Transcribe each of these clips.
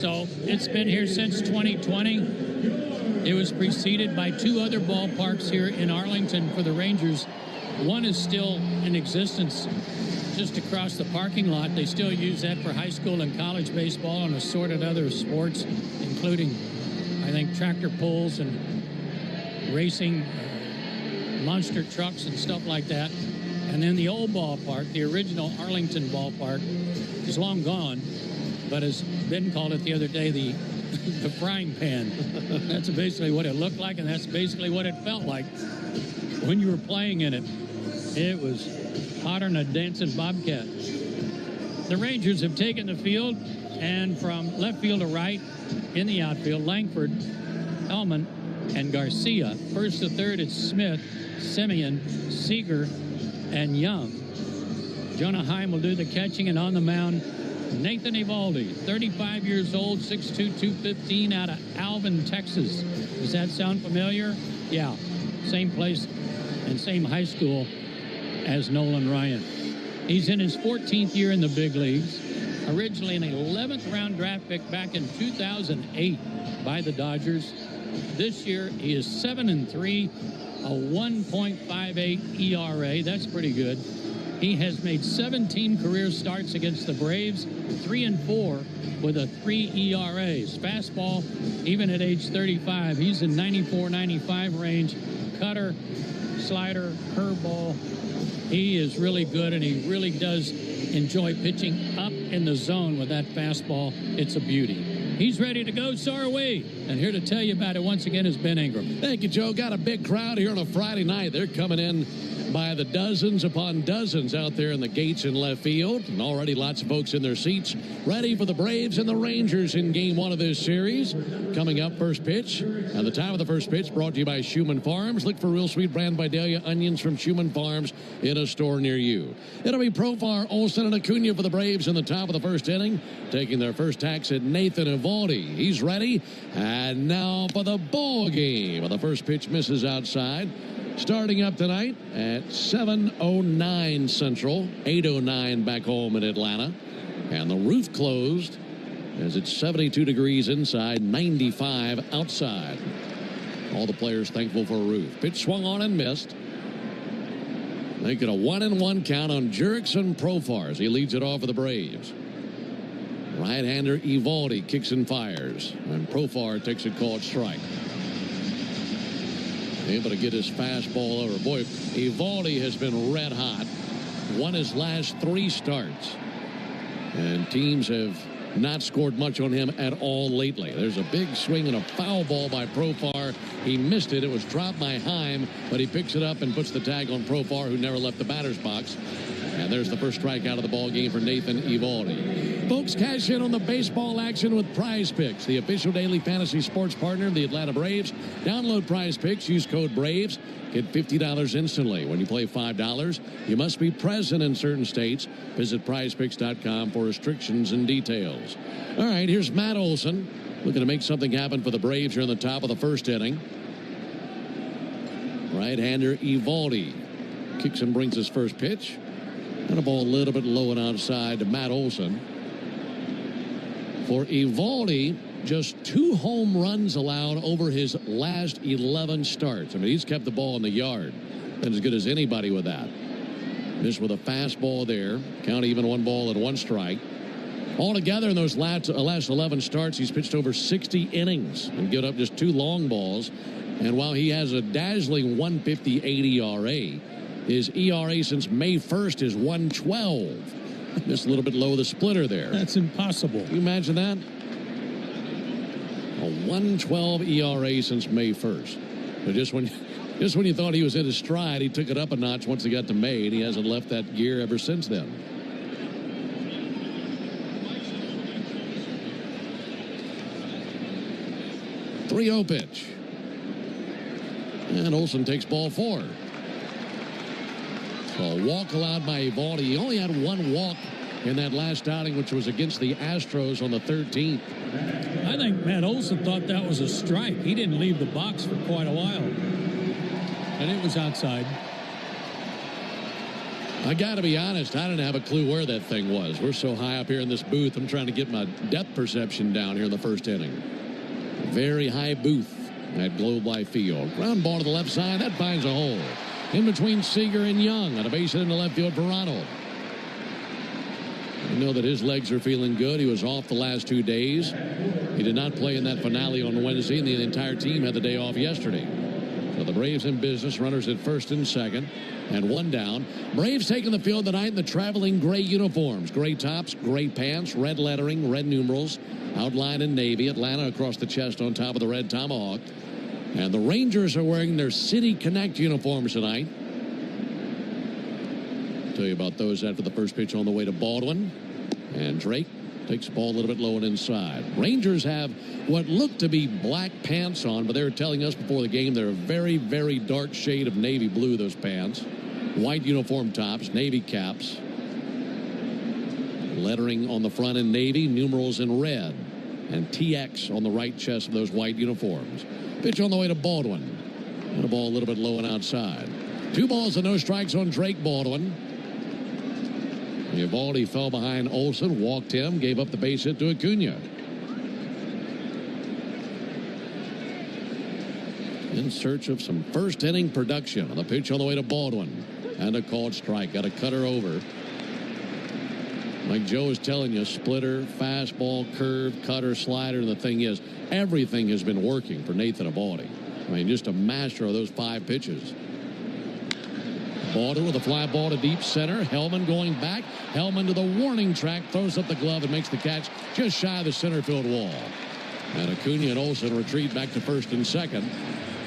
So it's been here since 2020. It was preceded by two other ballparks here in Arlington for the Rangers. One is still in existence just across the parking lot. They still use that for high school and college baseball and assorted other sports, including, I think, tractor pulls and racing, monster trucks and stuff like that. And then the old ballpark, the original Arlington ballpark, is long gone, but as Ben called it the other day, the frying pan. That's basically what it looked like, and that's basically what it felt like when you were playing in it. It was hotter than a dancing bobcat. The Rangers have taken the field, and from left field to right in the outfield, Langford, Hellman, and Garcia. First to third, it's Smith, Simeon, Seager, and Young. Jonah Heim will do the catching, and on the mound, Nathan Eovaldi, 35 years old, 6'2", 215, out of Alvin, Texas. Does that sound familiar? Yeah, same place and same high school as Nolan Ryan. He's in his 14th year in the big leagues. Originally an 11th round draft pick back in 2008 by the Dodgers. This year he is 7-3, a 1.58 ERA. That's pretty good. He has made 17 career starts against the Braves, 3-4 with a 3 ERAs. Fastball, even at age 35, he's in 94-95 range. Cutter, slider, curveball. He is really good, and he really does enjoy pitching up in the zone with that fastball. It's a beauty. He's ready to go, so are we. And here to tell you about it once again is Ben Ingram. Thank you, Joe. Got a big crowd here on a Friday night. They're coming in by the dozens upon dozens out there in the gates in left field. And already lots of folks in their seats ready for the Braves and the Rangers in game one of this series. Coming up, first pitch. At the time of the first pitch, brought to you by Schumann Farms. Look for Real Sweet Brand Vidalia onions from Schumann Farms in a store near you. It'll be Profar, Olsen, and Acuna for the Braves in the top of the first inning. Taking their first tax at Nathan Eovaldi. He's ready. And now for the ball game. The first pitch misses outside. Starting up tonight at 7:09 Central, 8:09 back home in Atlanta. And the roof closed as it's 72 degrees inside, 95 outside. All the players thankful for a roof. Pitch swung on and missed. Making a 1-1 count on Jurickson Profar as he leads it off for the Braves. Right-hander Eovaldi kicks and fires. And Profar takes a called strike. Able to get his fastball over. Boy, Eovaldi has been red hot. Won his last 3 starts. And teams have not scored much on him at all lately. There's a big swing and a foul ball by Profar. He missed it. It was dropped by Heim, but he picks it up and puts the tag on Profar, who never left the batter's box. And there's the first strikeout of the ball game for Nathan Eovaldi. Folks, cash in on the baseball action with Prize Picks, the official daily fantasy sports partner of the Atlanta Braves. Download Prize Picks, use code BRAVES, get $50 instantly. When you play $5, you must be present in certain states. Visit prizepicks.com for restrictions and details. All right, here's Matt Olson looking to make something happen for the Braves here in the top of the first inning. Right-hander Eovaldi kicks and brings his first pitch. And a ball a little bit low and outside to Matt Olson. For Eovaldi, just 2 home runs allowed over his last 11 starts. I mean, he's kept the ball in the yard. Been as good as anybody with that. Missed with a fastball there. Count even 1 ball and 1 strike. Altogether in those last 11 starts, he's pitched over 60 innings and given up just 2 long balls. And while he has a dazzling 1.58 ERA, his ERA since May 1st is 1.12. Just a little bit low the splitter there. That's impossible. Can you imagine that? A 1.12 ERA since May 1st. But just when you thought he was in his stride, he took it up a notch once he got to May, and he hasn't left that gear ever since then. .30 pitch. And Olson takes ball 4. A walk allowed by Eovaldi. He only had 1 walk in that last outing, which was against the Astros on the 13th. I think Matt Olson thought that was a strike. He didn't leave the box for quite a while. And it was outside. I got to be honest, I didn't have a clue where that thing was. We're so high up here in this booth, I'm trying to get my depth perception down here in the first inning. Very high booth at Globe Life Field. Ground ball to the left side. That finds a hole. In between Seager and Young. On a base hit into left field for Ronald. You know that his legs are feeling good. He was off the last 2 days. He did not play in that finale on Wednesday, and the entire team had the day off yesterday. So the Braves in business. Runners at first and second. And one down. Braves taking the field tonight in the traveling gray uniforms. Gray tops, gray pants, red lettering, red numerals. Outline in navy. Atlanta across the chest on top of the red tomahawk. And the Rangers are wearing their City Connect uniforms tonight. Tell you about those after the first pitch on the way to Baldwin. And Drake takes the ball a little bit low and inside. Rangers have what look to be black pants on, but they were telling us before the game they're a very, very dark shade of navy blue, those pants. White uniform tops, navy caps. Lettering on the front in navy, numerals in red. And TX on the right chest of those white uniforms. Pitch on the way to Baldwin. And a ball a little bit low and outside. 2 balls and no strikes on Drake Baldwin. Eovaldi fell behind Olsen, walked him, gave up the base hit to Acuna. In search of some first inning production on the pitch on the way to Baldwin. And a called strike. Got a cutter over. Like Joe is telling you, splitter, fastball, curve, cutter, slider. And the thing is, everything has been working for Nathan Eovaldi. I mean, just a master of those 5 pitches. Baldwin with a fly ball to deep center. Hellman going back. Hellman to the warning track. Throws up the glove and makes the catch just shy of the center field wall. And Acuna and Olsen retreat back to first and second.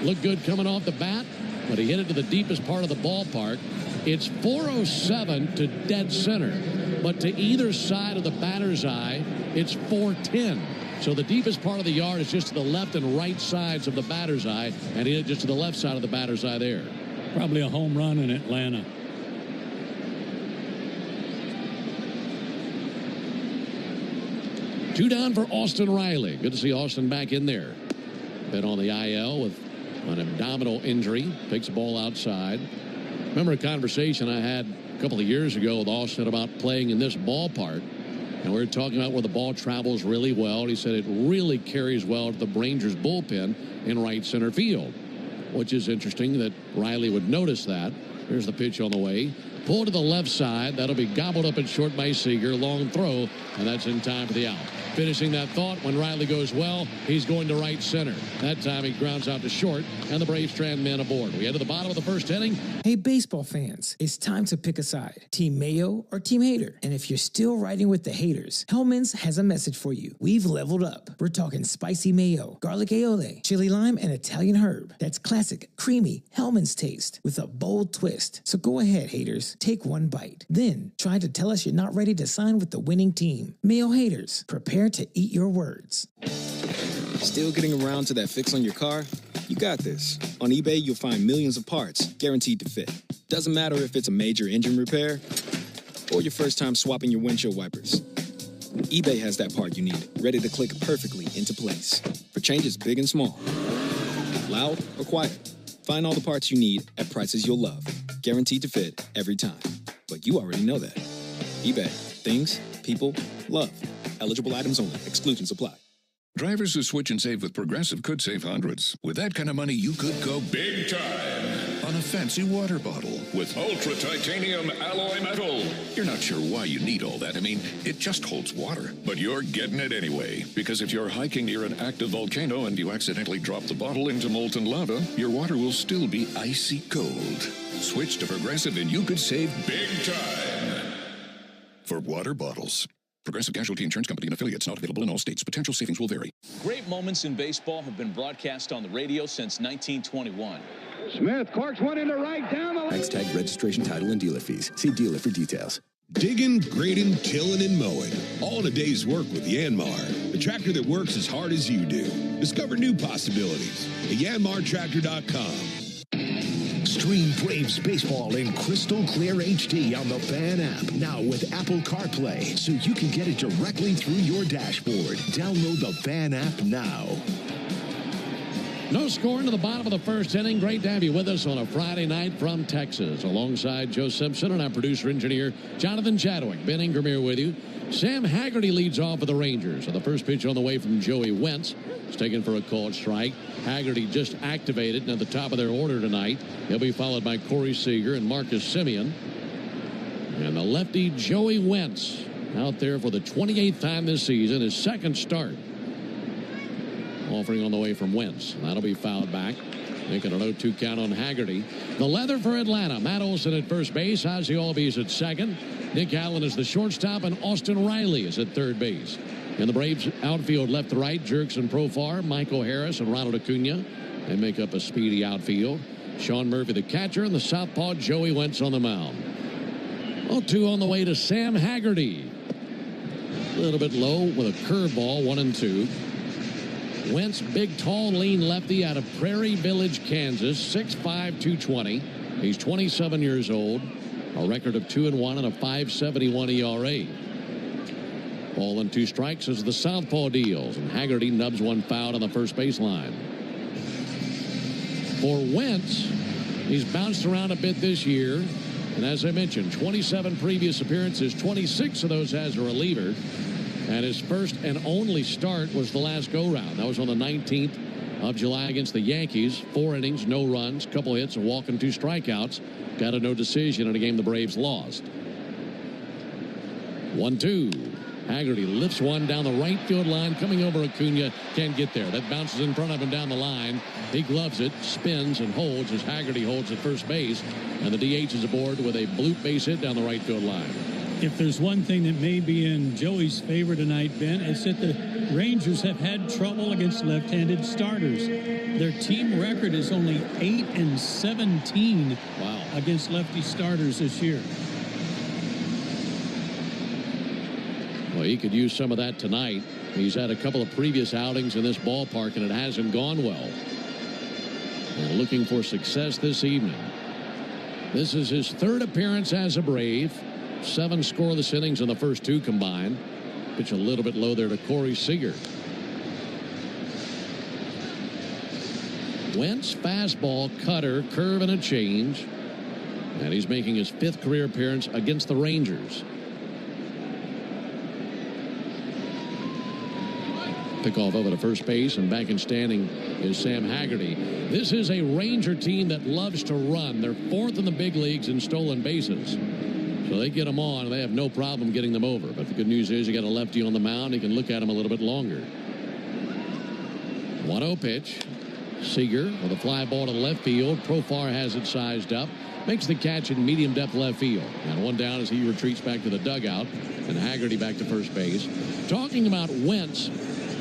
Looked good coming off the bat, but he hit it to the deepest part of the ballpark. It's 407 to dead center. But to either side of the batter's eye, it's 410. So the deepest part of the yard is just to the left and right sides of the batter's eye, and he hit it just to the left side of the batter's eye there. Probably a home run in Atlanta. Two down for Austin Riley. Good to see Austin back in there. Been on the IL with an abdominal injury. Takes the ball outside. Remember a conversation I had a couple of years ago with Austin about playing in this ballpark. And we were talking about where the ball travels really well. And he said it really carries well to the Rangers bullpen in right center field. Which is interesting that Riley would notice that. Here's the pitch on the way. Pull to the left side. That'll be gobbled up at short by Seager. Long throw, and that's in time for the out. Finishing that thought, when Riley goes well, he's going to right center. That time he grounds out to short, and the Braves strand men aboard. We head to the bottom of the first inning. Hey, baseball fans, it's time to pick a side. Team Mayo or Team Hater? And if you're still riding with the haters, Hellman's has a message for you. We've leveled up. We're talking spicy mayo, garlic aioli, chili lime, and Italian herb. That's classic, creamy Hellman's taste with a bold twist. So go ahead, haters. Take one bite. Then try to tell us you're not ready to sign with the winning team. Mayo haters, prepare to eat your words. Still getting around to that fix on your car? You got this. On eBay, you'll find millions of parts guaranteed to fit. Doesn't matter if it's a major engine repair or your first time swapping your windshield wipers. eBay has that part you need, ready to click perfectly into place for changes big and small. Loud or quiet, find all the parts you need at prices you'll love. Guaranteed to fit every time. But you already know that. eBay. Things, people, love. Eligible items only. Exclusions apply. Drivers who switch and save with Progressive could save hundreds. With that kind of money, you could go big time on a fancy water bottle with ultra titanium alloy metal. You're not sure why you need all that. I mean, it just holds water. But you're getting it anyway. Because if you're hiking near an active volcano and you accidentally drop the bottle into molten lava, your water will still be icy cold. Switch to Progressive and you could save big time for water bottles. Progressive Casualty Insurance Company and affiliates, not available in all states. Potential savings will vary. Great moments in baseball have been broadcast on the radio since 1921. Smith corks one into right down the line. X-Tag registration, title, and dealer fees. See dealer for details. Digging, grading, tilling, and mowing. All in a day's work with Yanmar. The tractor that works as hard as you do. Discover new possibilities at yanmartractor.com. Stream Braves baseball in crystal clear HD on the Fan app. Now with Apple CarPlay, so you can get it directly through your dashboard. Download the Fan app now. No score into the bottom of the first inning. Great to have you with us on a Friday night from Texas. Alongside Joe Simpson and our producer-engineer, Jonathan Chadwick. Ben Ingram here with you. Sam Haggerty leads off for the Rangers. And the first pitch on the way from Joey Wentz. It's taken for a called strike. Haggerty just activated and at the top of their order tonight. He'll be followed by Corey Seager and Marcus Semien. And the lefty Joey Wentz out there for the 28th time this season, his second start. Offering on the way from Wentz. That'll be fouled back. Making an 0-2 count on Haggerty. The leather for Atlanta. Matt Olson at first base. Ozzie Albies at second. Nick Allen is the shortstop, and Austin Riley is at third base. In the Braves outfield, left to right, Jerks and Profar, Michael Harris and Ronald Acuna. They make up a speedy outfield. Sean Murphy, the catcher, and the southpaw Joey Wentz on the mound. 0-2 on the way to Sam Haggerty. A little bit low with a curveball, 1-2. Wentz, big, tall, lean lefty out of Prairie Village, Kansas, 6'5", 220. He's 27 years old. A record of 2-1 and a 5.71 ERA. Ball and 2 strikes as the southpaw deals, and Haggerty nubs one foul on the first baseline. For Wentz, he's bounced around a bit this year, and as I mentioned, 27 previous appearances, 26 of those as a reliever. And his first and only start was the last go-round. That was on the 19th of July against the Yankees. 4 innings, no runs, couple hits, a walk and 2 strikeouts. Got a no decision in a game the Braves lost. 1-2. Haggerty lifts one down the right field line, coming over Acuna. Can't get there. That bounces in front of him down the line. He gloves it, spins, and holds as Haggerty holds at first base. And the DH is aboard with a bloop base hit down the right field line. If there's one thing that may be in Joey's favor tonight, Ben, it's that the Rangers have had trouble against left-handed starters. Their team record is only 8-17 against lefty starters this year. Well, he could use some of that tonight. He's had a couple of previous outings in this ballpark, and it hasn't gone well. And looking for success this evening. This is his 3rd appearance as a Brave. 7 scoreless innings in the first 2 combined. Pitch a little bit low there to Corey Seager. Wentz, fastball, cutter, curve, and a change. And he's making his 5th career appearance against the Rangers. Pickoff over to first base, and back in standing is Sam Haggerty. This is a Ranger team that loves to run. They're 4th in the big leagues in stolen bases. So they get them on, and they have no problem getting them over. But the good news is you got a lefty on the mound. He can look at him a little bit longer. 1-0 pitch. Seager with a fly ball to left field. Profar has it sized up. Makes the catch in medium depth left field. And 1 down as he retreats back to the dugout. And Haggerty back to first base. Talking about Wentz,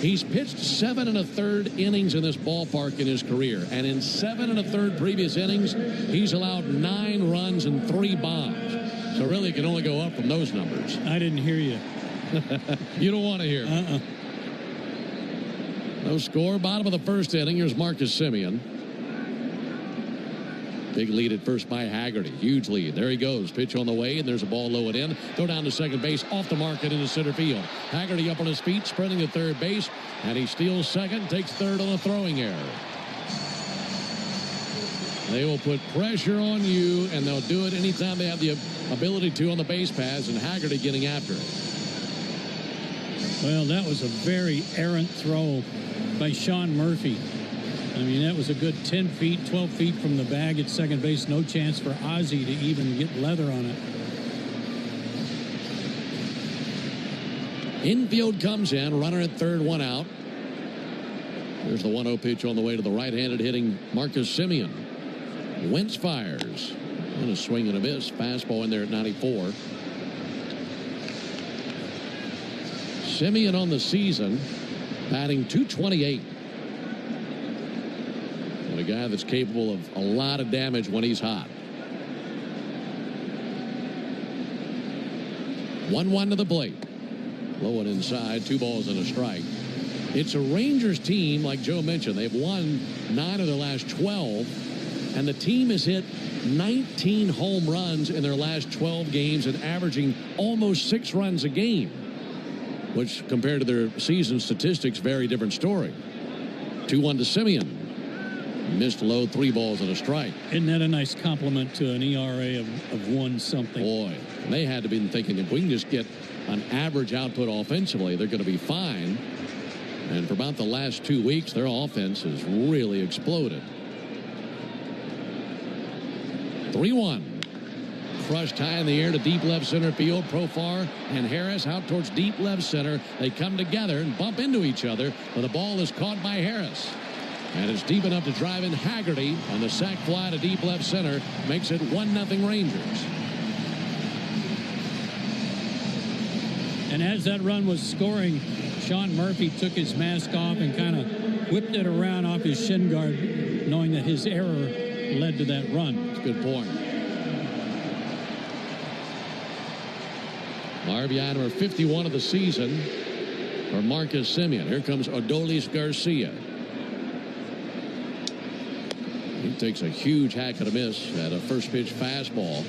he's pitched 7 1/3 innings in this ballpark in his career. And in 7 1/3 previous innings, he's allowed 9 runs and 3 bombs. So really it can only go up from those numbers. I didn't hear you. You don't want to hear. No score. Bottom of the first inning. Here's Marcus Semien. Big lead at first by Haggerty. Huge lead. There he goes. Pitch on the way, and there's a ball low and in. Throw down to second base. Off the mark and into center field. Haggerty up on his feet, sprinting to third base. And he steals second, takes third on a throwing error. They will put pressure on you, and they'll do it anytime they have the ability to on the base paths, and Haggerty getting after it. Well, that was a very errant throw by Sean Murphy. I mean, that was a good 10 feet, 12 feet from the bag at second base. No chance for Ozzie to even get leather on it. Infield comes in, runner at third, 1 out. There's the 1-0 pitch on the way to the right-handed hitting Marcus Semien. Wentz fires. And a swing and a miss. Fastball in there at 94. Semien on the season, batting .228. And a guy that's capable of a lot of damage when he's hot. 1-1 to the plate. Low and inside, 2 balls and a strike. It's a Rangers team, like Joe mentioned. They've won 9 of their last 12. And the team has hit 19 home runs in their last 12 games and averaging almost 6 runs a game, which compared to their season statistics, very different story. 2-1 to Semien. Missed low, 3 balls and a strike. Isn't that a nice compliment to an ERA of 1 something? Boy, they had to be thinking if we can just get an average output offensively, they're going to be fine. And for about the last 2 weeks, their offense has really exploded. 3-1. Crushed high in the air to deep left center field. Profar and Harris out towards deep left center. They come together and bump into each other, but the ball is caught by Harris. And it's deep enough to drive in Haggerty, and the sac fly to deep left center makes it 1-0 Rangers. And as that run was scoring, Sean Murphy took his mask off and kind of whipped it around off his shin guard, knowing that his error led to that run. That's a good point. RBI number 51 of the season for Marcus Semien. Here comes Adolis Garcia. He takes a huge hack and a miss at a first pitch fastball.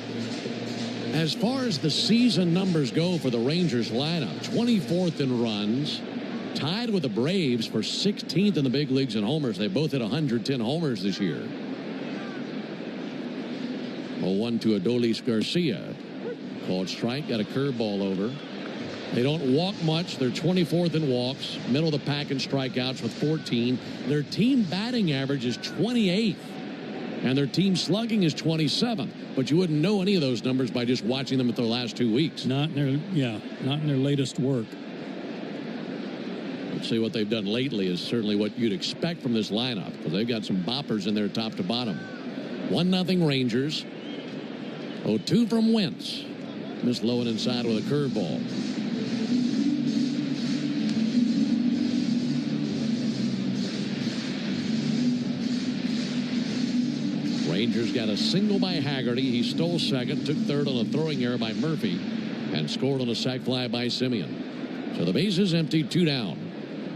As far as the season numbers go for the Rangers lineup, 24th in runs, tied with the Braves for 16th in the big leagues in homers. They both hit 110 homers this year. 0-1 to Adolis Garcia. Called strike, got a curveball over. They don't walk much. They're 24th in walks, middle of the pack in strikeouts with 14. Their team batting average is 28th, and their team slugging is 27th. But you wouldn't know any of those numbers by just watching them at the last 2 weeks. Not in their latest work. Let's see what they've done lately is certainly what you'd expect from this lineup, because they've got some boppers in there top to bottom. 1-0 Rangers. 0-2 from Wentz. Missed low and inside with a curveball. Rangers got a single by Haggerty. He stole second, took third on a throwing error by Murphy, and scored on a sac fly by Semien. So the base is empty, 2 down.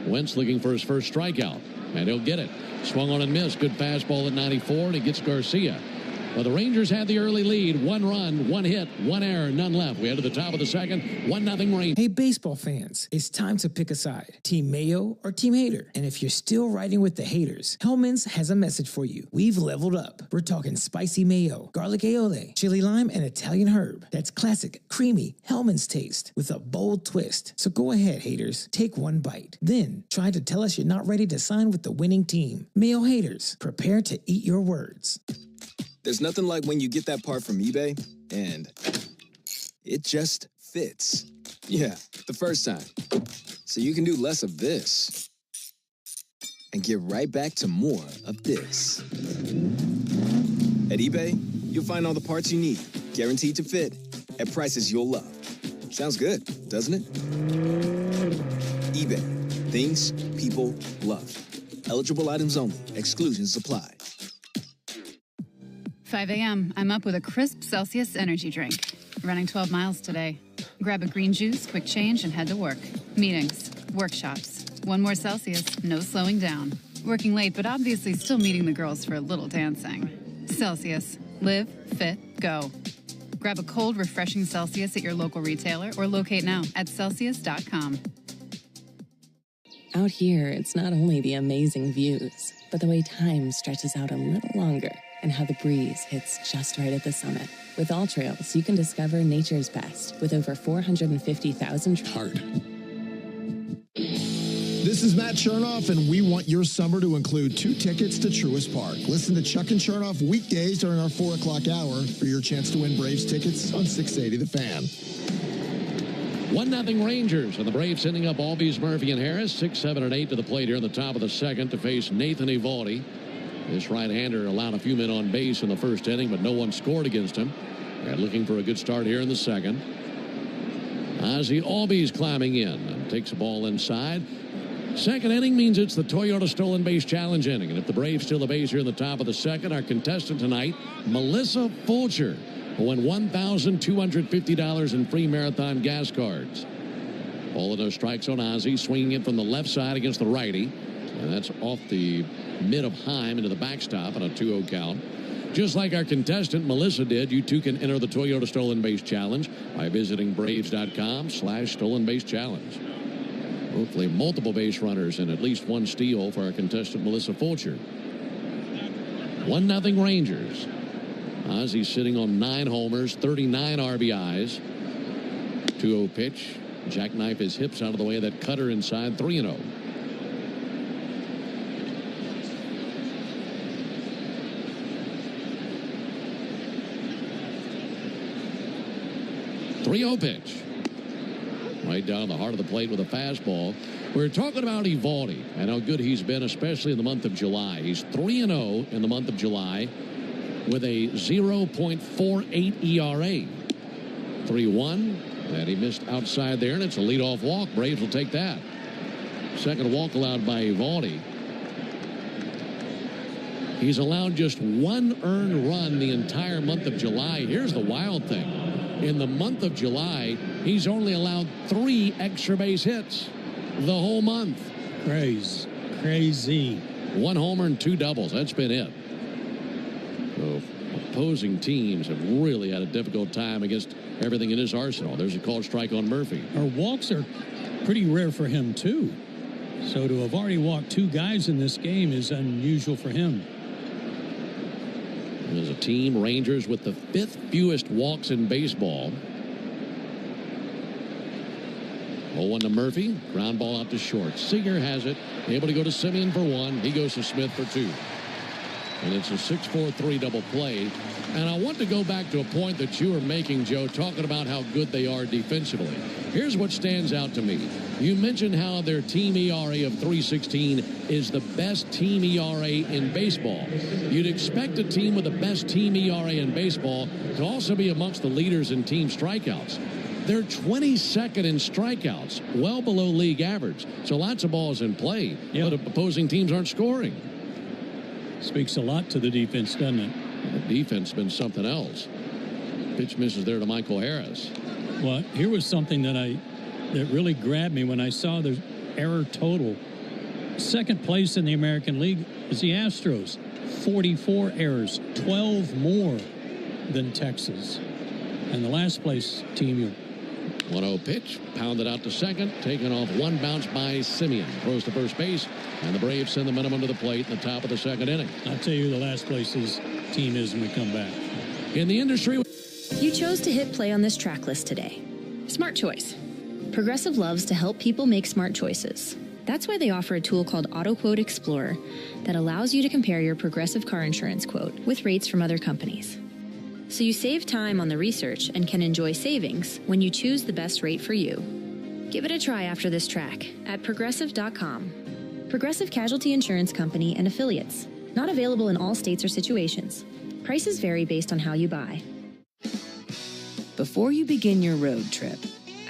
Wentz looking for his first strikeout, and he'll get it. Swung on and missed. Good fastball at 94, and he gets Garcia. Well, the Rangers had the early lead. 1 run, 1 hit, 1 error, none left. We head to the top of the second. 1-0 Rangers. Hey, baseball fans, it's time to pick a side. Team Mayo or Team Hater. And if you're still riding with the haters, Hellman's has a message for you. We've leveled up. We're talking spicy mayo, garlic aioli, chili lime, and Italian herb. That's classic, creamy Hellman's taste with a bold twist. So go ahead, haters. Take 1 bite. Then try to tell us you're not ready to sign with the winning team. Mayo haters, prepare to eat your words. There's nothing like when you get that part from eBay and it just fits. Yeah, the first time. So you can do less of this and get right back to more of this. At eBay, you'll find all the parts you need, guaranteed to fit, at prices you'll love. Sounds good, doesn't it? eBay, things people love. Eligible items only, exclusions apply. 5 a.m. I'm up with a crisp Celsius energy drink. Running 12 miles today. Grab a green juice, quick change, and head to work. Meetings, workshops. 1 more Celsius, no slowing down. Working late, but obviously still meeting the girls for a little dancing. Celsius. Live, fit, go. Grab a cold, refreshing Celsius at your local retailer or locate now at Celsius.com. Out here, it's not only the amazing views, but the way time stretches out a little longer. And how the breeze hits just right at the summit. With All Trails, you can discover nature's best with over 450,000 Hard. This is Matt Chernoff, and we want your summer to include 2 tickets to Truist Park. Listen to Chuck and Chernoff weekdays during our 4 o'clock hour for your chance to win Braves tickets on 680 The Fan. 1-0 Rangers, and the Braves sending up Albies, Murphy, and Harris. 6, 7, and 8 to the plate here in the top of the second to face Nathan Eovaldi. This right-hander allowed a few men on base in the first inning, but no one scored against him. They're looking for a good start here in the second. Ozzie Albies climbing in and takes the ball inside. Second inning means it's the Toyota Stolen Base Challenge inning. And if the Braves steal the base here in the top of the second, our contestant tonight, Melissa Fulcher, will win $1,250 in free marathon gas cards. Ball and no strikes on Ozzie, swinging it from the left side against the righty. And that's off the mid of Heim into the backstop on a 2-0 count. Just like our contestant Melissa did, you too can enter the Toyota Stolen Base Challenge by visiting Braves.com/Stolen Base Challenge. Hopefully multiple base runners and at least 1 steal for our contestant Melissa Fulcher. 1-0 Rangers. Ozzy's sitting on 9 homers, 39 RBIs. 2-0 pitch. Jackknife his hips out of the way of that cutter inside. 3-0. Pitch. Right down the heart of the plate with a fastball. We're talking about Eovaldi and how good he's been, especially in the month of July. He's 3-0 in the month of July with a 0.48 ERA. 3-1, and he missed outside there, and it's a leadoff walk. Braves will take that. Second walk allowed by Eovaldi. He's allowed just 1 earned run the entire month of July. Here's the wild thing. In the month of July, he's only allowed 3 extra base hits the whole month. Crazy. 1 homer and 2 doubles. That's been it. So opposing teams have really had a difficult time against everything in his arsenal. There's a called strike on Murphy. Our walks are pretty rare for him, too. So to have already walked 2 guys in this game is unusual for him. As a team, Rangers with the 5th fewest walks in baseball. 0-1 to Murphy. Ground ball out to short. Seager has it. Able to go to Simeon for 1. He goes to Smith for 2. And it's a 6-4-3 double play. And I want to go back to a point that you were making, Joe, talking about how good they are defensively. Here's what stands out to me. You mentioned how their team ERA of 3.16 is the best team ERA in baseball. You'd expect a team with the best team ERA in baseball to also be amongst the leaders in team strikeouts. They're 22nd in strikeouts, well below league average. So lots of balls in play, but opposing teams aren't scoring. Speaks a lot to the defense, doesn't it? The defense has been something else. Pitch misses there to Michael Harris. Well, here was something that really grabbed me when I saw the error total. Second place in the American League is the Astros. 44 errors, 12 more than Texas. And the last place team, 1-0 pitch, pounded out to second, taken off 1 bounce by Simeon. Throws to first base, and the Braves send the minimum to the plate in the top of the 2nd inning. I'll tell you who the last place's team is when we come back. In the industry, you chose to hit play on this track list today. Smart choice. Progressive loves to help people make smart choices. That's why they offer a tool called AutoQuote Explorer that allows you to compare your Progressive car insurance quote with rates from other companies. So you save time on the research and can enjoy savings when you choose the best rate for you. Give it a try after this track at Progressive.com. Progressive Casualty Insurance Company and Affiliates. Not available in all states or situations. Prices vary based on how you buy. Before you begin your road trip,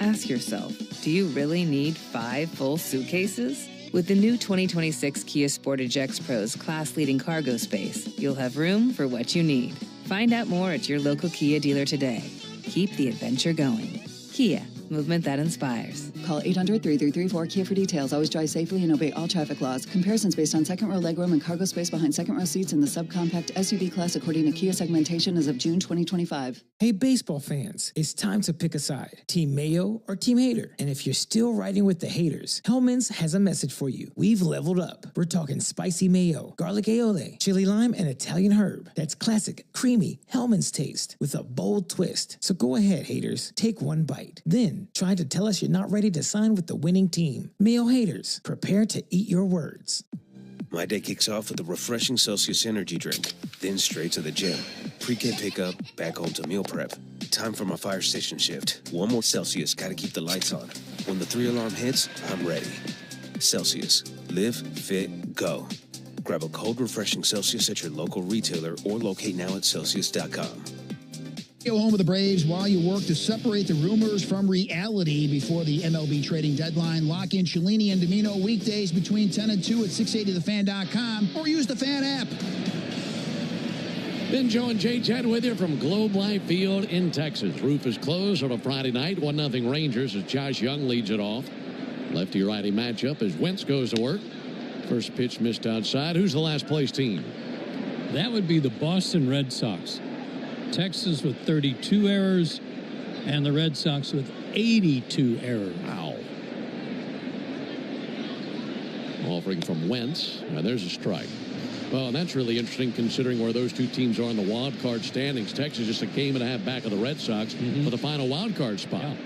ask yourself, do you really need 5 full suitcases? With the new 2026 Kia Sportage X-Pro's class-leading cargo space, you'll have room for what you need. Find out more at your local Kia dealer today. Keep the adventure going. Kia, movement that inspires. Call 800-3334-KIA for details. Always drive safely and obey all traffic laws. Comparisons based on second row legroom and cargo space behind second row seats in the subcompact SUV class according to Kia segmentation as of June 2025. Hey, baseball fans, it's time to pick a side. Team Mayo or Team Hater. And if you're still riding with the haters, Hellman's has a message for you. We've leveled up. We're talking spicy mayo, garlic aioli, chili lime, and Italian herb. That's classic, creamy Hellman's taste with a bold twist. So go ahead, haters. Take 1 bite. Then try to tell us you're not ready to sign with the winning team. Mayo haters, prepare to eat your words. My day kicks off with a refreshing Celsius energy drink, then straight to the gym. Pre-K pickup, back home to meal prep. Time for my fire station shift. 1 more Celsius, gotta keep the lights on. When the 3-alarm hits, I'm ready. Celsius. Live, fit, go. Grab a cold, refreshing Celsius at your local retailer or locate now at Celsius.com. Go home with the Braves while you work to separate the rumors from reality before the MLB trading deadline. Lock in Cellini and Domino weekdays between 10 and 2 at 680thefan.com or use the Fan app. Ben, Joe, and Jay Ted with you from Globe Life Field in Texas. Roof is closed on a Friday night. 1-0 Rangers as Josh Young leads it off. Lefty-righty matchup as Wentz goes to work. First pitch missed outside. Who's the last place team? That would be the Boston Red Sox. Texas with 32 errors and the Red Sox with 82 errors. Wow. Offering from Wentz. Now there's a strike. Well, and that's really interesting considering where those two teams are in the wild card standings. Texas just a game and a half back of the Red Sox for the final wild card spot. Yeah.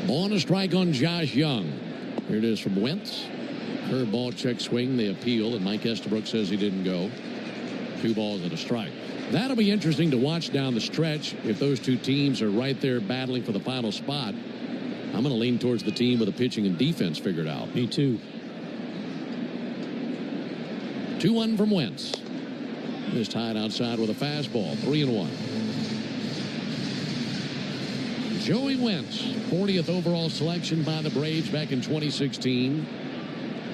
On a strike on Josh Young. Here it is from Wentz. Curveball, check swing, the appeal, and Mike Estabrook says he didn't go. 2 balls and a strike. That'll be interesting to watch down the stretch if those two teams are right there battling for the final spot. I'm going to lean towards the team with the pitching and defense figured out. Me too. 2-1 from Wentz. Is tied outside with a fastball. 3-1. Joey Wentz, 40th overall selection by the Braves back in 2016.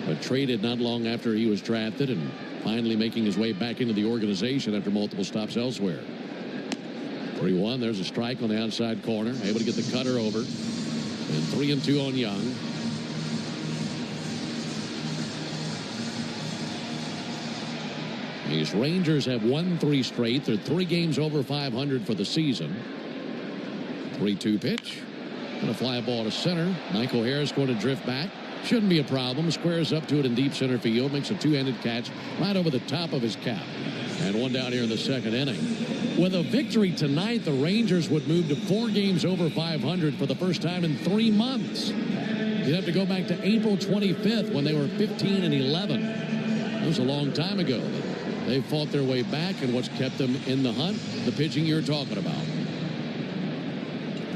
But traded not long after he was drafted and finally making his way back into the organization after multiple stops elsewhere. 3-1. There's a strike on the outside corner. Able to get the cutter over. And 3-2 on Young. These Rangers have won 3 straight. They're 3 games over 500 for the season. 3-2 pitch. And a fly ball to center. Michael Harris going to drift back. Shouldn't be a problem. Squares up to it in deep center field. Makes a 2-handed catch right over the top of his cap. And 1 down here in the 2nd inning. With a victory tonight, the Rangers would move to 4 games over 500 for the first time in 3 months. You'd have to go back to April 25th when they were 15-11. That was a long time ago. They fought their way back, and what's kept them in the hunt? The pitching you're talking about.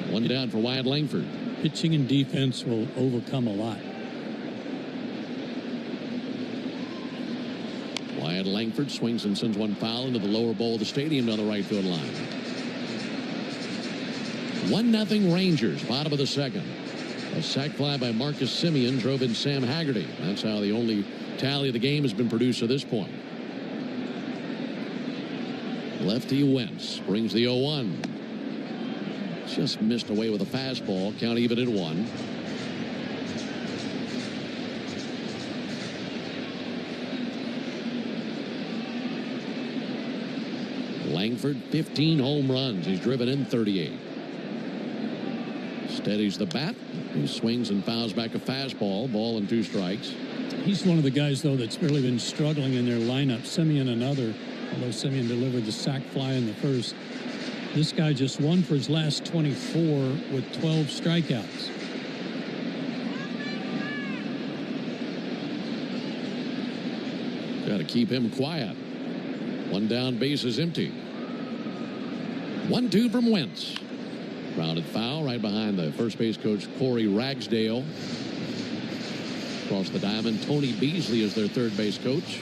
1 down for Wyatt Langford. Pitching and defense will overcome a lot. Wyatt Langford swings and sends one foul into the lower bowl of the stadium down the right field line. 1-0 Rangers, bottom of the 2nd. A sac fly by Marcus Semien drove in Sam Haggerty. That's how the only tally of the game has been produced to this point. Lefty Wentz brings the 0-1. Just missed away with a fastball. Count even at 1. Langford, 15 home runs. He's driven in 38. Steadies the bat. He swings and fouls back a fastball. Ball and 2 strikes. He's one of the guys, though, that's really been struggling in their lineup. Semien another, although Semien delivered the sac fly in the first. This guy just won for his last 24 with 12 strikeouts. Got to keep him quiet. 1 down, base is empty. 1-2 from Wentz. Grounded foul right behind the first base coach, Corey Ragsdale. Across the diamond, Tony Beasley is their third base coach.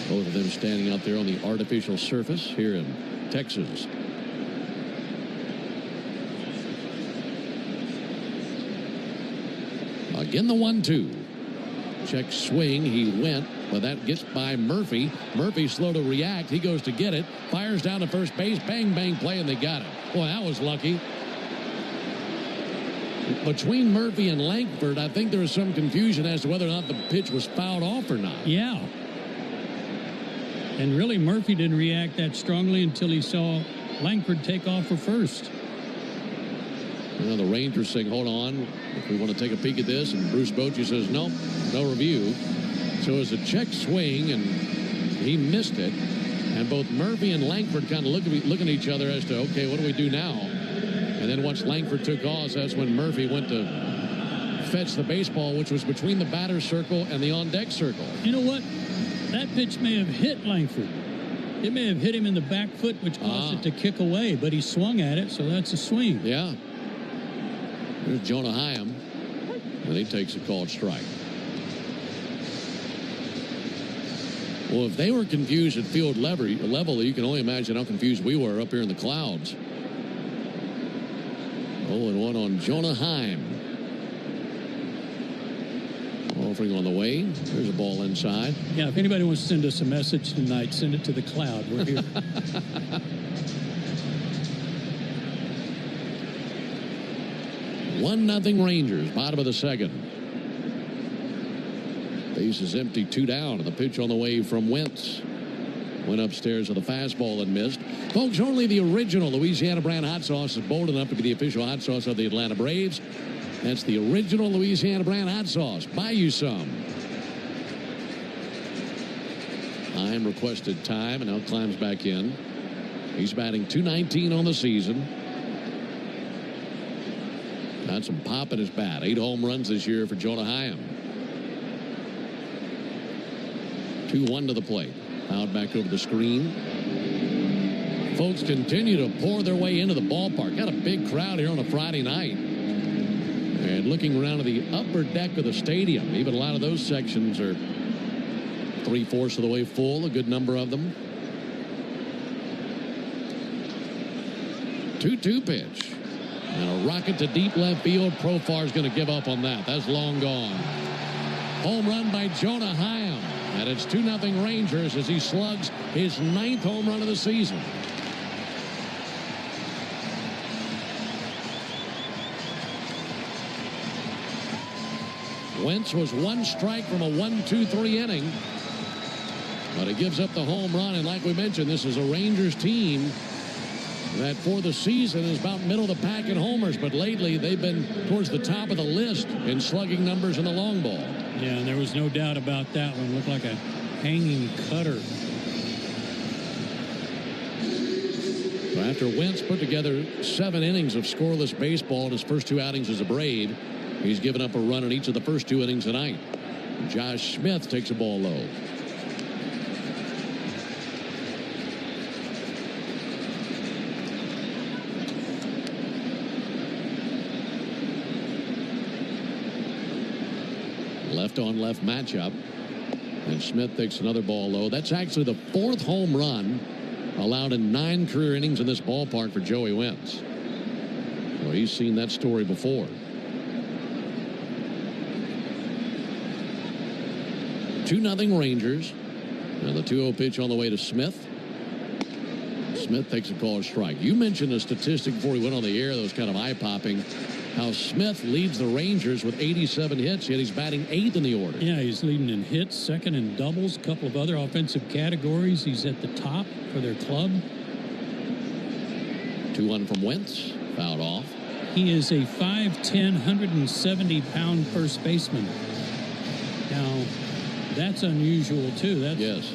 Both of them standing out there on the artificial surface here in Texas. Again, the 1-2. Check swing. He went, but that gets by Murphy. Murphy slow to react. He goes to get it. Fires down to first base. Bang, bang play, and they got it. Boy, that was lucky. Between Murphy and Langford, I think there was some confusion as to whether or not the pitch was fouled off or not. Yeah. And really, Murphy didn't react that strongly until he saw Langford take off for first. You know, the Rangers saying, hold on, if we want to take a peek at this. And Bruce Bochy says, nope, no review. So it was a check swing, and he missed it. And both Murphy and Langford kind of looking at each other as to, okay, what do we do now? And then once Langford took off, that's when Murphy went to fetch the baseball, which was between the batter's circle and the on-deck circle. You know what? That pitch may have hit Langford. It may have hit him in the back foot, which caused it to kick away, but he swung at it, so that's a swing. Yeah. There's Jonah Hyam, and he takes a called strike. Well, if they were confused at field level, you can only imagine how confused we were up here in the clouds. 0-1 on Jonah Heim. Offering on the way. There's a ball inside. Yeah, if anybody wants to send us a message tonight, send it to the cloud. We're here. 1-0 Rangers, bottom of the 2nd. Base is empty, 2 down, and the pitch on the way from Wentz. Went upstairs with a fastball and missed. Folks, only the original Louisiana brand hot sauce is bold enough to be the official hot sauce of the Atlanta Braves. That's the original Louisiana brand hot sauce. Buy you some. Heim requested time and now climbs back in. He's batting .219 on the season. Got some pop in his bat. 8 home runs this year for Jonah Heim. 2-1 to the plate. Fouled back over the screen. Folks continue to pour their way into the ballpark. Got a big crowd here on a Friday night. And looking around at the upper deck of the stadium, even a lot of those sections are 3/4 of the way full, a good number of them. 2-2 pitch. And a rocket to deep left field. Profar is going to give up on that. That's long gone. Home run by Jonah Heim. And it's 2-0 Rangers as he slugs his 9th home run of the season. Wentz was 1 strike from a 1-2-3 inning. But he gives up the home run. And like we mentioned, this is a Rangers team that for the season is about middle of the pack in homers. But lately they've been towards the top of the list in slugging numbers in the long ball. Yeah, and there was no doubt about that one. Looked like a hanging cutter. So after Wentz put together 7 innings of scoreless baseball in his first 2 outings as a Brave, he's given up a run in each of the first 2 innings tonight. Josh Smith takes a ball low. Left-on-left matchup. And Smith takes another ball low. That's actually the 4th home run allowed in 9 career innings in this ballpark for Joey Wentz. So he's seen that story before. 2-0 Rangers. And the 2-0 pitch on the way to Smith. Smith takes a call strike. You mentioned a statistic before we went on the air that was kind of eye-popping. How Smith leads the Rangers with 87 hits, yet he's batting 8th in the order. Yeah, he's leading in hits, 2nd in doubles, a couple of other offensive categories. He's at the top for their club. 2-1 from Wentz, fouled off. He is a 5'10", 170-pound first baseman. Now, that's unusual, too. That's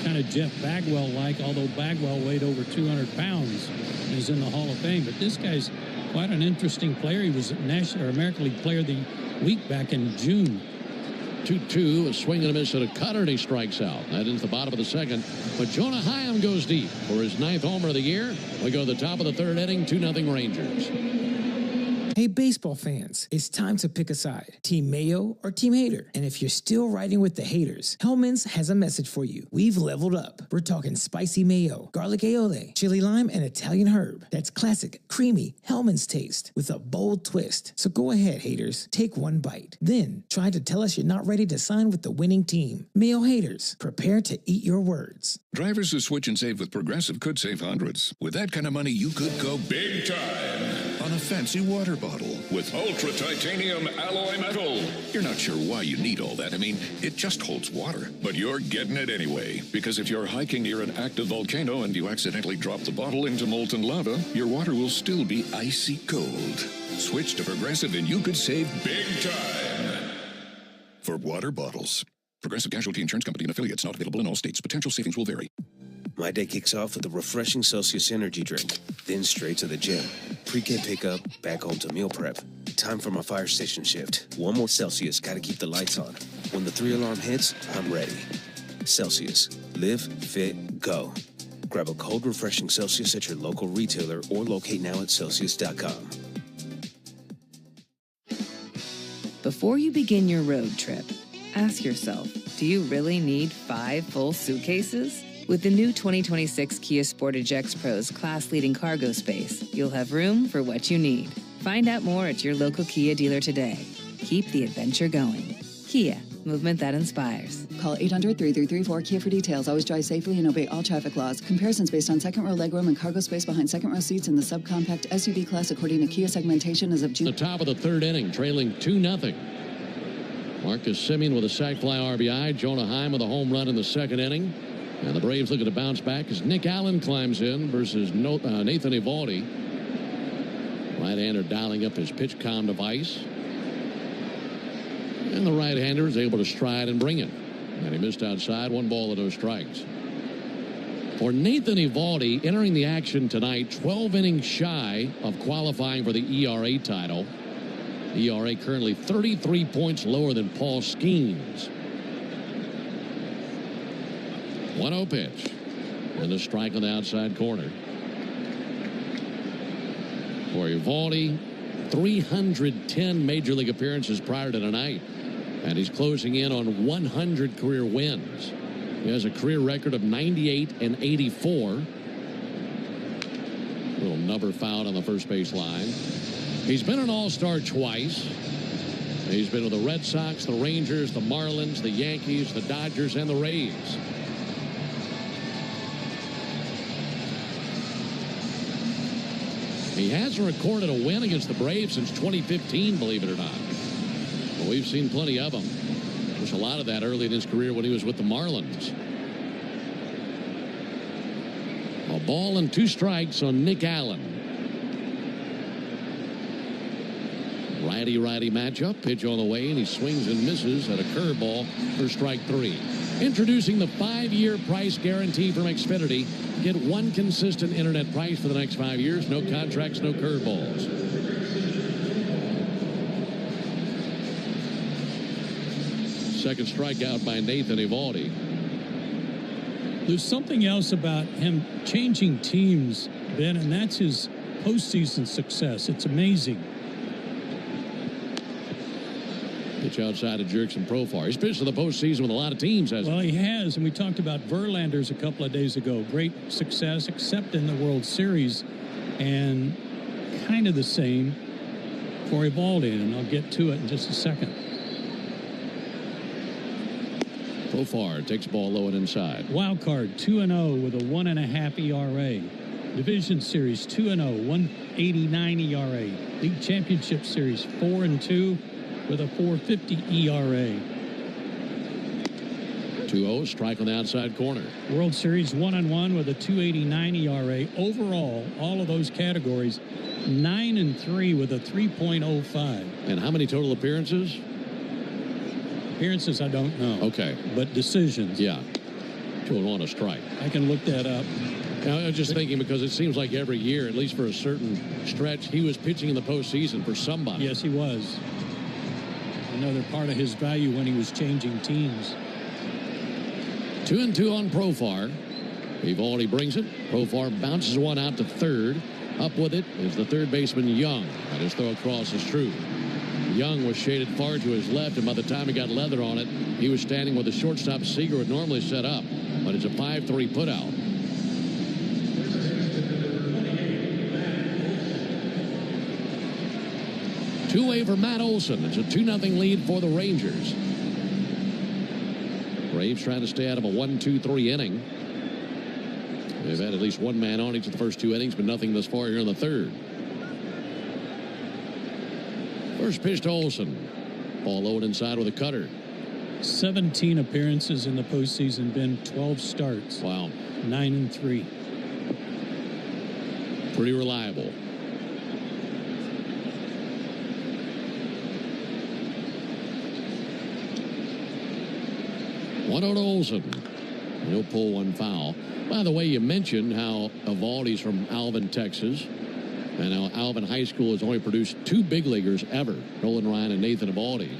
kind of Jeff Bagwell-like, although Bagwell weighed over 200 pounds and is in the Hall of Fame. But this guy's quite an interesting player. He was American League Player of the Week back in June. 2-2, a swing and a miss at a cutter, and he strikes out. That is the bottom of the 2nd. But Jonah Heim goes deep for his 9th homer of the year. We go to the top of the 3rd inning, 2-0 Rangers. Hey, baseball fans, it's time to pick a side. Team Mayo or Team Hater. And if you're still riding with the haters, Hellman's has a message for you. We've leveled up. We're talking spicy mayo, garlic aioli, chili lime, and Italian herb. That's classic, creamy Hellman's taste with a bold twist. So go ahead, haters. Take one bite. Then try to tell us you're not ready to sign with the winning team. Mayo haters, prepare to eat your words. Drivers who switch and save with Progressive could save hundreds. With that kind of money, you could go big time on a fancy water bottle with ultra titanium alloy metal. You're not sure why you need all that. I mean, it just holds water. But you're getting it anyway. Because if you're hiking near an active volcano and you accidentally drop the bottle into molten lava, your water will still be icy cold. Switch to Progressive and you could save big time. For water bottles. Progressive Casualty Insurance Company and affiliates, not available in all states. Potential savings will vary. My day kicks off with a refreshing Celsius energy drink, then straight to the gym. Pre-K pickup, back home to meal prep. Time for my fire station shift. 1 more Celsius, gotta keep the lights on. When the 3-alarm hits, I'm ready. Celsius. Live, fit, go. Grab a cold, refreshing Celsius at your local retailer or locate now at Celsius.com. Before you begin your road trip, ask yourself, do you really need 5 full suitcases? With the new 2026 Kia Sportage X-Pro's class-leading cargo space, you'll have room for what you need. Find out more at your local Kia dealer today. Keep the adventure going. Kia, movement that inspires. Call 800-3334-KIA for details. Always drive safely and obey all traffic laws. Comparisons based on second row legroom and cargo space behind second row seats in the subcompact SUV class according to Kia segmentation as of June. The top of the 3rd inning, trailing 2-0. Marcus Semien with a sac fly RBI. Jonah Heim with a home run in the 2nd inning. And the Braves looking to bounce back as Nick Allen climbs in versus Nathan Eovaldi. Right-hander dialing up his PitchCom device. And the right-hander is able to stride and bring it. And he missed outside. 1 ball and no strikes. For Nathan Eovaldi, entering the action tonight, 12 innings shy of qualifying for the ERA title. ERA currently 33 points lower than Paul Skeens. 1-0 pitch. And a strike on the outside corner. For Eovaldi, 310 Major League appearances prior to tonight. And he's closing in on 100 career wins. He has a career record of 98 and 84. Little number fouled on the first base line. He's been an All-Star twice. He's been with the Red Sox, the Rangers, the Marlins, the Yankees, the Dodgers, and the Rays. He hasn't recorded a win against the Braves since 2015, believe it or not. But we've seen plenty of them. There's a lot of that early in his career when he was with the Marlins. A ball and 2 strikes on Nick Allen. Righty-righty matchup. Pitch on the way, and he swings and misses at a curveball for strike 3. Introducing the 5-year price guarantee from Xfinity. Get one consistent internet price for the next 5 years. No contracts, no curveballs. Second strikeout by Nathan Eovaldi. There's something else about him changing teams, Ben, and that's his postseason success. It's amazing. Pitch outside of Jurickson Profar. He's pitched in the postseason with a lot of teams, hasn't he? Well, he has, and we talked about Verlanders a couple of days ago. Great success, except in the World Series, and kind of the same for Eovaldi, and I'll get to it in just a second. Profar takes ball low and inside. Wild card 2-0 with a 1.5 ERA. Division Series 2-0, 1.89 ERA. League Championship Series 4-2 with a 4.50 ERA. 2-0, strike on the outside corner. World Series 1-1 with a 2.89 ERA. Overall, all of those categories, 9-3 with a 3.05. And how many total appearances? Appearances, I don't know. Okay. But decisions. Yeah. 2-1 a strike. I can look that up. Now, I was just thinking because it seems like every year, at least for a certain stretch, he was pitching in the postseason for somebody. Yes, he was. Another part of his value when he was changing teams. 2-2 on Profar. Eovaldi brings it. Profar bounces one out to third. Up with it is the third baseman Young. And his throw across is true. Young was shaded far to his left, and by the time he got leather on it, he was standing where the shortstop Seager would normally set up. But it's a 5-3 putout. Two-way for Matt Olson. It's a 2-0 lead for the Rangers. Braves trying to stay out of a 1-2-3 inning. They've had at least one man on each of the first 2 innings, but nothing thus far here in the third. First pitch to Olson. Ball low and inside with a cutter. 17 appearances in the postseason, been 12 starts. Wow. 9-3. Pretty reliable. One out Olson. He'll pull one foul. By the way, you mentioned how Eovaldi's from Alvin, Texas. And now Alvin High School has only produced 2 big leaguers ever, Nolan Ryan and Nathan Eovaldi.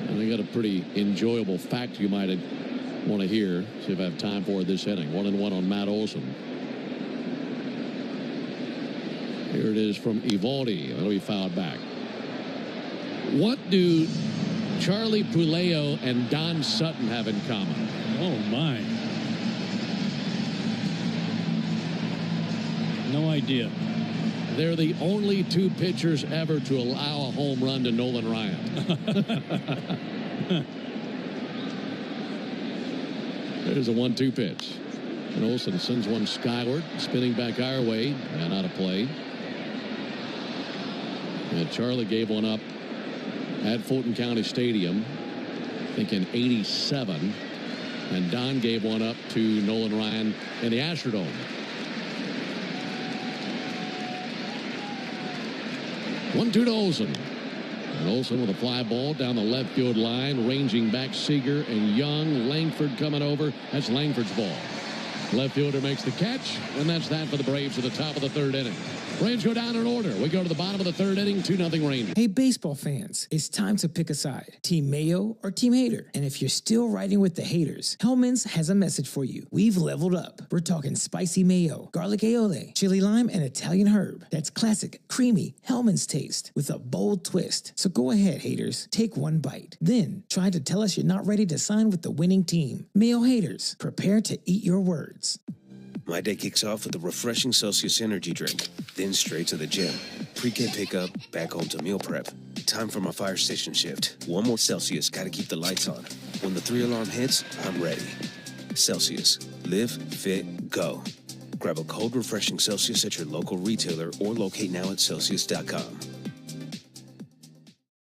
And they got a pretty enjoyable fact you might want to hear. See if I have time for this inning. 1-1 on Matt Olson. Here it is from Eovaldi. That'll be fouled back. What do Charlie Puleo and Don Sutton have in common? Oh, my. No idea. They're the only 2 pitchers ever to allow a home run to Nolan Ryan. There's a 1-2 pitch. And Olson sends one skyward, spinning back our way, and out of play. And Charlie gave one up at Fulton County Stadium, I think in '87. And Don gave one up to Nolan Ryan in the Astrodome. 1-2 to Olsen. And Olsen with a fly ball down the left field line, ranging back Seager and Young. Langford coming over. That's Langford's ball. Left fielder makes the catch, and that's that for the Braves at the top of the third inning. Braves go down in order. We go to the bottom of the third inning, 2-0 Rangers. Hey, baseball fans, it's time to pick a side. Team Mayo or Team Hater. And if you're still riding with the haters, Hellman's has a message for you. We've leveled up. We're talking spicy mayo, garlic aioli, chili lime, and Italian herb. That's classic, creamy Hellman's taste with a bold twist. So go ahead, haters. Take one bite. Then try to tell us you're not ready to sign with the winning team. Mayo haters, prepare to eat your words. My day kicks off with a refreshing Celsius energy drink, then straight to the gym. Pre-K pickup, back home to meal prep. Time for my fire station shift. One more Celsius, gotta keep the lights on. When the 3-alarm hits, I'm ready. Celsius. Live, fit, go. Grab a cold, refreshing Celsius at your local retailer or locate now at Celsius.com.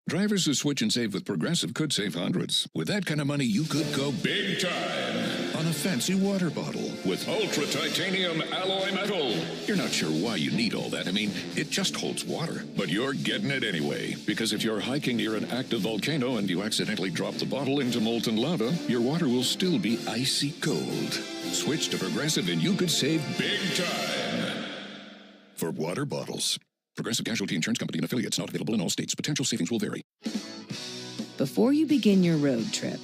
Drivers who switch and save with Progressive could save hundreds. With that kind of money, you could go big time on a fancy water bottle with ultra titanium alloy metal. You're not sure why you need all that. I mean, it just holds water. But you're getting it anyway. Because if you're hiking near an active volcano and you accidentally drop the bottle into molten lava, your water will still be icy cold. Switch to Progressive and you could save big time. For water bottles. Progressive Casualty Insurance Company and affiliates, not available in all states. Potential savings will vary. Before you begin your road trip,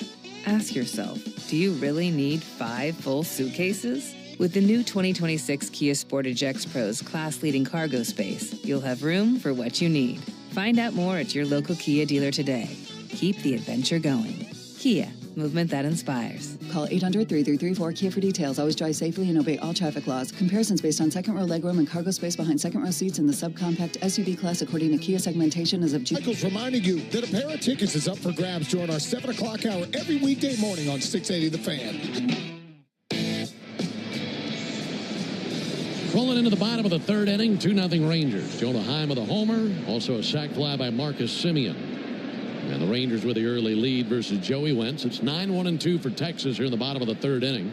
ask yourself, do you really need 5 full suitcases? With the new 2026 Kia Sportage X-Pro's class-leading cargo space, you'll have room for what you need. Find out more at your local Kia dealer today. Keep the adventure going. Kia, movement that inspires. Call 800-3334-KIA for details. Always drive safely and obey all traffic laws. Comparisons based on second row legroom and cargo space behind second row seats in the subcompact SUV class according to Kia segmentation as of June. Michael's reminding you that a pair of tickets is up for grabs during our 7 o'clock hour every weekday morning on 680 The Fan. Rolling into the bottom of the third inning, 2-0 Rangers. Jonah Heim with a homer. Also a sac fly by Marcus Semien. And the Rangers with the early lead versus Joey Wentz. It's 9-1-2 for Texas here in the bottom of the third inning.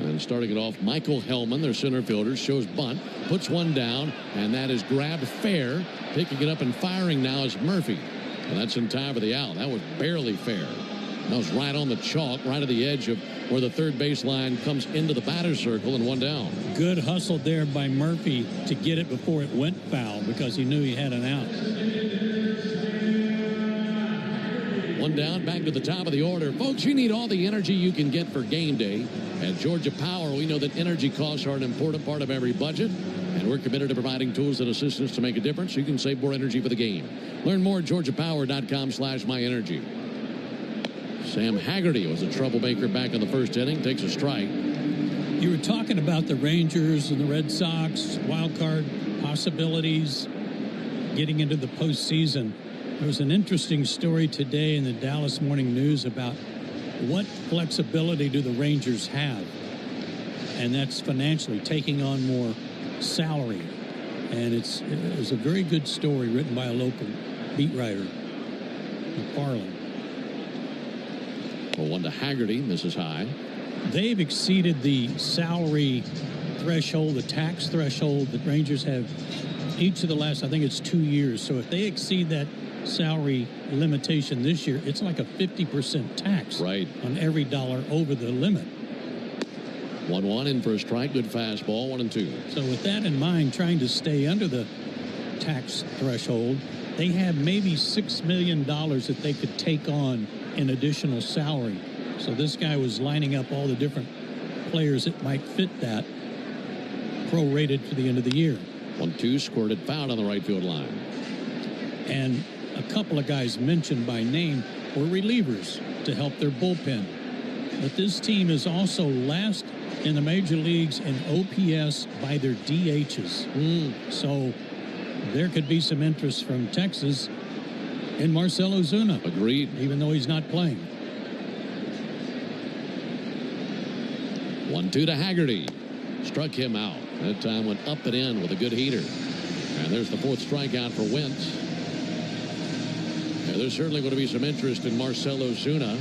And starting it off, Michael Hellman, their center fielder, shows bunt, puts one down, and that is grabbed fair. Picking it up and firing now is Murphy. And that's in time for the out. That was barely fair. That was right on the chalk, right at the edge of where the third base line comes into the batter's circle, and one down. Good hustle there by Murphy to get it before it went foul because he knew he had an out. One down, back to the top of the order. Folks, you need all the energy you can get for game day. At Georgia Power, we know that energy costs are an important part of every budget, and we're committed to providing tools and assistance to make a difference so you can save more energy for the game. Learn more at georgiapower.com/myenergy. Sam Haggerty was a troublemaker back in the first inning, takes a strike. You were talking about the Rangers and the Red Sox, wild card possibilities, getting into the postseason. There was an interesting story today in the Dallas Morning News about what flexibility do the Rangers have, and that's financially taking on more salary. And it was a very good story written by a local beat writer, McFarland. Well, one to Haggerty. This is high. They've exceeded the salary threshold, the tax threshold that Rangers have each of the last, I think it's 2 years. So if they exceed that salary limitation this year, it's like a 50% tax on every dollar over the limit. 1-1 in for a strike. Good fastball. 1-2. So with that in mind, trying to stay under the tax threshold, they have maybe $6 million that they could take on in additional salary. So this guy was lining up all the different players that might fit that, prorated for the end of the year. 1-2, squirted foul on the right field line. And a couple of guys mentioned by name were relievers to help their bullpen. But this team is also last in the major leagues in OPS by their DHs. So there could be some interest from Texas in Marcell Ozuna. Agreed. Even though he's not playing. 1-2 to Haggerty. Struck him out. That time went up and in with a good heater. And there's the fourth strikeout for Wentz. There's certainly going to be some interest in Marcell Ozuna.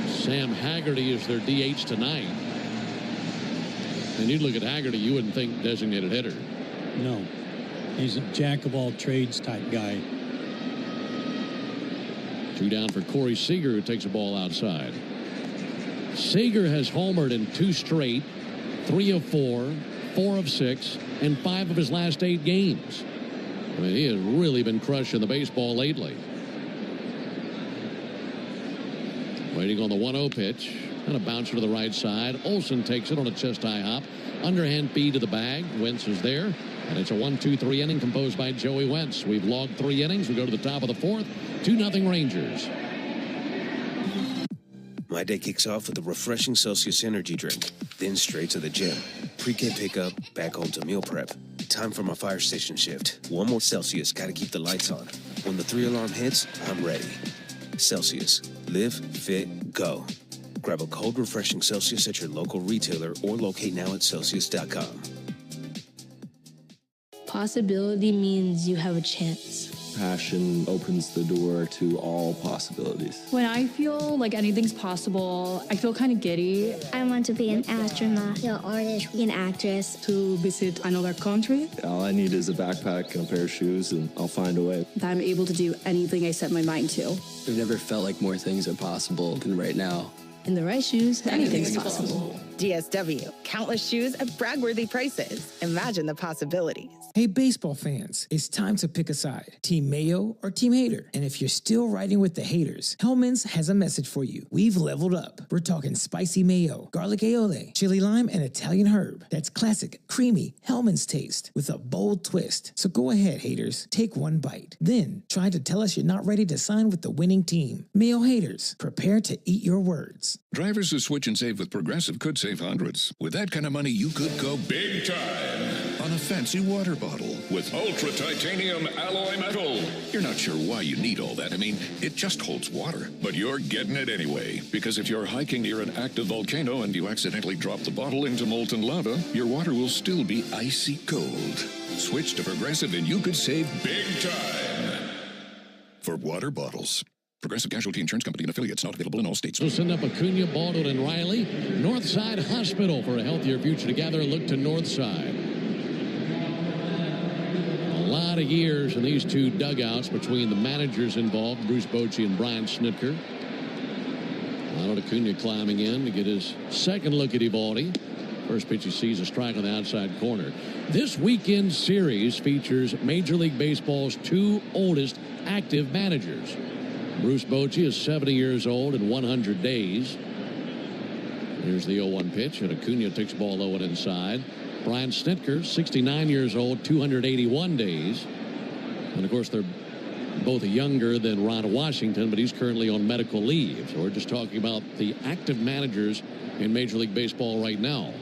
Sam Haggerty is their DH tonight. And you'd look at Haggerty, you wouldn't think designated hitter. No. He's a jack-of-all-trades type guy. 2 down for Corey Seager, who takes a ball outside. Seager has homered in 2 straight, 3 of 4, 4 of 6, and 5 of his last 8 games. I mean, he has really been crushing the baseball lately. Waiting on the 1-0 pitch. And a bouncer to the right side. Olsen takes it on a chest-high hop. Underhand feed to the bag. Wentz is there. And it's a 1-2-3 inning composed by Joey Wentz. We've logged 3 innings. We go to the top of the 4th. 2-0 Rangers. My day kicks off with a refreshing Celsius energy drink. Then straight to the gym. Pre-K pickup, back home to meal prep. Time for my fire station shift. 1 more Celsius, gotta keep the lights on. When the 3-alarm hits, I'm ready. Celsius. Live, fit, go. Grab a cold, refreshing Celsius at your local retailer or locate now at Celsius.com. Possibility means you have a chance. Passion opens the door to all possibilities. When I feel like anything's possible, I feel kind of giddy. I want to be an astronaut, an artist, an actress. To visit another country. All I need is a backpack and a pair of shoes, and I'll find a way. That I'm able to do anything I set my mind to. I've never felt like more things are possible than right now. In the right shoes, anything's possible. DSW. Countless shoes at brag-worthy prices. Imagine the possibilities. Hey, baseball fans, it's time to pick a side. Team Mayo or Team Hater. And if you're still riding with the haters, Hellman's has a message for you. We've leveled up. We're talking spicy mayo, garlic aioli, chili lime, and Italian herb. That's classic, creamy Hellman's taste with a bold twist. So go ahead, haters. Take 1 bite. Then try to tell us you're not ready to sign with the winning team. Mayo haters, prepare to eat your words. Drivers who switch and save with Progressive could save hundreds. With that kind of money, you could go big time on a fancy water bottle with ultra titanium alloy metal. You're not sure why you need all that. I mean, it just holds water. But you're getting it anyway, because if you're hiking near an active volcano and you accidentally drop the bottle into molten lava, your water will still be icy cold. Switch to Progressive and you could save big time for water bottles. Progressive Casualty Insurance Company and affiliates, not available in all states. So send up Acuna, Baldwin, and Riley. Northside Hospital for a healthier future together. Look to Northside. A lot of years in these 2 dugouts between the managers involved, Bruce Bochy and Brian Snitker. Ronald Acuna climbing in to get his second look at Eovaldi. First pitch he sees a strike on the outside corner. This weekend series features Major League Baseball's 2 oldest active managers. Bruce Bochy is 70 years old in 100 days. Here's the 0-1 pitch, and Acuna takes the ball low and inside. Brian Snitker, 69 years old, 281 days. And, of course, they're both younger than Ron Washington, but he's currently on medical leave. So we're just talking about the active managers in Major League Baseball right now.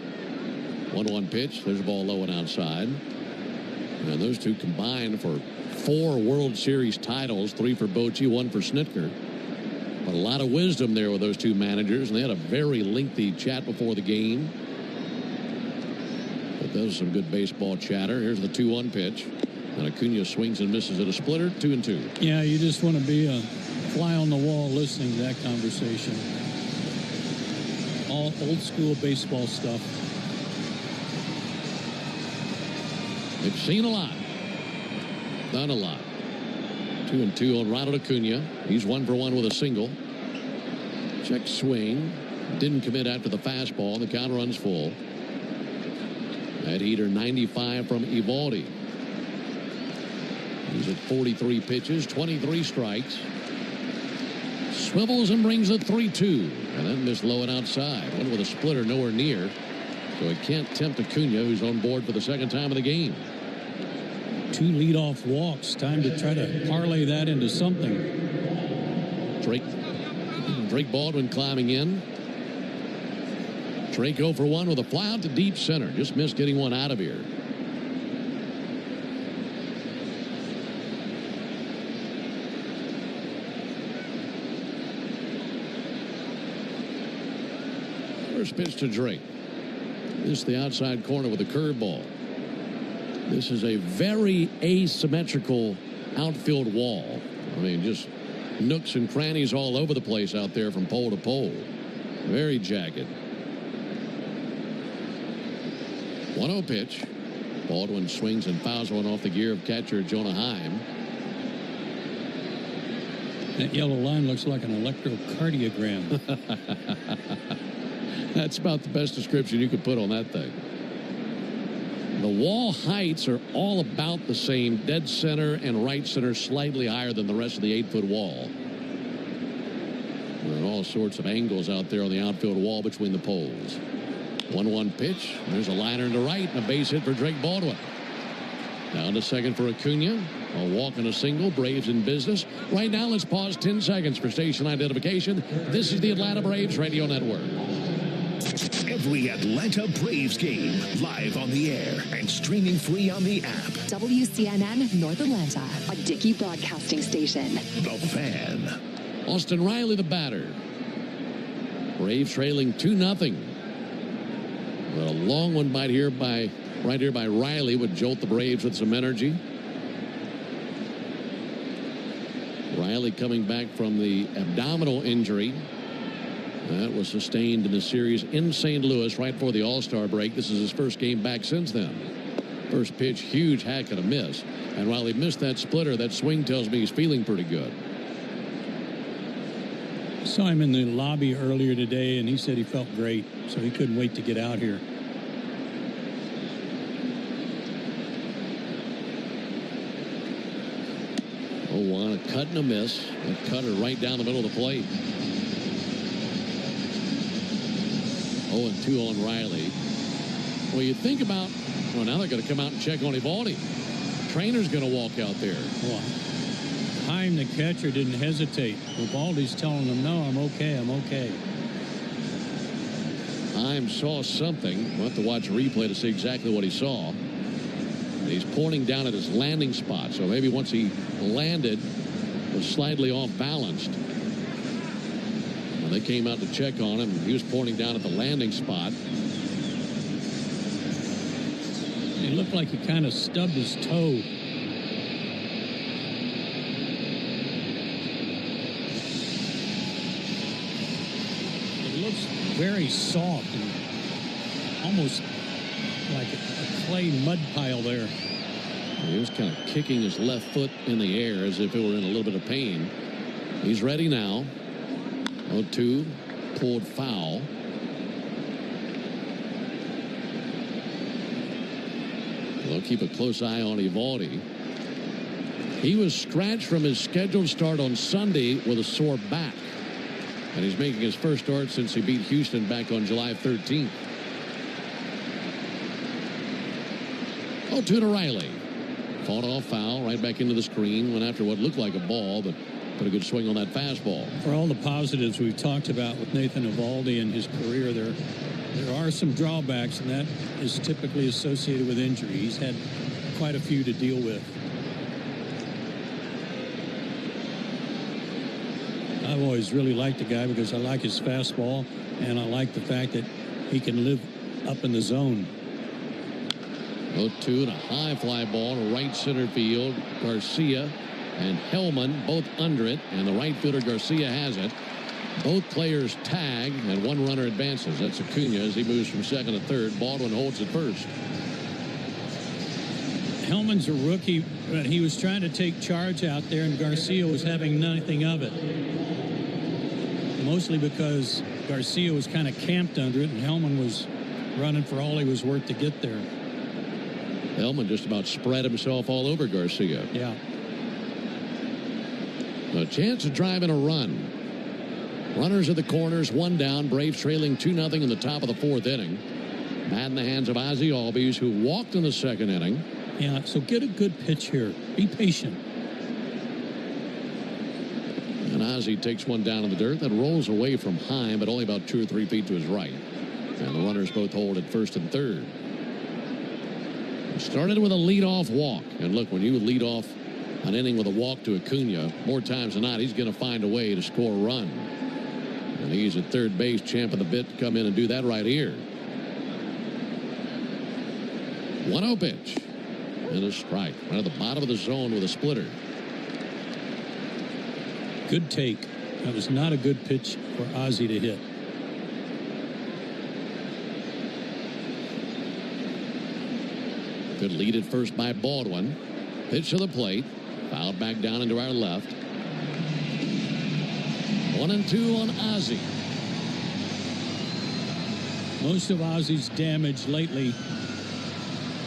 1-1 pitch. There's a ball low and outside. And those 2 combined for 4 World Series titles, 3 for Bochy, 1 for Snitker. But a lot of wisdom there with those 2 managers, and they had a very lengthy chat before the game. But those are some good baseball chatter. Here's the 2-1 pitch. And Acuna swings and misses at a splitter, 2-2. Yeah, you just want to be a fly on the wall listening to that conversation. All old school baseball stuff. They've seen a lot. Done a lot. 2-2 on Ronald Acuna. He's 1 for 1 with a single. Check swing. Didn't commit after the fastball. The count runs full. That heater 95 from Eovaldi. He's at 43 pitches, 23 strikes. Swivels and brings the 3-2. And then missed low and outside. One with a splitter nowhere near. So it can't tempt Acuna, who's on board for the second time of the game. 2 leadoff walks. Time to try to parlay that into something. Drake Baldwin climbing in. Drake 0 for 1 with a fly out to deep center. Just missed getting one out of here. First pitch to Drake. This is the outside corner with a curveball. This is a very asymmetrical outfield wall. I mean, just nooks and crannies all over the place out there from pole to pole. Very jagged. 1-0 pitch. Baldwin swings and fouls one off the gear of catcher Jonah Heim. That yellow line looks like an electrocardiogram. That's about the best description you could put on that thing. The wall heights are all about the same. Dead center and right center slightly higher than the rest of the 8-foot wall. There are all sorts of angles out there on the outfield wall between the poles. 1-1 pitch. There's a liner to right and a base hit for Drake Baldwin. Down to second for Acuna. A walk and a single. Braves in business. Right now, let's pause 10 seconds for station identification. This is the Atlanta Braves Radio Network. Every Atlanta Braves game live on the air and streaming free on the app. WCNN North Atlanta, a Dickey broadcasting station. The Fan. Austin Riley, the batter. Braves trailing 2-0. A long one right here by Riley would jolt the Braves with some energy. Riley coming back from the abdominal injury that was sustained in the series in St. Louis right before the All-Star break. This is his first game back since then. First pitch, huge hack and a miss. And while he missed that splitter, that swing tells me he's feeling pretty good. Saw him in the lobby earlier today, and he said he felt great, so he couldn't wait to get out here. Oh, a cut and a miss. A cutter right down the middle of the plate. 0-2 on Riley. Well, you think about, well, now they're going to come out and check on Eovaldi. Trainer's going to walk out there. Well, Heim, the catcher, didn't hesitate. Eovaldi's telling him, no, I'm okay, I'm okay. Heim saw something. We'll have to watch a replay to see exactly what he saw. He's pointing down at his landing spot, so maybe once he landed, was slightly off balanced. When they came out to check on him, he was pointing down at the landing spot. He looked like he kind of stubbed his toe. It looks very soft and almost like a clay mud pile there. He was kind of kicking his left foot in the air as if it were in a little bit of pain. He's ready now. 0-2, pulled foul. They'll keep a close eye on Eovaldi. He was scratched from his scheduled start on Sunday with a sore back. And he's making his first start since he beat Houston back on July 13th. 0-2 to Riley. Fought off foul right back into the screen. Went after what looked like a ball, but put a good swing on that fastball. For all the positives we've talked about with Nathan Eovaldi and his career, there are some drawbacks, and that is typically associated with injury. He's had quite a few to deal with. I've always really liked the guy because I like his fastball, and I like the fact that he can live up in the zone. 0-2 and a high fly ball to right center field. Garcia and Hellman both under it, and the right fielder Garcia has it. Both players tag, and one runner advances. That's Acuna as he moves from second to third. Baldwin holds it first. Hellman's a rookie, but he was trying to take charge out there, and Garcia was having nothing of it. Mostly because Garcia was kind of camped under it, and Hellman was running for all he was worth to get there. Hellman just about spread himself all over Garcia. Yeah. A chance to drive in a run. Runners at the corners, one down. Braves trailing 2-0 in the top of the fourth inning. Bat in the hands of Ozzie Albies, who walked in the second inning. Yeah, so get a good pitch here. Be patient. And Ozzie takes one down in the dirt that rolls away from Heim, but only about 2 or 3 feet to his right. And the runners both hold at first and third. Started with a leadoff walk. And look, when you lead off an inning with a walk to Acuna, more times than not, he's going to find a way to score a run. And he's at third base, champing the bit to come in and do that right here. 1-0 pitch. And a strike. Right at the bottom of the zone with a splitter. Good take. That was not a good pitch for Ozzie to hit. Could lead it first by Baldwin. Pitch to the plate. Fouled back down into our left. 1-2 on Ozzie. Most of Ozzie's damage lately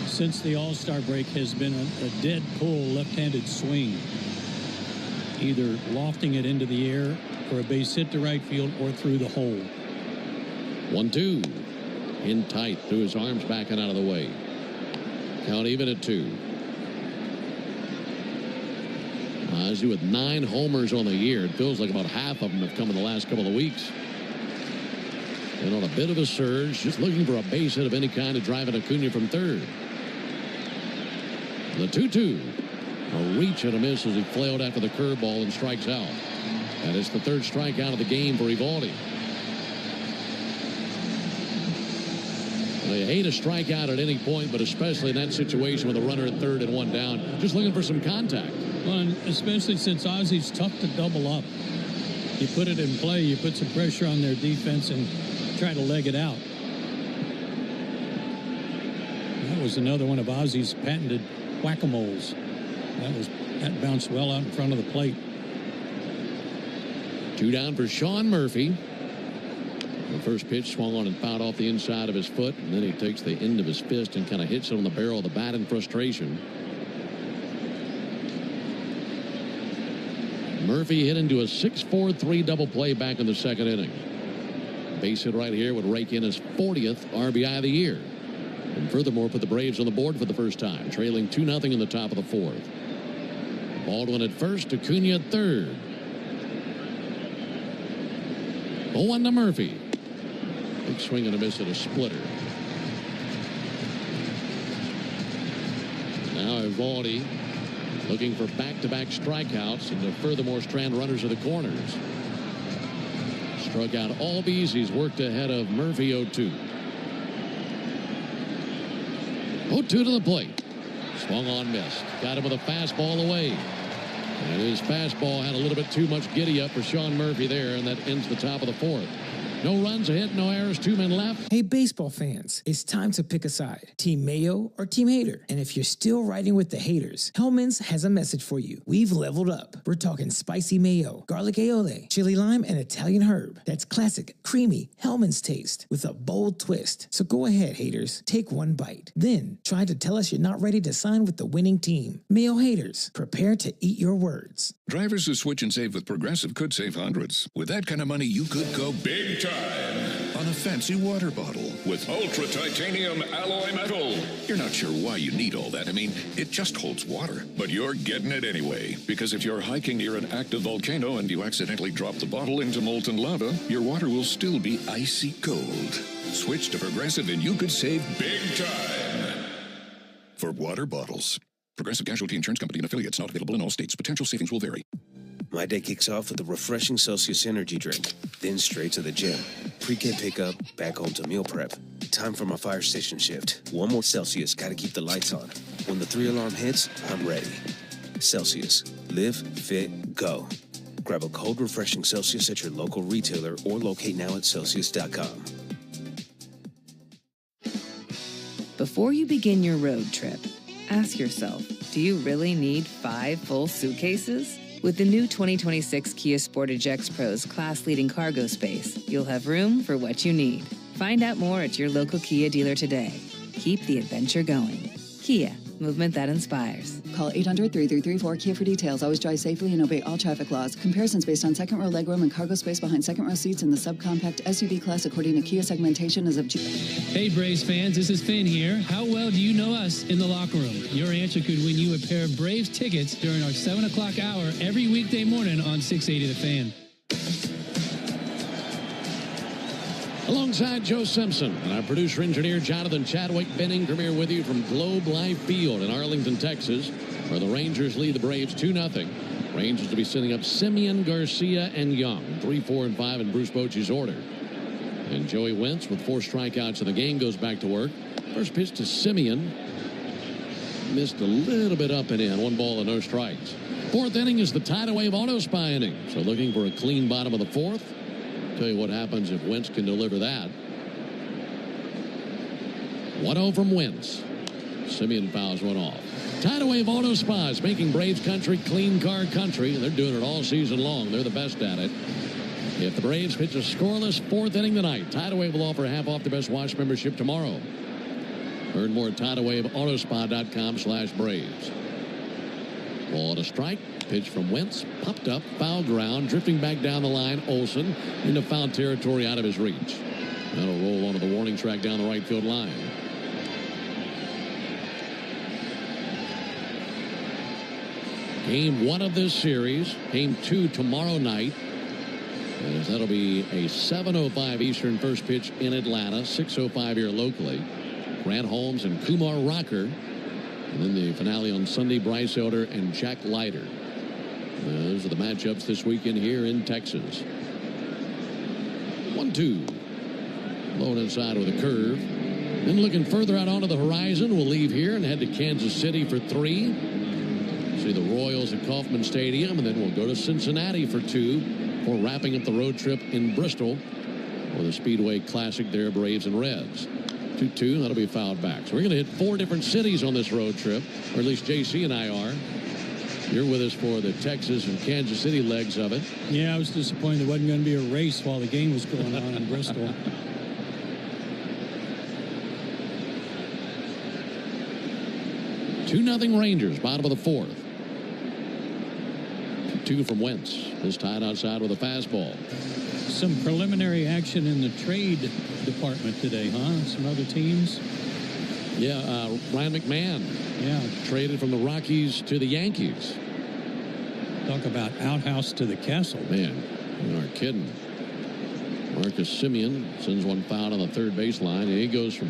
since the All-Star break has been a dead pull left-handed swing. Either lofting it into the air for a base hit to right field or through the hole. 1-2. In tight. Threw his arms back and out of the way. Count even at 2. Ozzie with 9 homers on the year. It feels like about half of them have come in the last couple of weeks. And on a bit of a surge, just looking for a base hit of any kind to drive in Acuna from third. The 2-2. A reach and a miss as he flailed after the curveball and strikes out. And it's the third strikeout of the game for Eovaldi. They hate a strikeout at any point, but especially in that situation with a runner at third and one down, just looking for some contact. Well, and especially since Ozzie's tough to double up. You put it in play, you put some pressure on their defense and try to leg it out. That was another one of Ozzie's patented whack-a-moles. That bounced well out in front of the plate. 2 down for Sean Murphy. The first pitch swung on and fouled off the inside of his foot, and then he takes the end of his fist and kind of hits it on the barrel of the bat in frustration. Murphy hit into a 6-4-3 double play back in the second inning. Base hit right here would rake in his 40th RBI of the year. And furthermore, put the Braves on the board for the first time, trailing 2-0 in the top of the 4th. Baldwin at first, Acuna at third. 0-1 to Murphy. Big swing and a miss at a splitter. Now Eovaldi looking for back-to-back strikeouts and to furthermore strand runners of the corners. Struck out Albies. He's worked ahead of Murphy 0-2. 0-2 to the plate. Swung on, missed. Got him with a fastball away. And his fastball had a little bit too much giddy up for Sean Murphy there, and that ends the top of the 4th. No runs, a hit, no errors, 2 men left. Hey, baseball fans, it's time to pick a side. Team Mayo or Team Hater. And if you're still riding with the haters, Hellman's has a message for you. We've leveled up. We're talking spicy mayo, garlic aioli, chili lime, and Italian herb. That's classic, creamy Hellman's taste with a bold twist. So go ahead, haters. Take one bite. Then try to tell us you're not ready to sign with the winning team. Mayo haters, prepare to eat your words. Drivers who switch and save with Progressive could save hundreds. With that kind of money, you could go big time on a fancy water bottle with ultra titanium alloy metal. You're not sure why you need all that. I mean, it just holds water, but you're getting it anyway. Because if you're hiking near an active volcano and you accidentally drop the bottle into molten lava, your water will still be icy cold. Switch to Progressive and you could save big time. For water bottles. Progressive Casualty Insurance Company and affiliates, not available in all states. Potential savings will vary. My day kicks off with a refreshing Celsius energy drink, then straight to the gym. Pre-K pickup, back home to meal prep. Time for my fire station shift. One more Celsius, gotta keep the lights on. When the 3-alarm hits, I'm ready. Celsius. Live, fit, go. Grab a cold, refreshing Celsius at your local retailer or locate now at Celsius.com. Before you begin your road trip, ask yourself, do you really need 5 full suitcases? With the new 2026 Kia Sportage X-Pro's class-leading cargo space, you'll have room for what you need. Find out more at your local Kia dealer today. Keep the adventure going. Kia, movement that inspires. Call 800-3334-KIA for details. Always drive safely and obey all traffic laws. Comparisons based on second row legroom and cargo space behind second row seats in the subcompact SUV class according to Kia segmentation as of June. Hey Braves fans, this is Finn here. How well do you know us in the locker room? Your answer could win you a pair of Braves tickets during our 7 o'clock hour every weekday morning on 680 The Fan. Alongside Joe Simpson and our producer-engineer Jonathan Chadwick Benning, come here with you from Globe Life Field in Arlington, Texas, where the Rangers lead the Braves 2-0. Rangers to be sending up Simeon, Garcia, and Young, 3, 4, and 5 in Bruce Bochy's order. And Joey Wentz with 4 strikeouts in the game goes back to work. First pitch to Simeon. Missed a little bit up and in. 1 ball and no strikes. 4th inning is the tidal wave auto spy inning. So looking for a clean bottom of the 4th. Tell you what happens if Wentz can deliver that. 1-0 from Wentz. Simeon fouls one off. Tidal Wave Auto Spa is making Braves country clean car country, and they're doing it all season long. They're the best at it. If the Braves pitch a scoreless fourth inning tonight, Tidal Wave will offer half off the Best Wash membership tomorrow. Learn more at TidalWaveAutospa.com/Braves. Ball to strike. Pitch from Wentz. Popped up. Foul ground. Drifting back down the line. Olsen into foul territory out of his reach. That'll roll onto the warning track down the right field line. Game 1 of this series. Game 2 tomorrow night. As that'll be a 7:05 Eastern first pitch in Atlanta. 6:05 here locally. Grant Holmes and Kumar Rocker. And then the finale on Sunday, Bryce Elder and Jack Leiter. Those are the matchups this weekend here in Texas. 1-2. Low and inside with a curve. Then looking further out onto the horizon, we'll leave here and head to Kansas City for 3. See the Royals at Kauffman Stadium, and then we'll go to Cincinnati for 2 before wrapping up the road trip in Bristol for the Speedway Classic there, Braves and Reds. 2-2, that'll be fouled back. So we're going to hit 4 different cities on this road trip, or at least JC and I are. You're with us for the Texas and Kansas City legs of it. Yeah, I was disappointed there wasn't going to be a race while the game was going on in Bristol. 2-0 Rangers, bottom of the 4th. 2 from Wentz. Is tied outside with a fastball. Some preliminary action in the trade department today, huh? Some other teams? Yeah, Ryan McMahon. Yeah. Traded from the Rockies to the Yankees. Talk about outhouse to the castle. Man, you aren't kidding. Marcus Semien sends one foul on the third baseline, and he goes from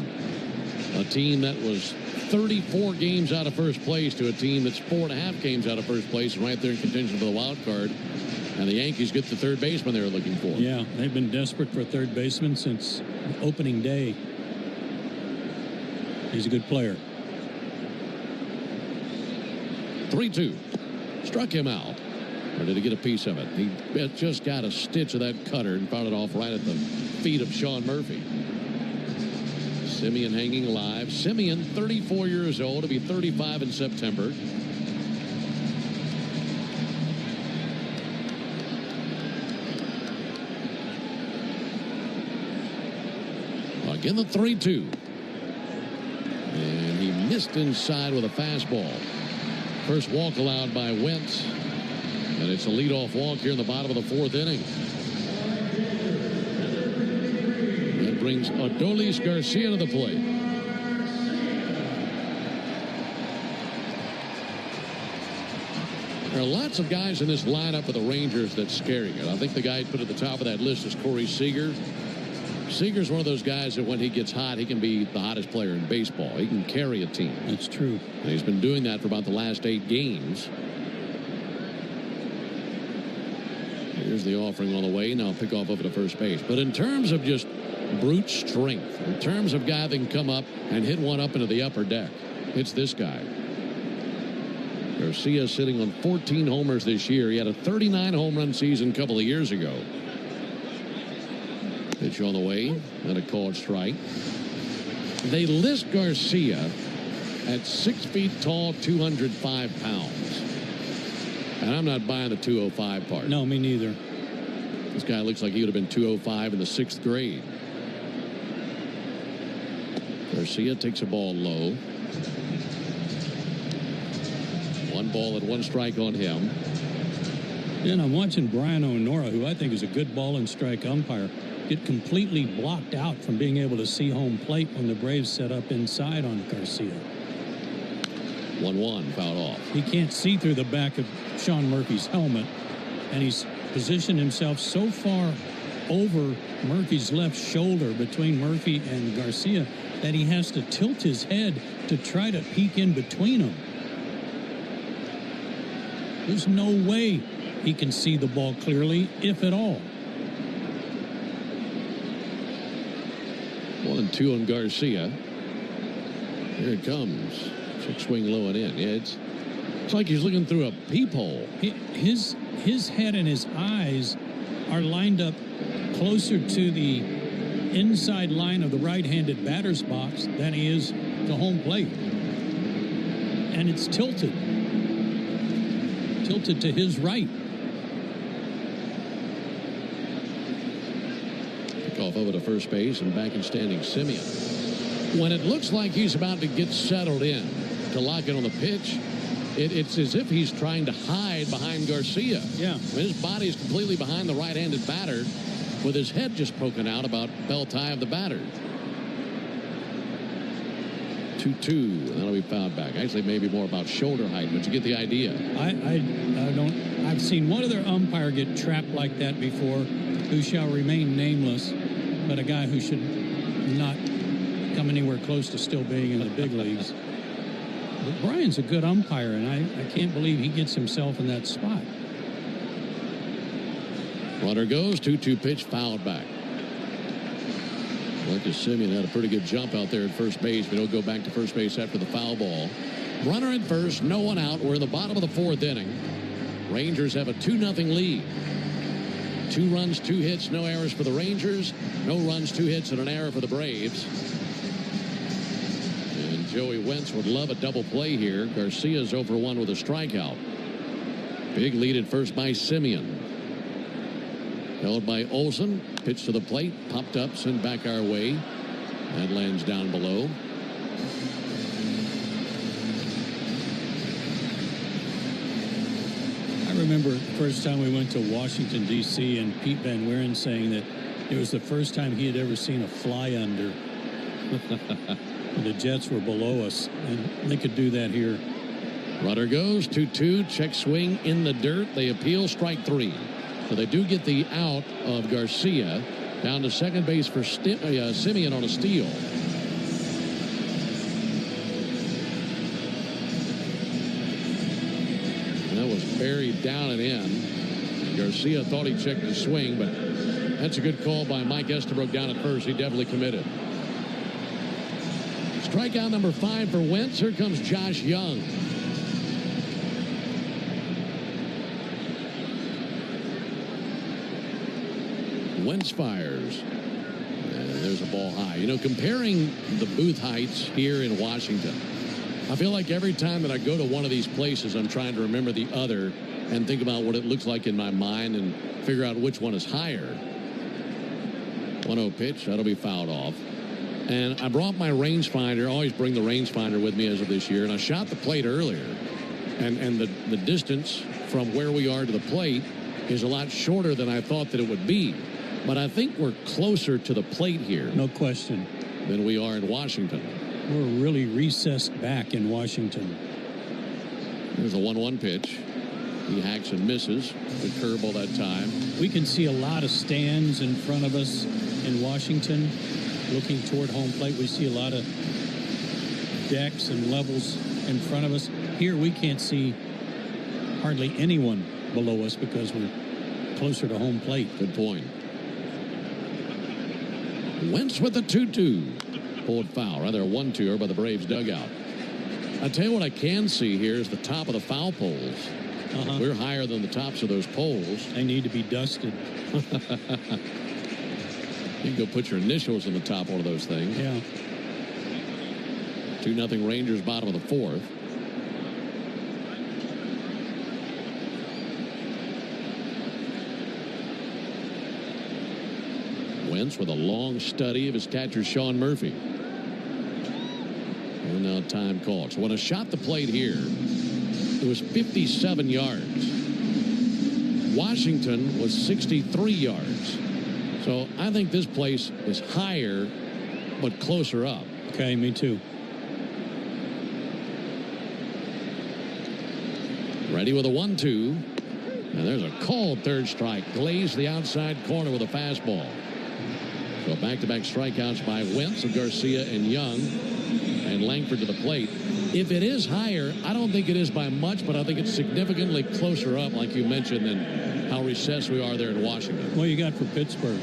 a team that was 34 games out of first place to a team that's 4.5 games out of first place and right there in contention for the wild card. And the Yankees get the third baseman they were looking for. Yeah, they've been desperate for a third baseman since opening day. He's a good player. 3-2. Struck him out. Or did he get a piece of it? He just got a stitch of that cutter and fouled it off right at the feet of Sean Murphy. Semien hanging alive. Semien, 34 years old, to be 35 in September. Again, the 3-2. And he missed inside with a fastball. First walk allowed by Wentz. And it's a leadoff walk here in the bottom of the 4th inning. That brings Adolis Garcia to the plate. There are lots of guys in this lineup for the Rangers that scare you. I think the guy put at the top of that list is Corey Seager. Seager's one of those guys that when he gets hot, he can be the hottest player in baseball. He can carry a team. That's true. And he's been doing that for about the last 8 games. Here's the offering on the way. Now pick off over to first base. But in terms of just brute strength, in terms of guy that can come up and hit one up into the upper deck, it's this guy. Garcia sitting on 14 homers this year. He had a 39 home run season a couple of years ago. Pitch on the way, and a called strike. They list Garcia at 6 feet tall, 205 pounds. And I'm not buying the 205 part. No, me neither. This guy looks like he would have been 205 in the 6th grade. Garcia takes a ball low. 1 ball and 1 strike on him. And I'm watching Brian O'Nora, who I think is a good ball and strike umpire, get completely blocked out from being able to see home plate when the Braves set up inside on Garcia. 1-1, fouled off. He can't see through the back of Sean Murphy's helmet, and he's positioned himself so far over Murphy's left shoulder between Murphy and Garcia that he has to tilt his head to try to peek in between them. There's no way he can see the ball clearly, if at all. 1-2 on Garcia. Here it comes. Check swing low and in. Yeah, it's like he's looking through a peephole. His head and his eyes are lined up closer to the inside line of the right-handed batter's box than he is to home plate. and it's tilted to his right. Off over to first base and back in standing Simeon. When it looks like he's about to get settled in to lock in on the pitch, it's as if he's trying to hide behind Garcia. Yeah. I mean, his body is completely behind the right-handed batter with his head just poking out about belt tie of the batter. 2-2. That'll be fouled back. Actually, maybe more about shoulder height, but you get the idea. I've seen one other umpire get trapped like that before, who shall remain nameless, but a guy who should not come anywhere close to still being in the big leagues. But Brian's a good umpire, and I can't believe he gets himself in that spot. Runner goes, 2-2 pitch, fouled back. Marcus Simeon had a pretty good jump out there at first base, but he'll go back to first base after the foul ball. Runner at first, no one out. We're in the bottom of the fourth inning. Rangers have a 2-0 lead. 2 runs, 2 hits, no errors for the Rangers. No runs, 2 hits, and an error for the Braves. And Joey Wentz would love a double play here. Garcia's 0 for 1 with a strikeout. Big lead at first by Simeon. Held by Olsen. Pitch to the plate. Popped up, sent back our way. That lands down below. I remember the first time we went to Washington, D.C., and Pete Van Wieren saying that it was the first time he had ever seen a fly under. The Jets were below us, and they could do that here. Runner goes, 2-2, check swing in the dirt. They appeal, strike 3. So they do get the out of Garcia. Down to second base for Simeon on a steal. And that was buried down and in. Garcia thought he checked the swing, but that's a good call by Mike Estabrook down at first. He definitely committed. Strikeout number 5 for Wentz. Here comes Josh Young. Wentz fires. And there's a ball high. You know, comparing the booth heights here in Washington, I feel like every time that I go to one of these places, I'm trying to remember the other and think about what it looks like in my mind and figure out which one is higher. 1-0 pitch. That'll be fouled off. And I brought my rangefinder. I always bring the rangefinder with me as of this year. And I shot the plate earlier. And the distance from where we are to the plate is a lot shorter than I thought that it would be. But I think we're closer to the plate here. No question. Than we are in Washington. We're really recessed back in Washington. There's a 1-1 pitch. He hacks and misses. Good curveball that time. We can see a lot of stands in front of us in Washington. Looking toward home plate, we see a lot of decks and levels in front of us. Here we can't see hardly anyone below us because we're closer to home plate. Good point. Wentz with the 2-2. Pulled foul. Rather a 1-2 by the Braves dugout. I tell you what I can see here is the top of the foul poles. We're higher than the tops of those poles. They need to be dusted. You can go put your initials on the top of one of those things. Yeah. 2-0 Rangers, bottom of the fourth. Wentz with a long study of his catcher, Sean Murphy. And now time called. So when I shot the plate here, it was 57 yards. Washington was 63 yards. So I think this place is higher, but closer up. Okay, me too. Ready with a 1-2. And there's a called third strike. Glazed the outside corner with a fastball. So back-to-back strikeouts by Wentz of Garcia and Young. And Langford to the plate. If it is higher, I don't think it is by much, but I think it's significantly closer up, like you mentioned, than how recessed we are there in Washington. What you got for Pittsburgh?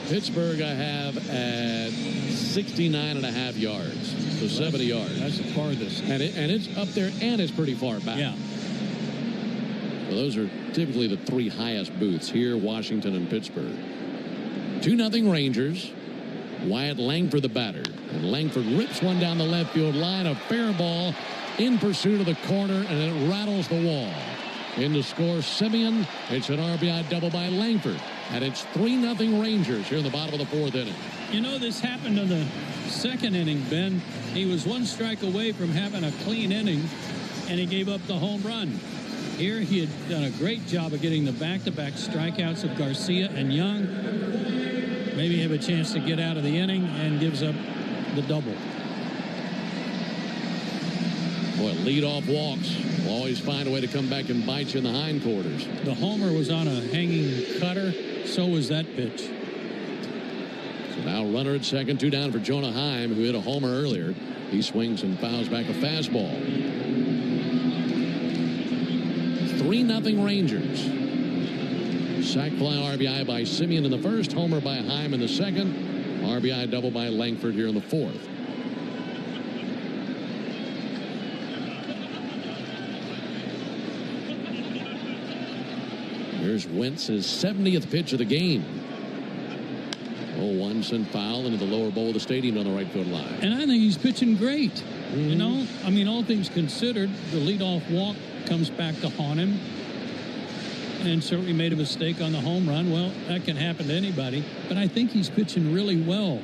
Pittsburgh I have at 69.5 yards. So 70 yards. That's the farthest. And it's up there, and it's pretty far back. Yeah. So those are typically the 3 highest booths here, Washington and Pittsburgh. 2-0 Rangers. Wyatt Langford the batter. And Langford rips one down the left field line. A fair ball in pursuit of the corner, and it rattles the wall. In to score Semien. It's an RBI double by Langford. And it's 3-0 Rangers here in the bottom of the fourth inning. You know, this happened in the second inning, Ben. He was one strike away from having a clean inning, and he gave up the home run. Here, he had done a great job of getting the back-to-back strikeouts of Garcia and Young. Maybe have a chance to get out of the inning, and gives up the double. Boy, leadoff walks will always find a way to come back and bite you in the hindquarters. The homer was on a hanging cutter. So was that pitch. So now runner at second, 2 down for Jonah Heim, who hit a homer earlier. He swings and fouls back a fastball. 3-0 Rangers. Sac fly RBI by Semien in the first, homer by Heim in the second, RBI double by Langford here in the fourth. Here's Wentz's 70th pitch of the game. 0-1 sent foul into the lower bowl of the stadium on the right field line. And I think he's pitching great. You know, I mean, all things considered, the leadoff walk comes back to haunt him. And certainly made a mistake on the home run. Well, that can happen to anybody. But I think he's pitching really well.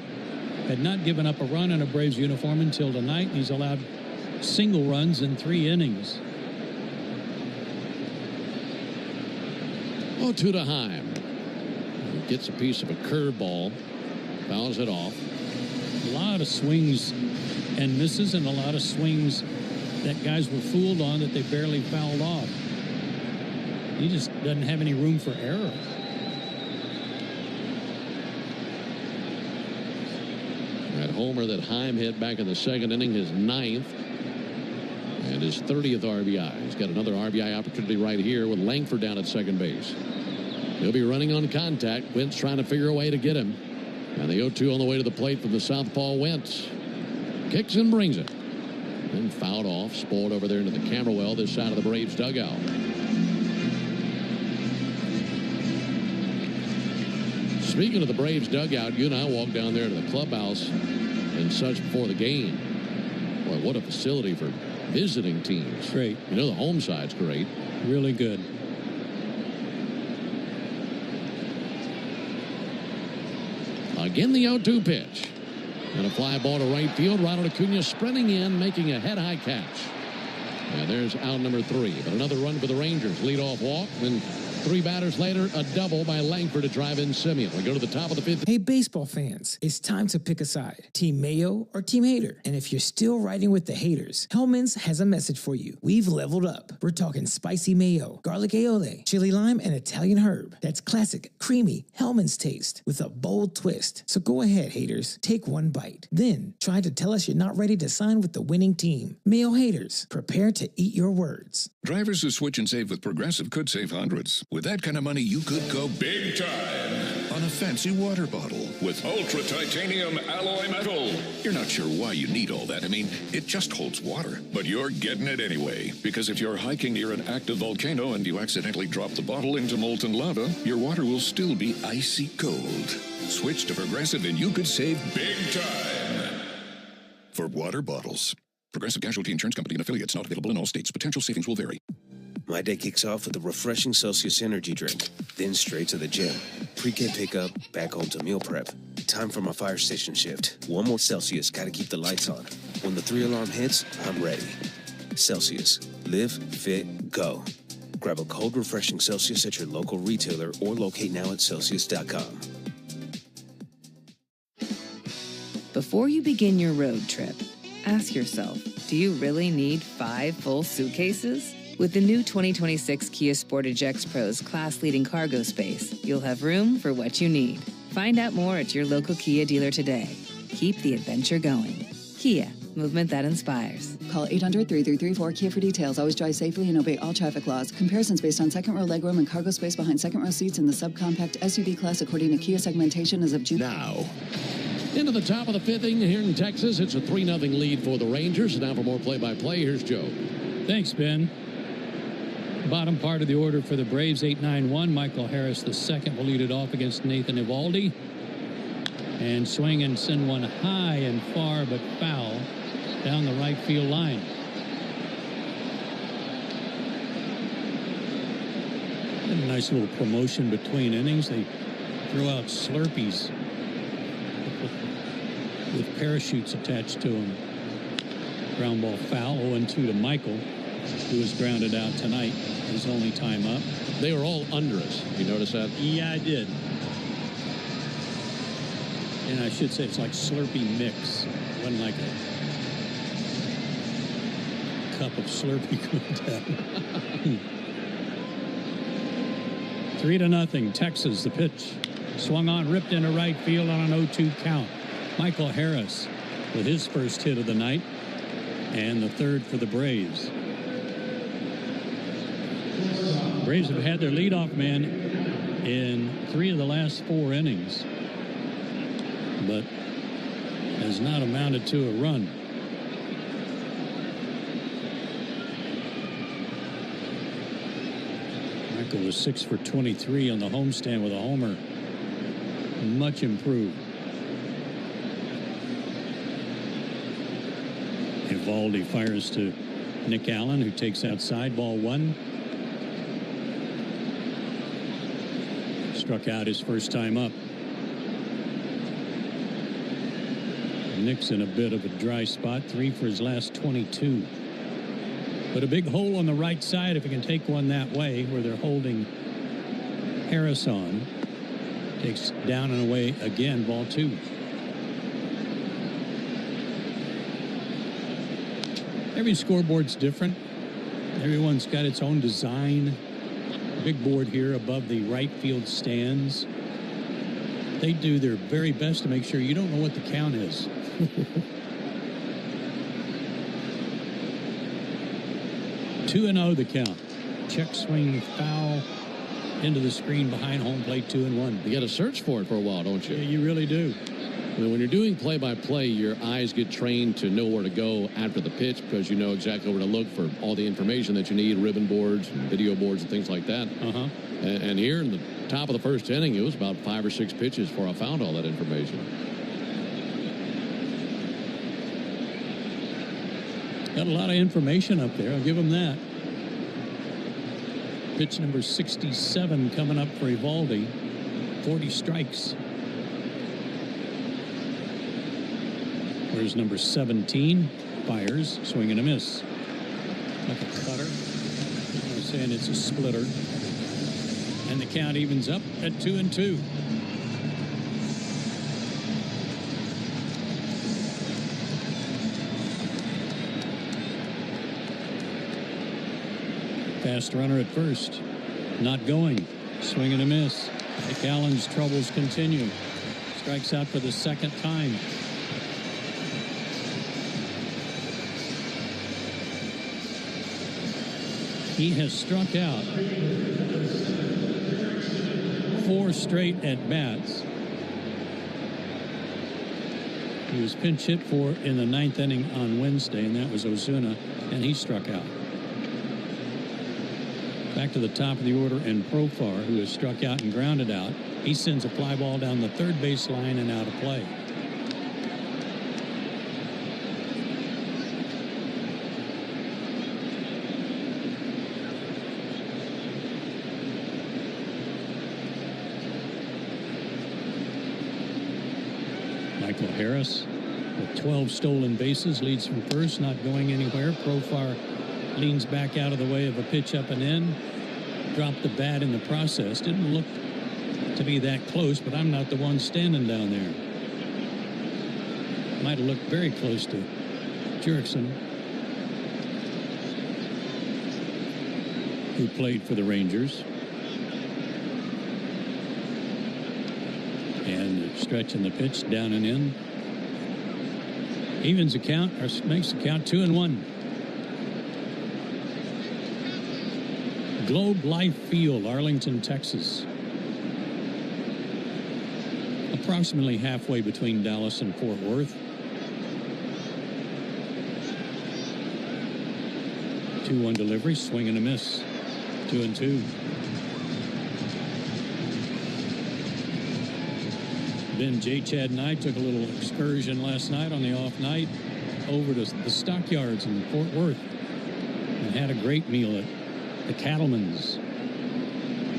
Had not given up a run in a Braves uniform until tonight. He's allowed single runs in 3 innings. 0-2 to Heim. He gets a piece of a curveball, fouls it off. A lot of swings and misses, and a lot of swings that guys were fooled on that they barely fouled off. He just doesn't have any room for error. That homer that Heim hit back in the second inning, his 9th. And his 30th RBI. He's got another RBI opportunity right here with Langford down at second base. He'll be running on contact. Wentz trying to figure a way to get him. And the 0-2 on the way to the plate from the southpaw Wentz. Kicks and brings it. Then fouled off, spoiled over there into the camera well this side of the Braves dugout. Speaking of the Braves dugout, you and I walked down there to the clubhouse and such before the game. Boy, what a facility for visiting teams. Great. You know, the home side's great. Really good. Again, the 0-2 pitch. And a fly ball to right field. Ronald Acuna sprinting in, making a head-high catch. And there's out number 3. But another run for the Rangers. Leadoff walk. Then 3 batters later, a double by Langford to drive in Semien. We go to the top of the 5th. Hey, baseball fans, it's time to pick a side. Team Mayo or Team Hater. And if you're still riding with the haters, Hellman's has a message for you. We've leveled up. We're talking spicy mayo, garlic aioli, chili lime, and Italian herb. That's classic, creamy Hellman's taste with a bold twist. So go ahead, haters. Take one bite. Then try to tell us you're not ready to sign with the winning team. Mayo haters, prepare to eat your words. Drivers who switch and save with Progressive could save hundreds. With that kind of money, you could go big time on a fancy water bottle with ultra titanium alloy metal. You're not sure why you need all that. I mean, it just holds water. But you're getting it anyway, because if you're hiking near an active volcano and you accidentally drop the bottle into molten lava, your water will still be icy cold. Switch to Progressive and you could save big time. For water bottles. Progressive Casualty Insurance Company and affiliates, not available in all states. Potential savings will vary. My day kicks off with a refreshing Celsius energy drink, then straight to the gym. Pre-K pickup, back home to meal prep. Time for my fire station shift. One more Celsius, gotta keep the lights on. When the 3-alarm hits, I'm ready. Celsius. Live, fit, go. Grab a cold, refreshing Celsius at your local retailer or locate now at Celsius.com. Before you begin your road trip, ask yourself, do you really need 5 full suitcases? With the new 2026 Kia Sportage X-Pro's class-leading cargo space, you'll have room for what you need. Find out more at your local Kia dealer today. Keep the adventure going. Kia, movement that inspires. Call 800-3334-KIA for details. Always drive safely and obey all traffic laws. Comparisons based on second row legroom and cargo space behind second row seats in the subcompact SUV class according to Kia segmentation as of June. Now, into the top of the 5th inning here in Texas. It's a 3-0 lead for the Rangers. Now for more play-by-play, here's Joe. Thanks, Ben. Bottom part of the order for the Braves, 8-9-1. Michael Harris II will lead it off against Nathan Eovaldi. And swing and send one high and far but foul down the right field line. And a nice little promotion between innings. They throw out Slurpees with parachutes attached to them. Ground ball foul, 0-2 to Michael, who was grounded out tonight. His only time up. They were all under us. You notice that? Yeah, I did. And I should say it's like Slurpee mix. It wasn't like a cup of Slurpee going down. 3-0, Texas. The pitch swung on, ripped into right field on an 0-2 count. Michael Harris with his first hit of the night and the third for the Braves. Braves have had their leadoff man in 3 of the last 4 innings, but has not amounted to a run. Michael was 6 for 23 on the homestand with a homer. Much improved. Evaldi fires to Nick Allen, who takes outside, ball 1. Struck out his first time up. Nick's in a bit of a dry spot, 3 for his last 22. But a big hole on the right side if he can take one that way, where they're holding Harris on. Takes down and away again, ball 2. Every scoreboard's different. Everyone's got its own design. Big board here above the right field stands. They do their very best to make sure you don't know what the count is. 2-0 the count. Check swing foul into the screen behind home plate, 2-1. You got to search for it for a while, don't you? Yeah, you really do. I mean, when you're doing play-by-play, your eyes get trained to know where to go after the pitch because you know exactly where to look for all the information that you need, ribbon boards, and video boards, and things like that. And here in the top of the first inning, it was about 5 or 6 pitches before I found all that information. Got a lot of information up there. I'll give them that. Pitch number 67 coming up for Evaldi. 40 strikes. Where's number 17? Fires, swing and a miss. Like a cutter. I'm saying it's a splitter. And the count evens up at 2-2. Fast runner at first. Not going. Swing and a miss. Nick Allen's troubles continue. Strikes out for the second time. He has struck out 4 straight at-bats. He was pinch hit for in the 9th inning on Wednesday, and that was Ozuna, and he struck out. Back to the top of the order, and Profar, who has struck out and grounded out. He sends a fly ball down the third base line and out of play. Michael Harris with 12 stolen bases leads from first, not going anywhere. Profar leans back out of the way of a pitch up and in. Dropped the bat in the process. Didn't look to be that close, but I'm not the one standing down there. Might have looked very close to Jurickson, who played for the Rangers. And stretching the pitch down and in. Evens the count, or makes the count 2-1. Globe Life Field, Arlington, Texas. Approximately halfway between Dallas and Fort Worth. 2-1 delivery, swing and a miss. 2-2. Ben, J. Chad and I took a little excursion last night on the off night over to the stockyards in Fort Worth and had a great meal at the Cattleman's.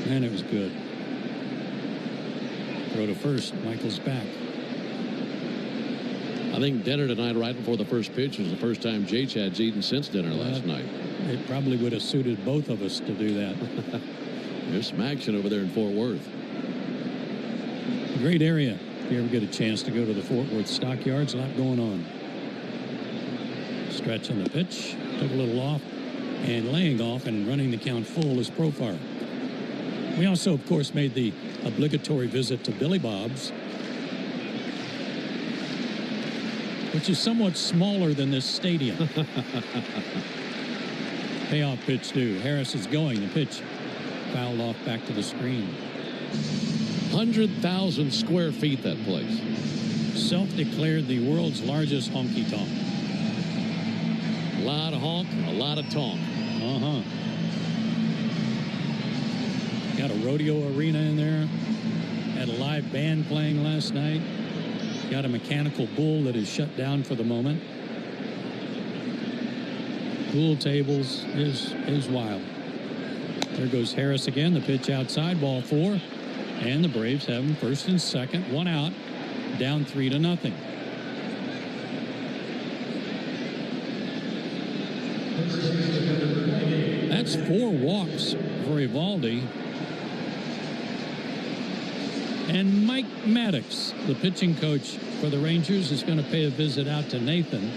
And it was good. Throw to first. Michael's back. I think dinner tonight, right before the first pitch, was the first time J-Chad's eaten since dinner last night. It probably would have suited both of us to do that. There's some action over there in Fort Worth. Great area. If you ever get a chance to go to the Fort Worth Stockyards, a lot going on. Stretch on the pitch. Took a little off. And laying off and running the count full is Profar. We also, of course, made the obligatory visit to Billy Bob's, which is somewhat smaller than this stadium. Payoff pitch due. Harris is going. The pitch fouled off back to the screen. 100,000 square feet, that place. Self-declared the world's largest honky-tonk. A lot of honk, a lot of tonk. Uh-huh. Got a rodeo arena in there. Had a live band playing last night. Got a mechanical bull that is shut down for the moment. Pool tables is wild. There goes Harris again. The pitch outside, ball 4. And the Braves have him first and second. 1 out. Down 3-0. That's 4 walks for Eovaldi. And Mike Maddox, the pitching coach for the Rangers, is going to pay a visit out to Nathan.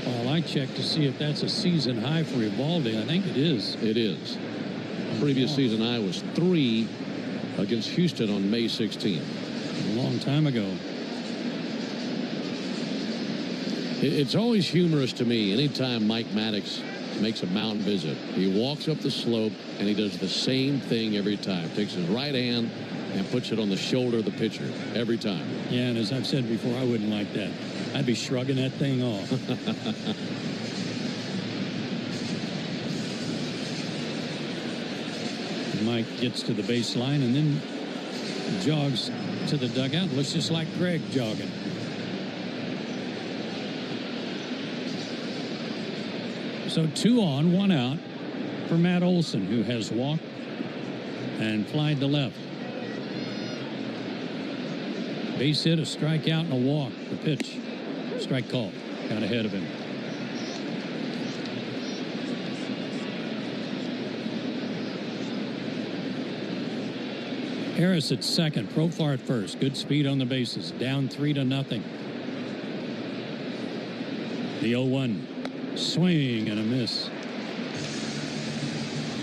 Well, I checked to see if that's a season high for Eovaldi. I think it is. It is. Previous season high was 3 against Houston on May 16th. A long time ago. It's always humorous to me anytime Mike Maddox makes a mound visit. He walks up the slope and he does the same thing every time. Takes his right hand and puts it on the shoulder of the pitcher every time. Yeah, and as I've said before, I wouldn't like that. I'd be shrugging that thing off. Mike gets to the baseline and then jogs to the dugout. Looks just like Greg jogging. So 2 on, 1 out for Matt Olson, who has walked and flied to left. Base hit, a strikeout, and a walk. The pitch, strike call, got ahead of him. Harris at second, Profar at first. Good speed on the bases. Down 3-0. The 0-1. Swing and a miss.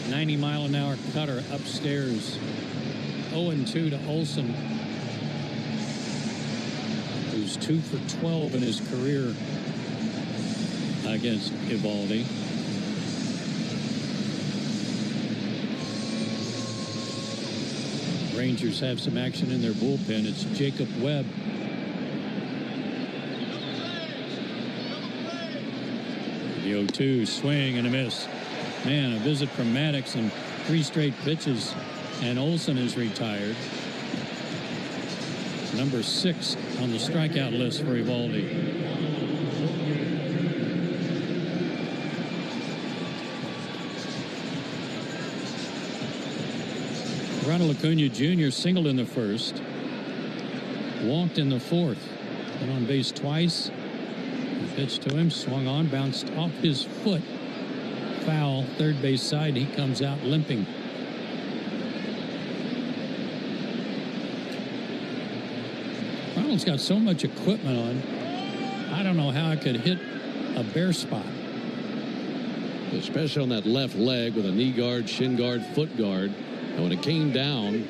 90-mile-an-hour cutter upstairs. 0-2 to Olson, who's 2 for 12 in his career against Eovaldi. Rangers have some action in their bullpen. It's Jacob Webb. The 0-2 swing and a miss. Man, a visit from Maddox and 3 straight pitches, and Olson is retired. Number 6 on the strikeout list for Eovaldi. Ronald Acuna Jr. singled in the first, walked in the 4th, been on base twice. Pitch to him, swung on, bounced off his foot. Foul, third base side. He comes out limping. Ronald's got so much equipment on. I don't know how I could hit a bare spot. Especially on that left leg with a knee guard, shin guard, foot guard. And when it came down,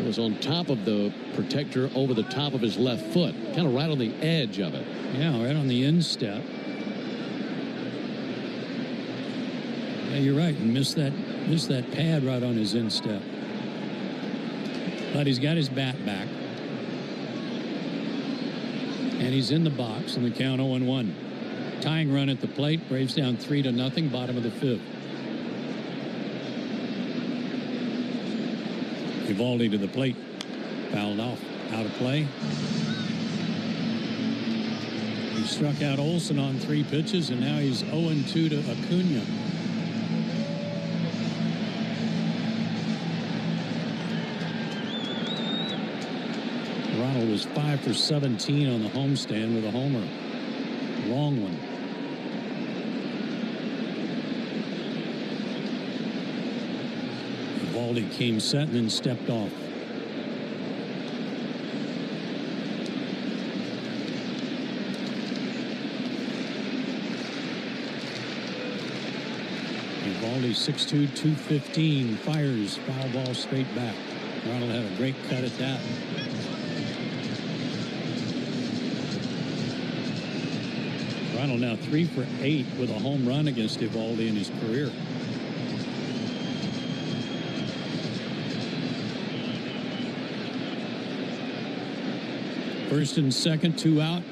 it was on top of the protector over the top of his left foot, kind of right on the edge of it. Yeah, right on the instep. Yeah, you're right. And missed that pad right on his instep. But he's got his bat back. And he's in the box in the count 0-1. Tying run at the plate. Braves down 3-0, bottom of the 5th. Eovaldi to the plate. Fouled off. Out of play. He struck out Olson on 3 pitches, and now he's 0-2 to Acuna. Ronald was 5 for 17 on the homestand with a homer. Long one. Eovaldi came set and then stepped off. Eovaldi 6'2", 215, fires, foul ball straight back. Ronald had a great cut at that. Ronald now 3 for 8 with a home run against Eovaldi in his career. First and second, 2 out.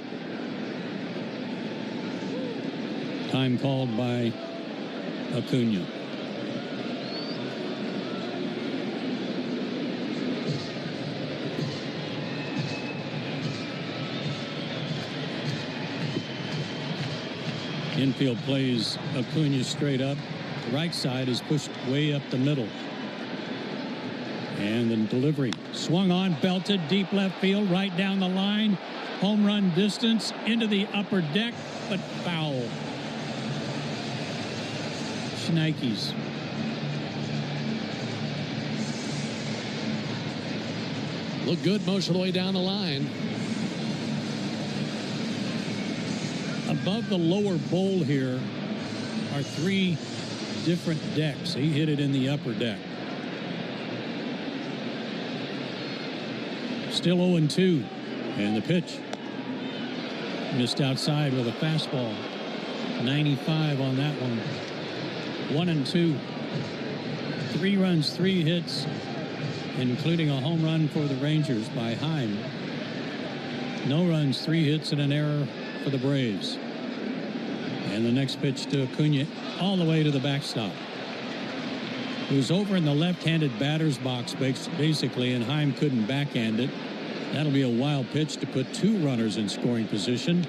Time called by Acuna. Infield plays Acuna straight up. The right side is pushed way up the middle. And the delivery swung on, belted deep left field, right down the line. Home run distance into the upper deck, but foul. Schneikes. Looked good most of the way down the line. Above the lower bowl here are 3 different decks. He hit it in the upper deck. Still 0-2. And the pitch. Missed outside with a fastball. 95 on that one. 1-2. 3 runs, 3 hits, including a home run for the Rangers by Heim. No runs, 3 hits, and an error for the Braves. And the next pitch to Acuna all the way to the backstop. It was over in the left-handed batter's box, basically, and Heim couldn't backhand it. That'll be a wild pitch to put 2 runners in scoring position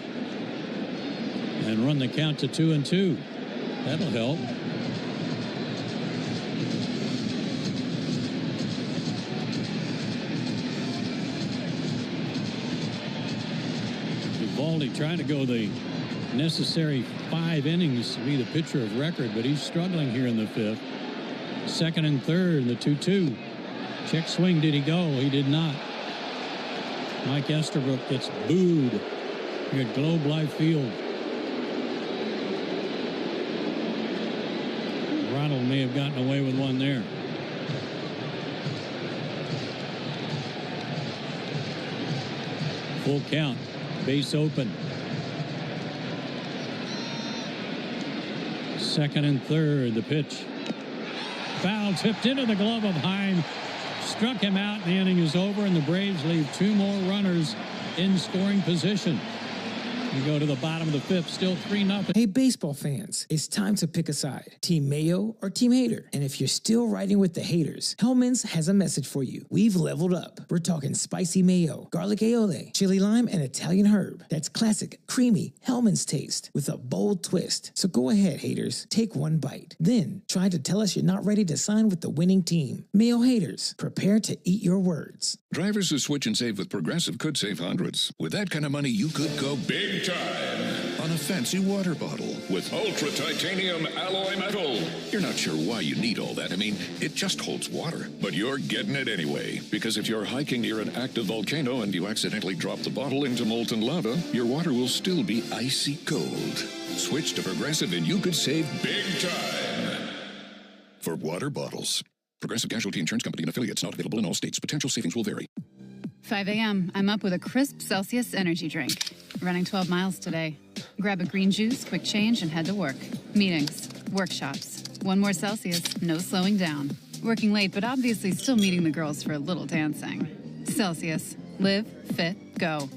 and run the count to 2-2. That'll help. Eovaldi trying to go the necessary 5 innings to be the pitcher of record, but he's struggling here in the 5th. Second and third, the 2-2. Check swing, did he go? He did not. Mike Estabrook gets booed here at Globe Life Field. Ronald may have gotten away with one there. Full count, base open. Second and third, the pitch. Foul tipped into the glove of Heim. Struck him out. The inning is over, and the Braves leave 2 more runners in scoring position. You go to the bottom of the 5th, still 3-0. Hey, baseball fans, it's time to pick a side. Team Mayo or Team Hater? And if you're still riding with the haters, Hellman's has a message for you. We've leveled up. We're talking spicy mayo, garlic aioli, chili lime, and Italian herb. That's classic, creamy Hellman's taste with a bold twist. So go ahead, haters. Take one bite. Then try to tell us you're not ready to sign with the winning team. Mayo haters, prepare to eat your words. Drivers who switch and save with Progressive could save hundreds. With that kind of money, you could go big time on a fancy water bottle with ultra titanium alloy metal. You're not sure why you need all that. I mean, it just holds water. But you're getting it anyway. Because if you're hiking near an active volcano and you accidentally drop the bottle into molten lava, your water will still be icy cold. Switch to Progressive and you could save big time. For water bottles. Progressive Casualty Insurance Company and affiliates, not available in all states. Potential savings will vary. 5 a.m. I'm up with a crisp Celsius energy drink. Running 12 miles today. Grab a green juice, quick change, and head to work. Meetings, workshops. 1 more Celsius, no slowing down. Working late, but obviously still meeting the girls for a little dancing. Celsius. Live, fit, go.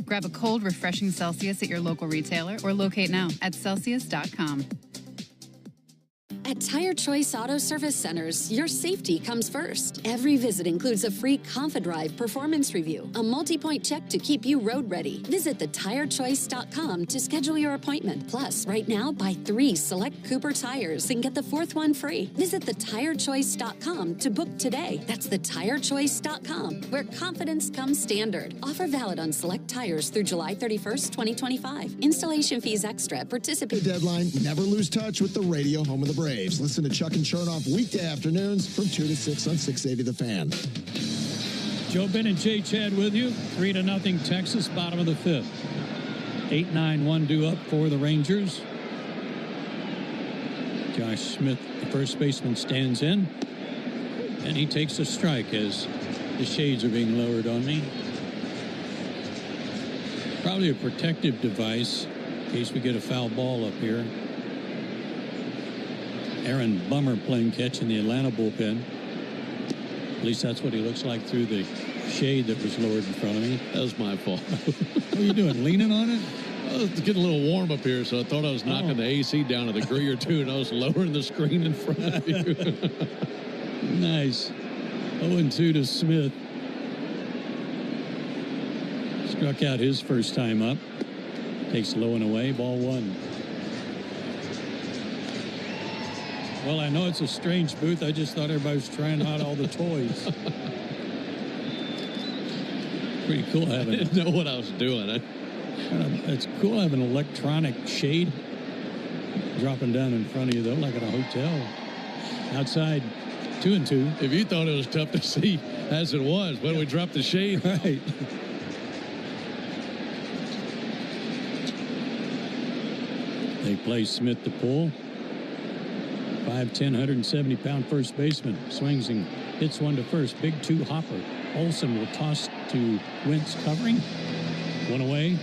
Grab a cold, refreshing Celsius at your local retailer or locate now at Celsius.com. At Tire Choice Auto Service Centers, your safety comes first. Every visit includes a free ConfiDrive performance review, a multi-point check to keep you road ready. Visit thetirechoice.com to schedule your appointment. Plus, right now, buy 3 select Cooper tires and get the 4th one free. Visit thetirechoice.com to book today. That's thetirechoice.com, where confidence comes standard. Offer valid on select tires through July 31st, 2025. Installation fees extra. Participate. Deadline. Never lose touch with the radio home of the Braves. Listen to Chuck and Chernoff weekday afternoons from 2 to 6 on 680 The Fan. Joe Ben and Jay Chad with you. 3-0 Texas, bottom of the 5th. 8-9-1 due up for the Rangers. Josh Smith, the first baseman, stands in. And he takes a strike as the shades are being lowered on me. Probably a protective device in case we get a foul ball up here. Aaron Bummer playing catch in the Atlanta bullpen. At least that's what he looks like through the shade that was lowered in front of me. That was my fault. What are you doing, leaning on it? I was getting a little warm up here, so I thought I was knocking the AC down a degree or two, and I was lowering the screen in front of you. Nice. 0-2 to Smith. Struck out his first time up. Takes low and away, ball 1. Well, I know it's a strange booth. I just thought everybody was trying out all the toys. Pretty cool having I didn't know what I was doing. It's cool having an electronic shade dropping down in front of you, though, like at a hotel. Outside, 2-2. If you thought it was tough to see as it was, when we dropped the shade. Right. They play Smith to pull. 5'10", 170-pound first baseman. Swings and hits one to first. Big 2 hopper. Olsen will toss to Wentz covering. 1 away.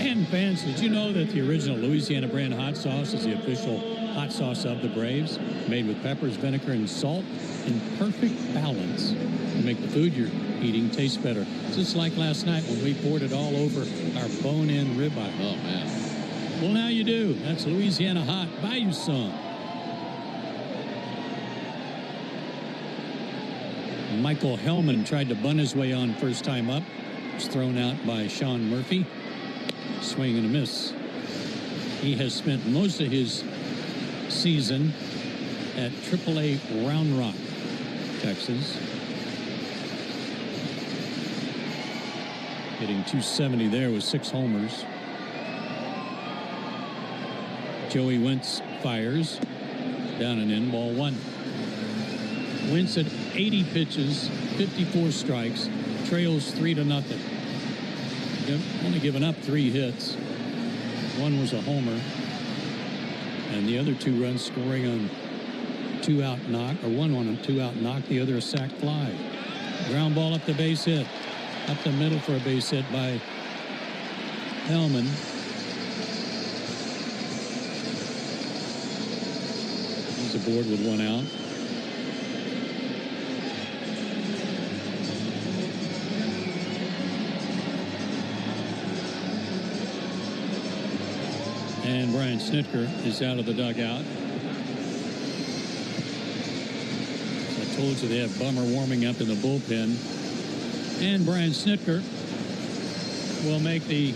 And fans, did you know that the original Louisiana brand hot sauce is the official hot sauce of the Braves? Made with peppers, vinegar, and salt in perfect balance to make the food you're eating taste better. Just like last night when we poured it all over our bone-in ribeye. Oh, man. Well, now you do. That's Louisiana Hot. Buy you some. Michael Hellman tried to bunt his way on first time up. Was thrown out by Sean Murphy. Swing and a miss. He has spent most of his season at AAA Round Rock, Texas. Hitting .270 there with 6 homers. Joey Wentz fires. Down and in, ball 1. Wentz at 80 pitches, 54 strikes, trails 3-0. Only given up 3 hits. 1 was a homer. And the other 2 runs scoring on 2-out knock, or 1 on a 2-out knock, the other a sac fly. Ground ball up the base hit. Up the middle for a base hit by Hellman. He's aboard with 1 out. And Brian Snitker is out of the dugout. As I told you, they have Bummer warming up in the bullpen. And Brian Snitker will make the,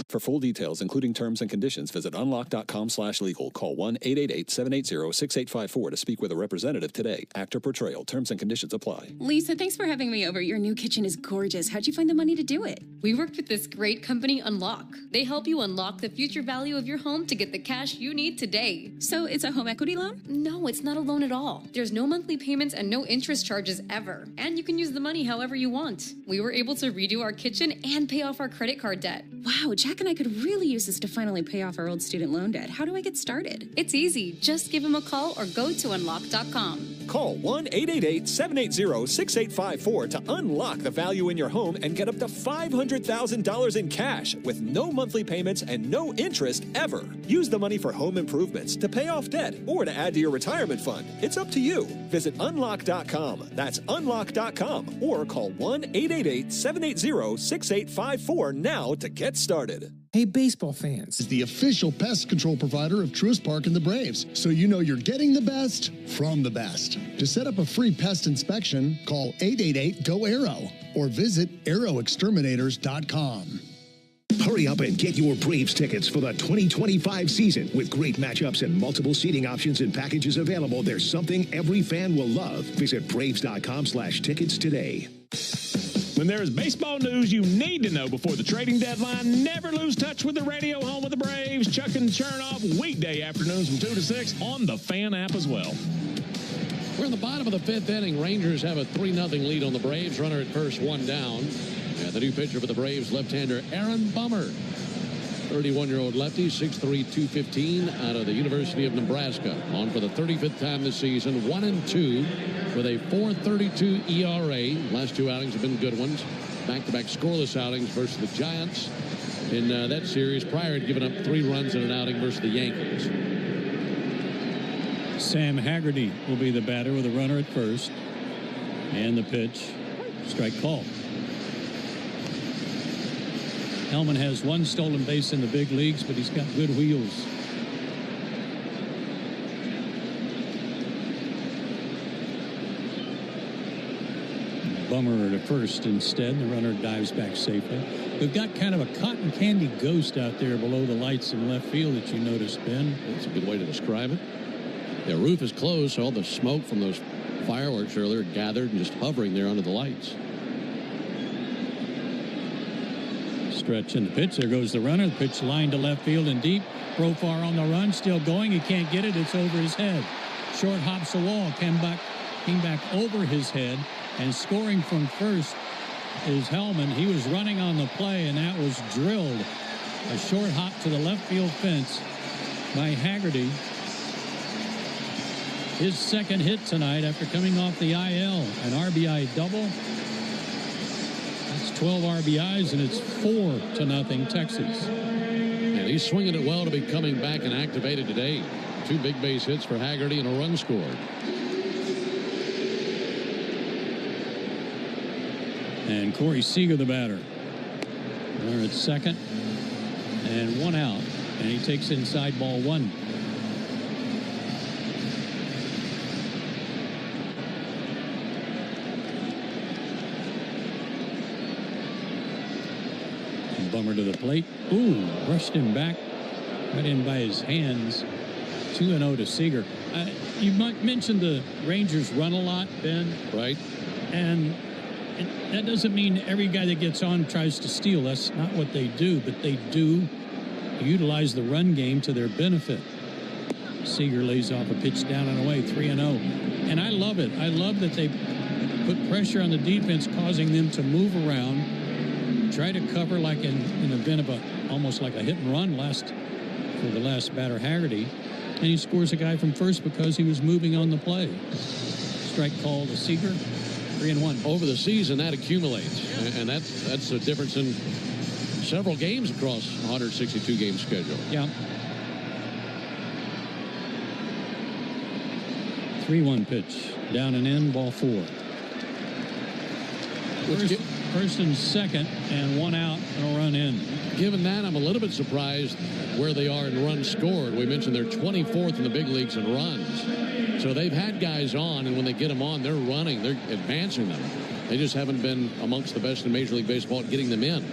For full details, including terms and conditions, visit unlock.com/legal. Call 1-888-780-6854 to speak with a representative today. Actor Portrayal. Terms and conditions apply. Lisa, thanks for having me over. Your new kitchen is gorgeous. How'd you find the money to do it? We worked with this great company, Unlock. They help you unlock the future value of your home to get the cash you need today. So it's a home equity loan? No, it's not a loan at all. There's no monthly payments and no interest charges ever. And you can use the money however you want. We were able to redo our kitchen and pay off our credit card debt. Wow, Jack and I could really use this to finally pay off our old student loan debt. How do I get started? It's easy. Just give him a call or go to unlock.com. Call 1-888-780-6854 to unlock the value in your home and get up to $500,000 in cash with no monthly payments and no interest ever. Use the money for home improvements, to pay off debt, or to add to your retirement fund. It's up to you. Visit unlock.com. That's unlock.com. Or call 1-888-780-6854 now to get started. Hey, baseball fans. Is the official pest control provider of Truist Park and the Braves, so you know you're getting the best from the best. To set up a free pest inspection, call 888-GO-ARROW or visit arrowexterminators.com. Hurry up and get your Braves tickets for the 2025 season. With great matchups and multiple seating options and packages available, there's something every fan will love. Visit Braves.com/tickets today. When there is baseball news you need to know before the trading deadline, never lose touch with the radio home of the Braves. Chuck and Chernoff, weekday afternoons from 2 to 6 on the Fan app as well. We're in the bottom of the fifth inning. Rangers have a 3-0 lead on the Braves. Runner at first, one down. And the new pitcher for the Braves, left-hander Aaron Bummer. 31-year-old lefty, 6'3", 215, out of the University of Nebraska. On for the 35th time this season, 1-2 with a 4.32 ERA. Last two outings have been good ones. Back-to-back scoreless outings versus the Giants. In that series, prior had given up 3 runs in an outing versus the Yankees. Sam Haggerty will be the batter with a runner at first. And the pitch, strike call. Hellman has 1 stolen base in the big leagues, but he's got good wheels. Bummer at first instead. The runner dives back safely. We've got kind of a cotton candy ghost out there below the lights in left field that you noticed, Ben. That's a good way to describe it. The roof is closed, so all the smoke from those fireworks earlier gathered and just hovering there under the lights. Stretch in the pitch. There goes the runner. The pitch lined to left field and deep. Profar on the run. Still going. He can't get it. It's over his head. Short hops the wall. Came back over his head. And scoring from first is Hellman. He was running on the play, and that was drilled. A short hop to the left field fence by Haggerty. His second hit tonight after coming off the IL. An RBI double. 12 RBIs, and it's 4-0 Texas. And he's swinging it well to be coming back and activated today. 2 big base hits for Haggerty and a run scored. And Corey Seager, the batter. Runner at second, and 1 out. And he takes inside ball 1. Bummer to the plate. Ooh, brushed him back right in by his hands. 2-0 to Seager. You might mention the Rangers run a lot, Ben. Right. And that doesn't mean every guy that gets on tries to steal. That's not what they do, but they do utilize the run game to their benefit. Seager lays off a pitch down and away, 3-0. And I love it. I love that they put pressure on the defense, causing them to move around, try to cover like in the event of almost like a hit and run for the last batter, Haggerty. And he scores a guy from first because he was moving on the play. Strike call to Seager, 3-1. Over the season, that accumulates. And that's the difference in several games across 162 game schedule. Yeah. 3-1 pitch. Down and in, ball 4. First and second, and 1 out and a run in. Given that, I'm a little bit surprised where they are in runs scored. We mentioned they're 24th in the big leagues in runs. So they've had guys on, and when they get them on, they're running. They're advancing them. They just haven't been amongst the best in Major League Baseball at getting them in.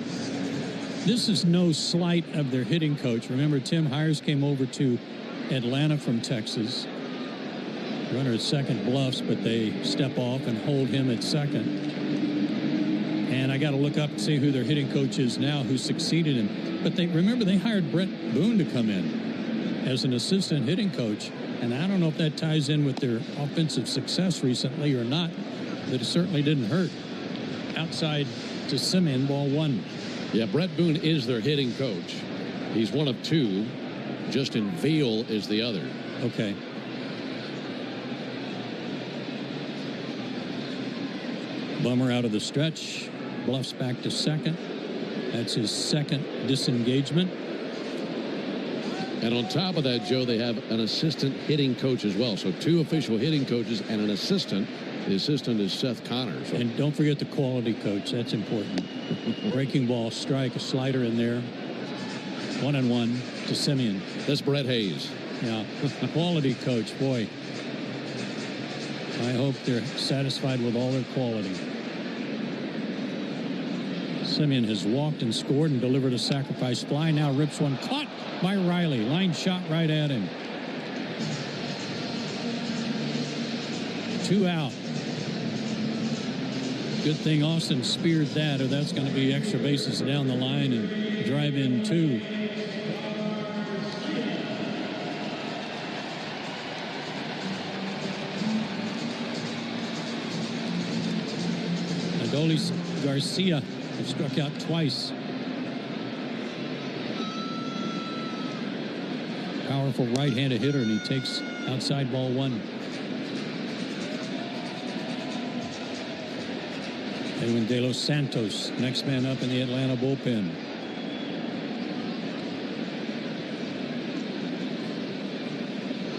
This is no slight of their hitting coach. Remember, Tim Hires came over to Atlanta from Texas. Runner at second bluffs, but they step off and hold him at second. And I got to look up and see who their hitting coach is now, who succeeded him. But they hired Brett Boone to come in as an assistant hitting coach. And I don't know if that ties in with their offensive success recently or not, but it certainly didn't hurt. Outside to Simeon, ball 1. Yeah, Brett Boone is their hitting coach. He's one of 2. Justin Veal is the other. Okay. Bummer out of the stretch. Bluffs back to second. That's his second disengagement. And on top of that, Joe, they have an assistant hitting coach as well. So 2 official hitting coaches and an assistant. The assistant is Seth Connors. And don't forget the quality coach. That's important. Breaking ball, strike, a slider in there. 1-1 to Simeon. That's Brett Hayes. Yeah, quality coach, boy. I hope they're satisfied with all their quality. Simeon has walked and scored and delivered a sacrifice fly. Now rips one, caught by Riley. Line shot right at him. 2 out. Good thing Austin speared that, or that's going to be extra bases down the line and drive in 2. Adolis Garcia struck out twice. Powerful right-handed hitter, and he takes outside ball 1. Edwin De Los Santos, next man up in the Atlanta bullpen.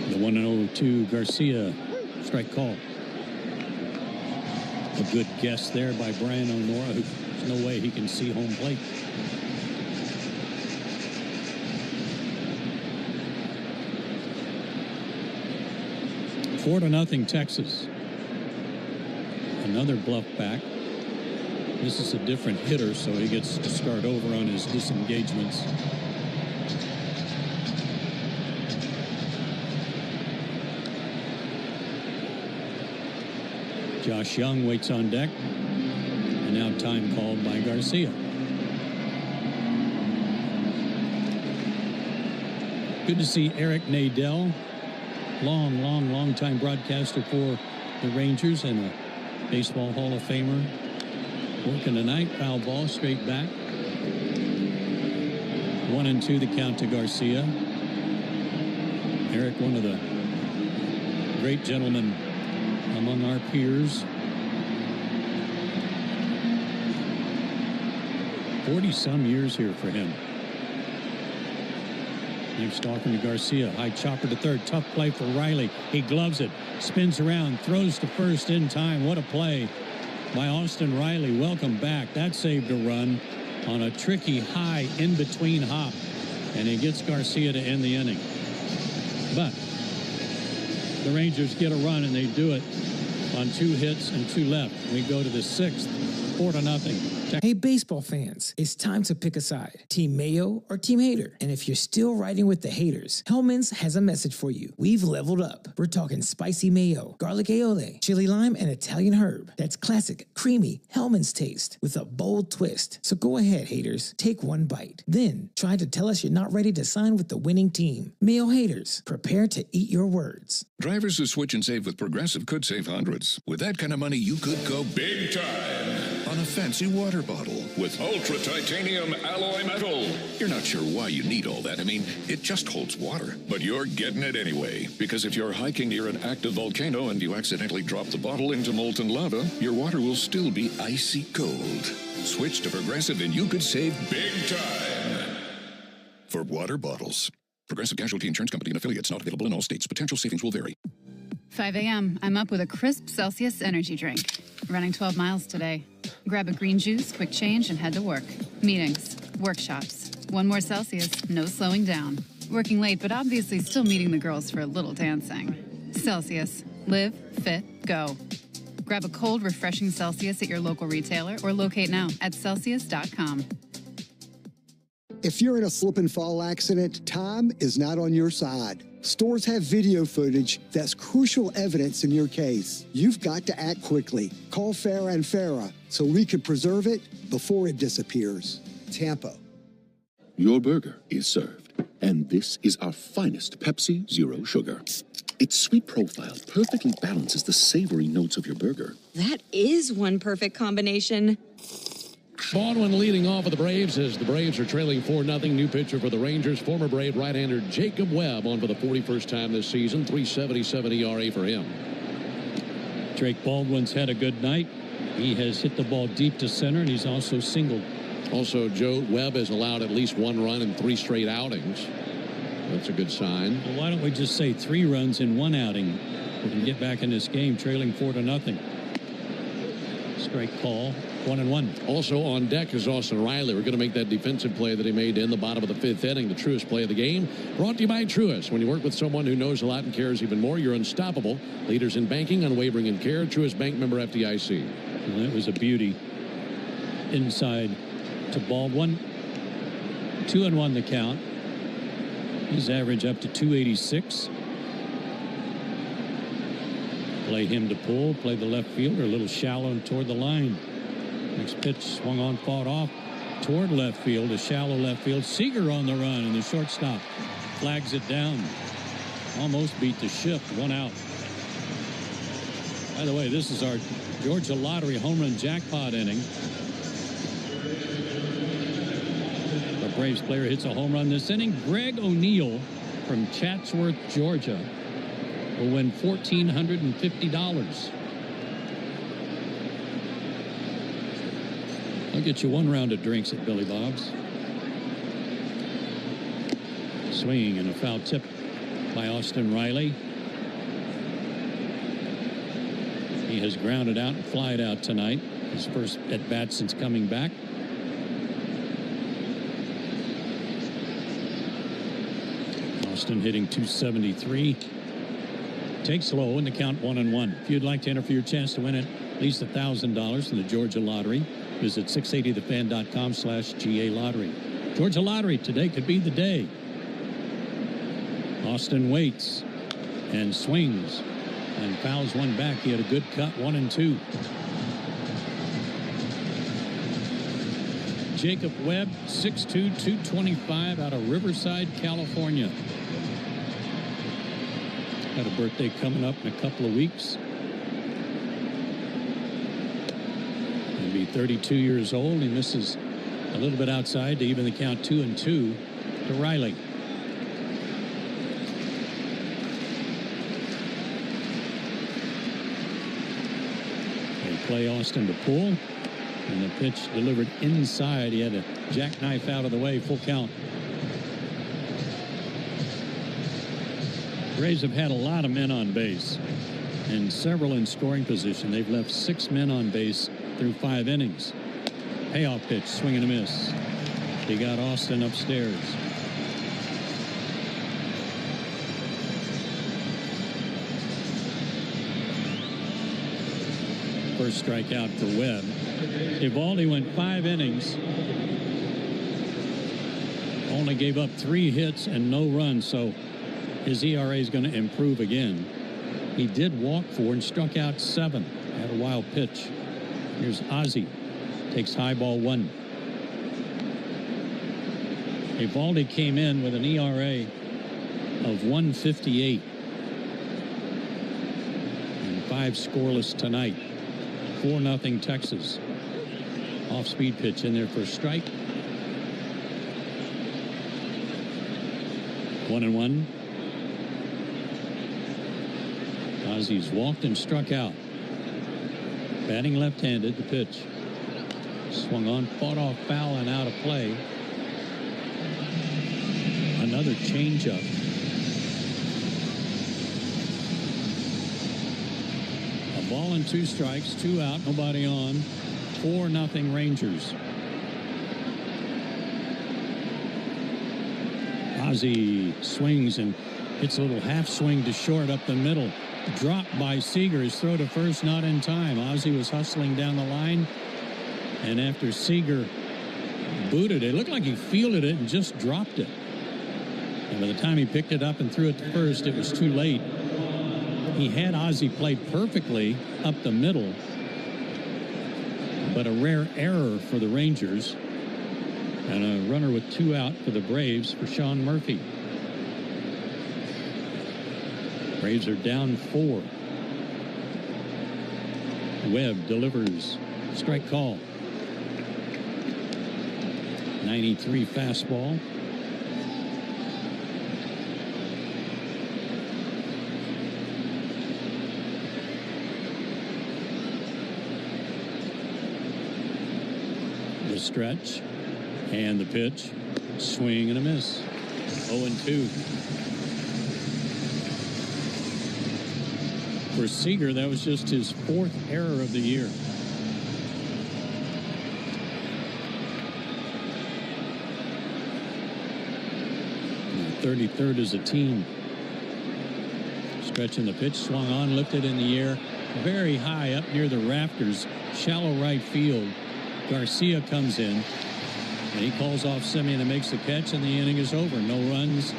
The 1-0 Garcia, strike call. A good guess there by Brian O'Nora, who there's no way he can see home plate. Four to nothing, Texas. Another bluff back. This is a different hitter, so he gets to start over on his disengagements. Josh Young waits on deck. And now time called by Garcia. Good to see Eric Nadel. Long time broadcaster for the Rangers and a Baseball Hall of Famer. Working tonight, foul ball, straight back. 1-2 the count to Garcia. Eric, one of the great gentlemen among our peers. 40-some years here for him. Next, talking to Garcia. High chopper to third. Tough play for Riley. He gloves it. Spins around. Throws to first in time. What a play by Austin Riley. Welcome back. That saved a run on a tricky high in-between hop. And he gets Garcia to end the inning. But the Rangers get a run, and they do it on 2 hits and 2 left. We go to the 6th, 4-0. Hey, baseball fans, it's time to pick a side. Team Mayo or Team Hater. And if you're still riding with the haters, Hellman's has a message for you. We've leveled up. We're talking spicy mayo, garlic aioli, chili lime, and Italian herb. That's classic, creamy Hellman's taste with a bold twist. So go ahead, haters. Take one bite. Then try to tell us you're not ready to sign with the winning team. Mayo haters, prepare to eat your words. Drivers who switch and save with Progressive could save hundreds. With that kind of money, you could go big time on a fancy water bottle with ultra titanium alloy metal. You're not sure why you need all that. I mean, it just holds water. But you're getting it anyway, because if you're hiking near an active volcano and you accidentally drop the bottle into molten lava, your water will still be icy cold. Switch to Progressive and you could save big time. For water bottles. Progressive Casualty Insurance Company and affiliates, not available in all states. Potential savings will vary. 5 a.m. I'm up with a crisp Celsius energy drink. Running 12 miles today. Grab a green juice, quick change, and head to work. Meetings, workshops. 1 more Celsius, no slowing down. Working late, but obviously still meeting the girls for a little dancing. Celsius. Live, fit, go. Grab a cold, refreshing Celsius at your local retailer or locate now at Celsius.com. If you're in a slip and fall accident, time is not on your side. Stores have video footage that's crucial evidence in your case. You've got to act quickly. Call Farah and Farah so we can preserve it before it disappears. Tampa. Your burger is served, and this is our finest Pepsi Zero Sugar. Its sweet profile perfectly balances the savory notes of your burger. That is one perfect combination. Baldwin leading off of the Braves as the Braves are trailing 4-0. New pitcher for the Rangers, former Brave right-hander Jacob Webb on for the 41st time this season. 3.77 ERA for him. Drake Baldwin's had a good night. He has hit the ball deep to center, and he's also singled. Also, Joe Webb has allowed at least 1 run in 3 straight outings. That's a good sign. Well, why don't we just say 3 runs in 1 outing? We can get back in this game trailing 4-0. Strike call. 1-1. Also on deck is Austin Riley. We're going to make that defensive play that he made in the bottom of the 5th inning, the Truist play of the game. Brought to you by Truist. When you work with someone who knows a lot and cares even more, you're unstoppable. Leaders in banking, unwavering in care. Truist Bank, member FDIC. And that was a beauty. Inside to Baldwin. 2-1 the count. His average up to 286. Play him to pull. Play the left fielder a little shallow and toward the line. Next pitch swung on, fought off toward left field, a shallow left field. Seager on the run, and the shortstop flags it down. Almost beat the shift, 1 out. By the way, this is our Georgia Lottery home run jackpot inning. The Braves player hits a home run this inning. Greg O'Neill from Chatsworth, Georgia, will win $1,450. I'll get you 1 round of drinks at Billy Bob's. Swinging and a foul tip by Austin Riley. He has grounded out and flied out tonight. His first at bat since coming back. Austin hitting .273. Takes low in the count 1-1. If you'd like to enter for your chance to win at least $1,000 in the Georgia Lottery, visit 680thefan.com/GA Lottery. Georgia Lottery, today could be the day. Austin waits and swings and fouls one back. He had a good cut, 1-2. Jacob Webb, 6'2", 225, out of Riverside, California. Got a birthday coming up in a couple of weeks. He'll be 32 years old. He misses a little bit outside to even the count 2-2 to Riley. They play Austin to pull, and the pitch delivered inside. He had a jackknife out of the way, full count. Braves have had a lot of men on base and several in scoring position. They've left 6 men on base through 5 innings. Payoff pitch, swing and a miss. He got Austin upstairs. First strikeout for Webb. Eovaldi went 5 innings. Only gave up 3 hits and no runs, so his ERA is going to improve again. He did walk 4 and struck out 7. Had a wild pitch. Here's Ozzie. Takes high ball 1. Eovaldi came in with an ERA of 1.58. And 5 scoreless tonight. 4-0 Texas. Off-speed pitch in there for a strike. 1-1. Ozzie's walked and struck out. Batting left-handed, the pitch. Swung on, fought off, foul, and out of play. Another changeup. A ball and 2 strikes, 2 out, nobody on. 4-0 Rangers. Ozzie swings and hits a little half swing to short up the middle. Dropped by Seager. His throw to first not in time. Ozzie was hustling down the line, and after Seager booted it, it looked like he fielded it and just dropped it. And by the time he picked it up and threw it to first, it was too late. He had Ozzie played perfectly up the middle, but a rare error for the Rangers, and a runner with 2 out for the Braves for Sean Murphy. Braves are down 4. Webb delivers. Strike call. 93 fastball. The stretch and the pitch. Swing and a miss. 0-2. For Seager, that was just his 4th error of the year. 33rd as a team. Stretching the pitch, swung on, lifted in the air, very high up near the rafters, shallow right field. Garcia comes in, and he calls off Semien and makes the catch, and the inning is over. No runs,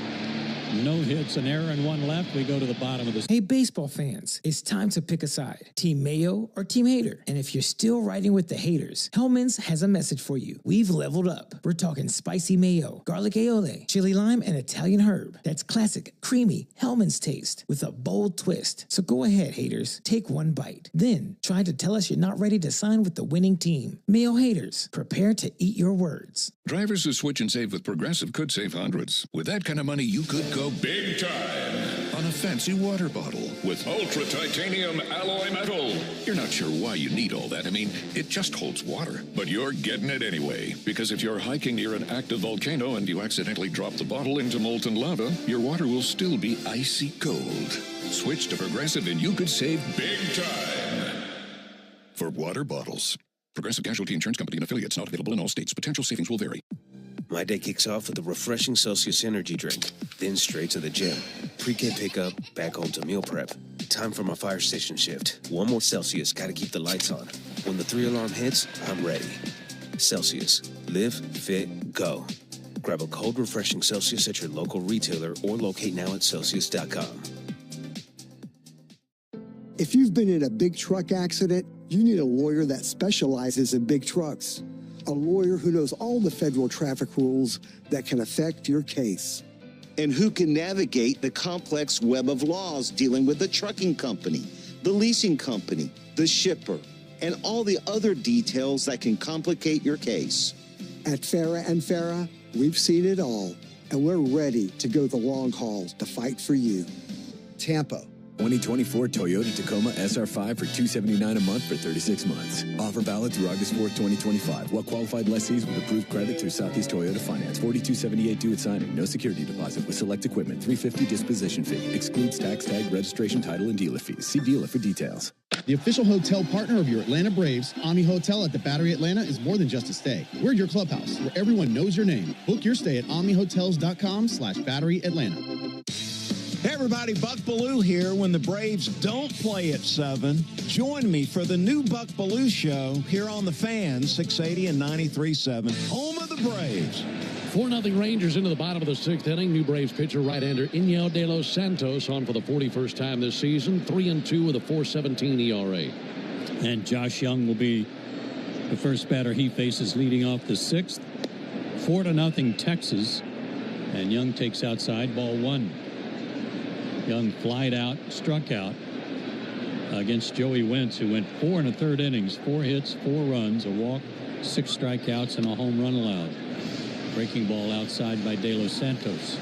no hits, an error, and one left. We go to the bottom of the... Hey, baseball fans, it's time to pick a side. Team Mayo or Team Hater. And if you're still riding with the haters, Hellman's has a message for you. We've leveled up. We're talking spicy mayo, garlic aioli, chili lime, and Italian herb. That's classic, creamy Hellman's taste with a bold twist. So go ahead, haters. Take one bite. Then try to tell us you're not ready to sign with the winning team. Mayo haters, prepare to eat your words. Drivers who switch and save with Progressive could save hundreds. With that kind of money, you could go big time on a fancy water bottle with ultra titanium alloy metal. You're not sure why you need all that. I mean, it just holds water. But you're getting it anyway, because if you're hiking near an active volcano and you accidentally drop the bottle into molten lava, your water will still be icy cold. Switch to Progressive and you could save big time for water bottles. Progressive Casualty Insurance Company and affiliates, not available in all states. Potential savings will vary. My day kicks off with a refreshing Celsius energy drink, then straight to the gym. Pre-K pickup, back home to meal prep. Time for my fire station shift. One more Celsius, gotta keep the lights on. When the 3-alarm hits, I'm ready. Celsius. Live, fit, go. Grab a cold, refreshing Celsius at your local retailer or locate now at Celsius.com. If you've been in a big truck accident, you need a lawyer that specializes in big trucks. A lawyer who knows all the federal traffic rules that can affect your case. And who can navigate the complex web of laws dealing with the trucking company, the leasing company, the shipper, and all the other details that can complicate your case. At Farah and Farah, we've seen it all, and we're ready to go the long haul to fight for you. Tampa. 2024 Toyota Tacoma SR5 for $279 a month for 36 months. Offer valid through August 4th, 2025. Well-qualified lessees with approved credit through Southeast Toyota Finance. $42.78 due at signing. No security deposit with select equipment. $350 disposition fee. Excludes tax tag, registration, title, and dealer fees. See dealer for details. The official hotel partner of your Atlanta Braves, Omni Hotel at the Battery Atlanta, is more than just a stay. We're your clubhouse, where everyone knows your name. Book your stay at omnihotels.com/Battery Atlanta. Hey everybody, Buck Belue here. When the Braves don't play at 7, join me for the new Buck Belue Show here on The Fan, 680 and 93.7, home of the Braves. 4-0 Rangers into the bottom of the 6th inning. New Braves pitcher right-hander Iñigo de los Santos on for the 41st time this season. 3-2 with a 4.17 ERA. And Josh Young will be the first batter he faces leading off the 6th. 4-0 Texas. And Young takes outside, ball 1. Young flied out, struck out against Joey Wentz, who went 4 1/3 innings, 4 hits, 4 runs, a walk, 6 strikeouts, and a home run allowed. Breaking ball outside by De Los Santos.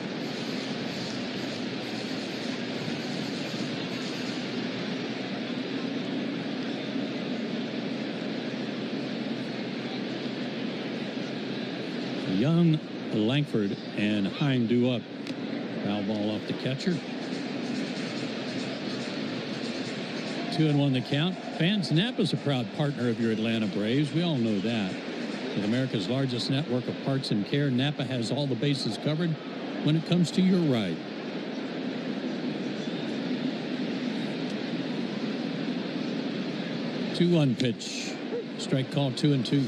Young, Langford, and Heim due up. Foul ball off the catcher. 2-1 the count. Fans, Napa's a proud partner of your Atlanta Braves. We all know that. With America's largest network of parts and care, Napa has all the bases covered when it comes to your ride. Two-one pitch. Strike call, 2-2.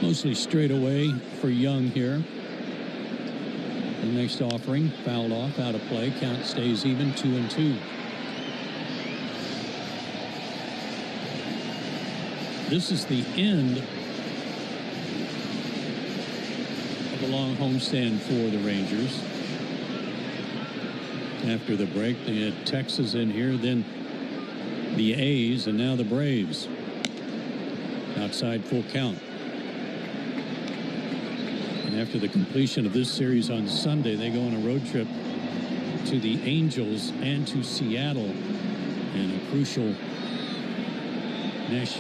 Mostly straight away for Young here. The next offering fouled off, out of play. Count stays even, 2-2. This is the end of a long homestand for the Rangers. After the break, they had Texas in here, then the A's, and now the Braves. Outside full count. After the completion of this series on Sunday, they go on a road trip to the Angels and to Seattle in a crucial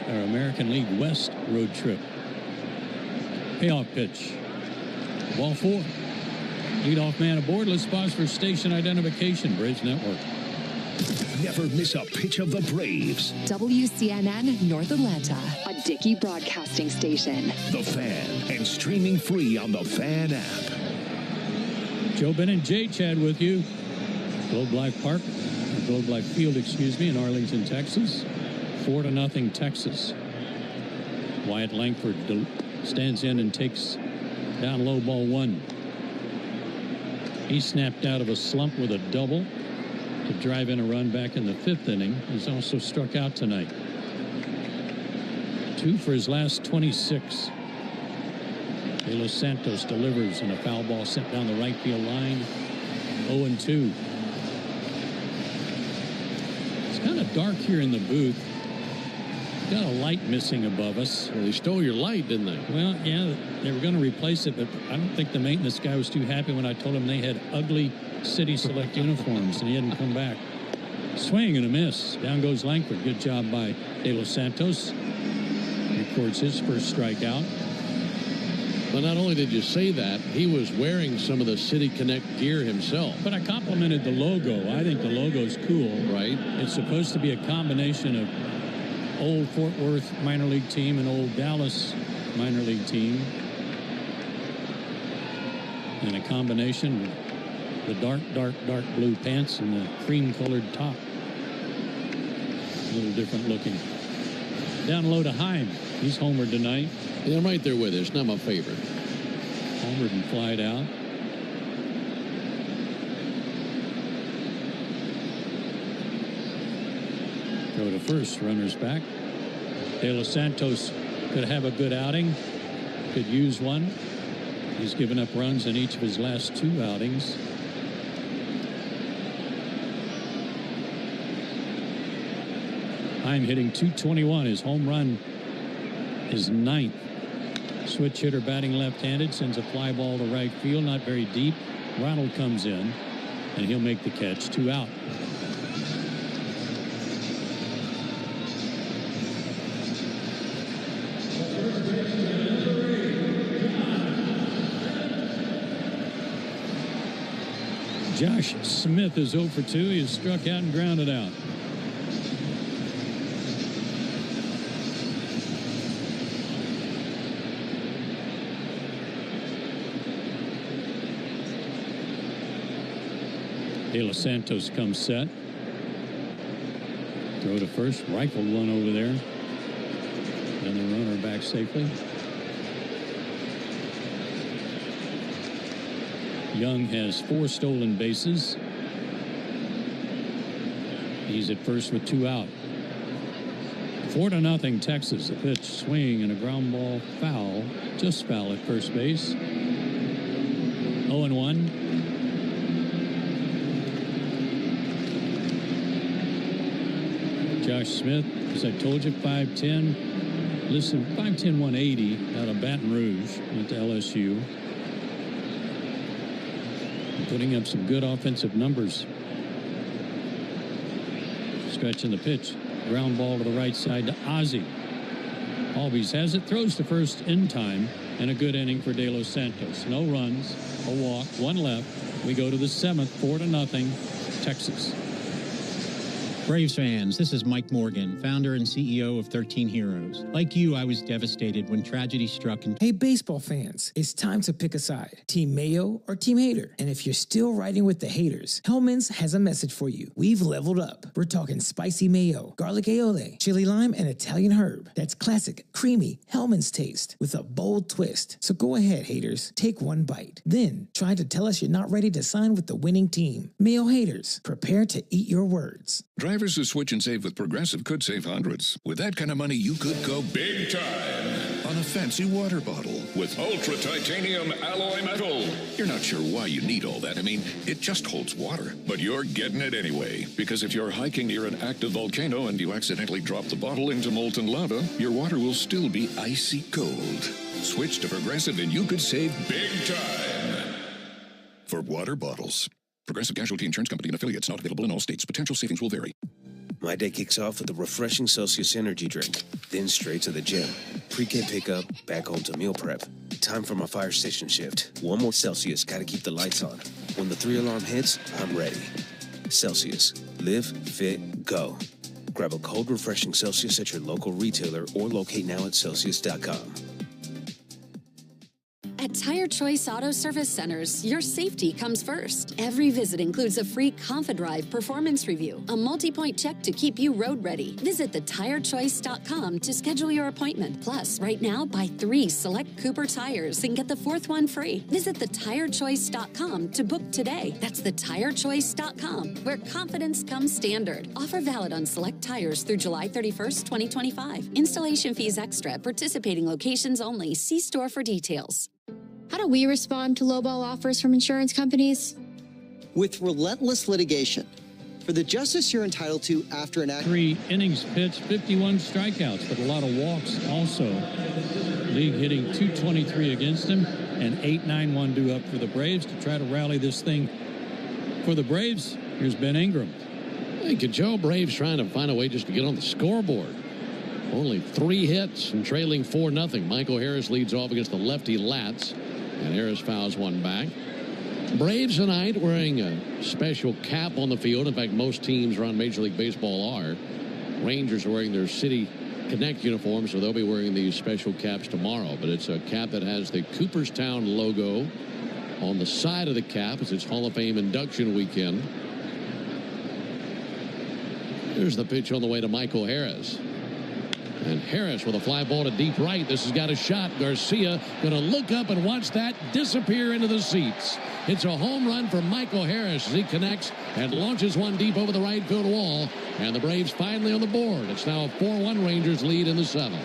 American League West road trip. Payoff pitch. Ball 4. Leadoff man aboard. Let's pause for station identification. Braves Network. Never miss a pitch of the Braves. WCNN North Atlanta, a Dickey broadcasting station. The Fan, and streaming free on the Fan app. Joe Bennett, Jay Chad with you. Globe Life Park, Globe Life Field, in Arlington, Texas. 4-0 Texas. Wyatt Langford stands in and takes down low ball 1. He snapped out of a slump with a double to drive in a run back in the 5th inning. He's also struck out tonight. 2 for his last 26. De Los Santos delivers, and a foul ball sent down the right field line. 0-2. It's kind of dark here in the booth. Got a light missing above us. Well, they stole your light, didn't they? Well, yeah, they were going to replace it, but I don't think the maintenance guy was too happy when I told him they had ugly City Select uniforms, and he hadn't come back. Swing and a miss. Down goes Langford. Good job by De Los Santos. Records his first strikeout. But not only did you say that, he was wearing some of the City Connect gear himself. But I complimented the logo. I think the logo's cool. Right. It's supposed to be a combination of old Fort Worth minor league team and old Dallas minor league team. And a combination of the dark blue pants and the cream-colored top. A little different looking. Down low to Heim. He's homered tonight. Yeah, I'm right there with us. Not my favorite. Homered and flied out. Throw to first. Runners back. De Los Santos could have a good outing. Could use one. He's given up runs in each of his last 2 outings. Heim hitting .221. His home run is 9th. Switch hitter batting left-handed, sends a fly ball to right field, not very deep. Ronald comes in, and he'll make the catch. 2 out. Josh Smith is 0 for 2. He is struck out and grounded out. De Los Santos comes set. Throw to first. Rifled one over there. And the runner back safely. Young has 4 stolen bases. He's at first with 2 out. 4-0 Texas. A pitch, swing, and a ground ball foul. Just foul at first base. 0-1. Josh Smith, as I told you, 5'10". Listen, 5'10", 180 out of Baton Rouge. Went to LSU. Putting up some good offensive numbers. Stretching the pitch. Ground ball to the right side to Ozzie. Albies has it, throws to first in time, and a good inning for De Los Santos. No runs, a walk, 1 left. We go to the 7th, 4-0, Texas. Braves fans, this is Mike Morgan, founder and CEO of 13 Heroes. Like you, I was devastated when tragedy struck. Hey, baseball fans, it's time to pick a side. Team Mayo or Team Hater. And if you're still riding with the haters, Hellman's has a message for you. We've leveled up. We're talking spicy mayo, garlic aioli, chili lime, and Italian herb. That's classic, creamy Hellman's taste with a bold twist. So go ahead, haters. Take 1 bite. Then try to tell us you're not ready to sign with the winning team. Mayo haters, prepare to eat your words. Drivers who switch and save with Progressive could save hundreds. With that kind of money, you could go big time on a fancy water bottle with ultra titanium alloy metal. You're not sure why you need all that. I mean, it just holds water. But you're getting it anyway. Because if you're hiking near an active volcano and you accidentally drop the bottle into molten lava, your water will still be icy cold. Switch to Progressive and you could save big time. For water bottles. Progressive Casualty Insurance Company and affiliates, not available in all states. Potential savings will vary. My day kicks off with a refreshing Celsius energy drink, then straight to the gym. Pre-K pickup, back home to meal prep. Time for my fire station shift. 1 more Celsius, gotta keep the lights on. When the 3 alarm hits, I'm ready. Celsius. Live, fit, go. Grab a cold, refreshing Celsius at your local retailer or locate now at Celsius.com. At Tire Choice Auto Service Centers, your safety comes first. Every visit includes a free ConfiDrive performance review, a multi-point check to keep you road ready. Visit thetirechoice.com to schedule your appointment. Plus, right now, buy 3 select Cooper tires and get the 4th one free. Visit thetirechoice.com to book today. That's thetirechoice.com, where confidence comes standard. Offer valid on select tires through July 31st, 2025. Installation fees extra. Participating locations only. See store for details. How do we respond to lowball offers from insurance companies? With relentless litigation. For the justice you're entitled to after an act. 3 innings pitched, 51 strikeouts, but a lot of walks also. League hitting .223 against him, and 8.91 due up for the Braves to try to rally this thing. For the Braves, here's Ben Ingram. Hey, Joe, Braves trying to find a way just to get on the scoreboard. Only 3 hits and trailing 4-0. Michael Harris leads off against the lefty Latz, and Harris fouls one back. Braves tonight wearing a special cap on the field. In fact, most teams around Major League Baseball are. Rangers are wearing their City Connect uniforms, so they'll be wearing these special caps tomorrow. But it's a cap that has the Cooperstown logo on the side of the cap as it's Hall of Fame induction weekend. Here's the pitch on the way to Michael Harris. And Harris with a fly ball to deep right. This has got a shot. Garcia going to look up and watch that disappear into the seats. It's a home run for Michael Harris as he connects and launches one deep over the right field wall. And the Braves finally on the board. It's now a 4-1 Rangers lead in the 7th.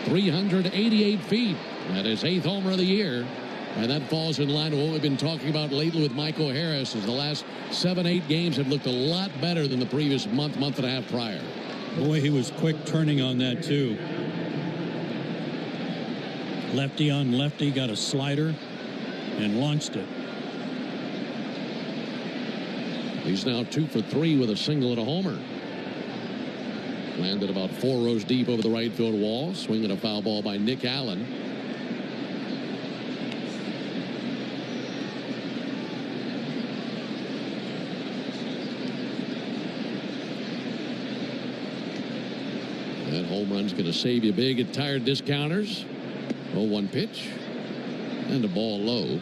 388 feet. That is 8th homer of the year. And that falls in line with what we've been talking about lately with Michael Harris, as the last 7-8 games have looked a lot better than the previous month and a half prior. Boy, he was quick turning on that, too. Lefty on lefty, got a slider and launched it. He's now 2 for 3 with a single and a homer. Landed about 4 rows deep over the right field wall. Swinging a foul ball by Nick Allen. That home run's going to save you big at Tire Discounters. 0-1 pitch. And a ball low.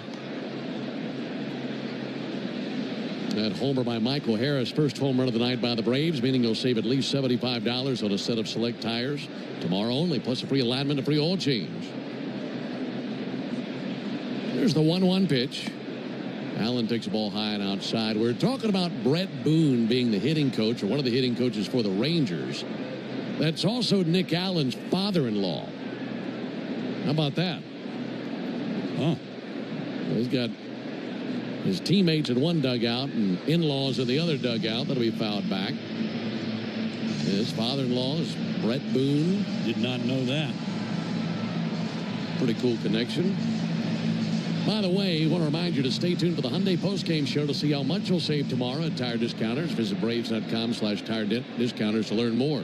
That homer by Michael Harris, first home run of the night by the Braves, meaning you'll save at least $75 on a set of select tires tomorrow only, plus a free alignment, a free oil change. There's the 1-1 pitch. Allen takes the ball high and outside. We're talking about Brett Boone being the hitting coach, or one of the hitting coaches for the Rangers. That's also Nick Allen's father-in-law. How about that? Oh. He's got his teammates in one dugout and in-laws in the other dugout. That'll be fouled back. His father-in-law is Brett Boone. Did not know that. Pretty cool connection. By the way, I want to remind you to stay tuned for the Hyundai postgame show to see how much you'll save tomorrow at Tire Discounters. Visit Braves.com/Tire Discounters to learn more.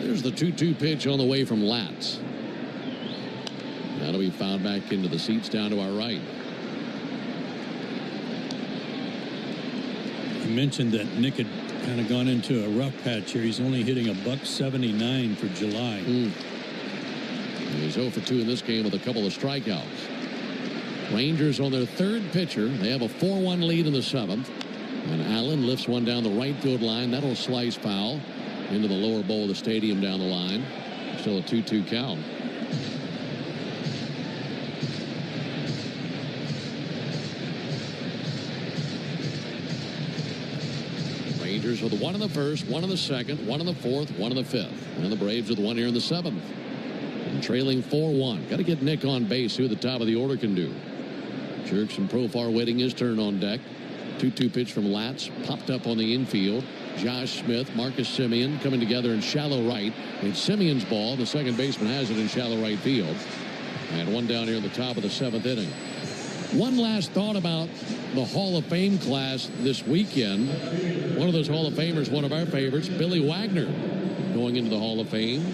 There's the 2-2 pitch on the way from Latz. That'll be fouled back into the seats down to our right. You mentioned that Nick had kind of gone into a rough patch here. He's only hitting $179 for July. He's 0 for 2 in this game with a couple of strikeouts. Rangers on their 3rd pitcher. They have a 4-1 lead in the 7th. And Allen lifts one down the right field line. That'll slice foul into the lower bowl of the stadium down the line. Still a 2-2 count. Rangers with 1 in the 1st, 1 in the 2nd, 1 in the 4th, 1 in the 5th. And the Braves with 1 here in the 7th. And trailing 4-1. Got to get Nick on base, who at the top of the order can do. Jerks and Profar waiting his turn on deck. 2-2 pitch from Latz. Popped up on the infield. Josh Smith, Marcus Semien coming together in shallow right. It's Semien's ball. The second baseman has it in shallow right field. And one down here at the top of the 7th inning. One last thought about the Hall of Fame class this weekend. One of those Hall of Famers, one of our favorites, Billy Wagner, going into the Hall of Fame.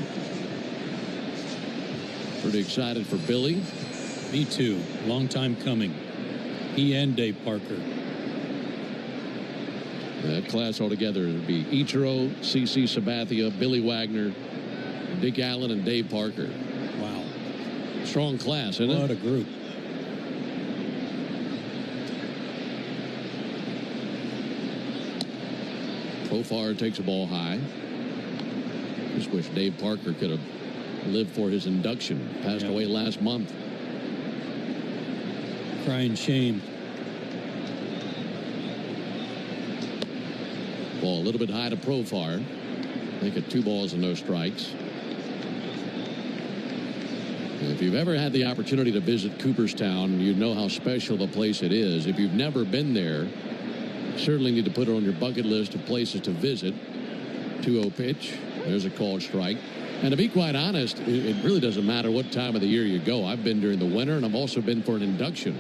Pretty excited for Billy. Me too. Long time coming. He and Dave Parker. That class altogether would be Ichiro, CC Sabathia, Billy Wagner, Dick Allen, and Dave Parker. Wow. Strong class, isn't it? What a group. Profar takes a ball high. Just wish Dave Parker could have lived for his induction. Passed away last month. Crying shame. Ball a little bit high to Profar. Make it 2 balls and no strikes. If you've ever had the opportunity to visit Cooperstown, you know how special the place it is. If you've never been there, you certainly need to put it on your bucket list of places to visit. 2-0 pitch. There's a called strike. And to be quite honest, it really doesn't matter what time of the year you go. I've been during the winter, and I've also been for an induction.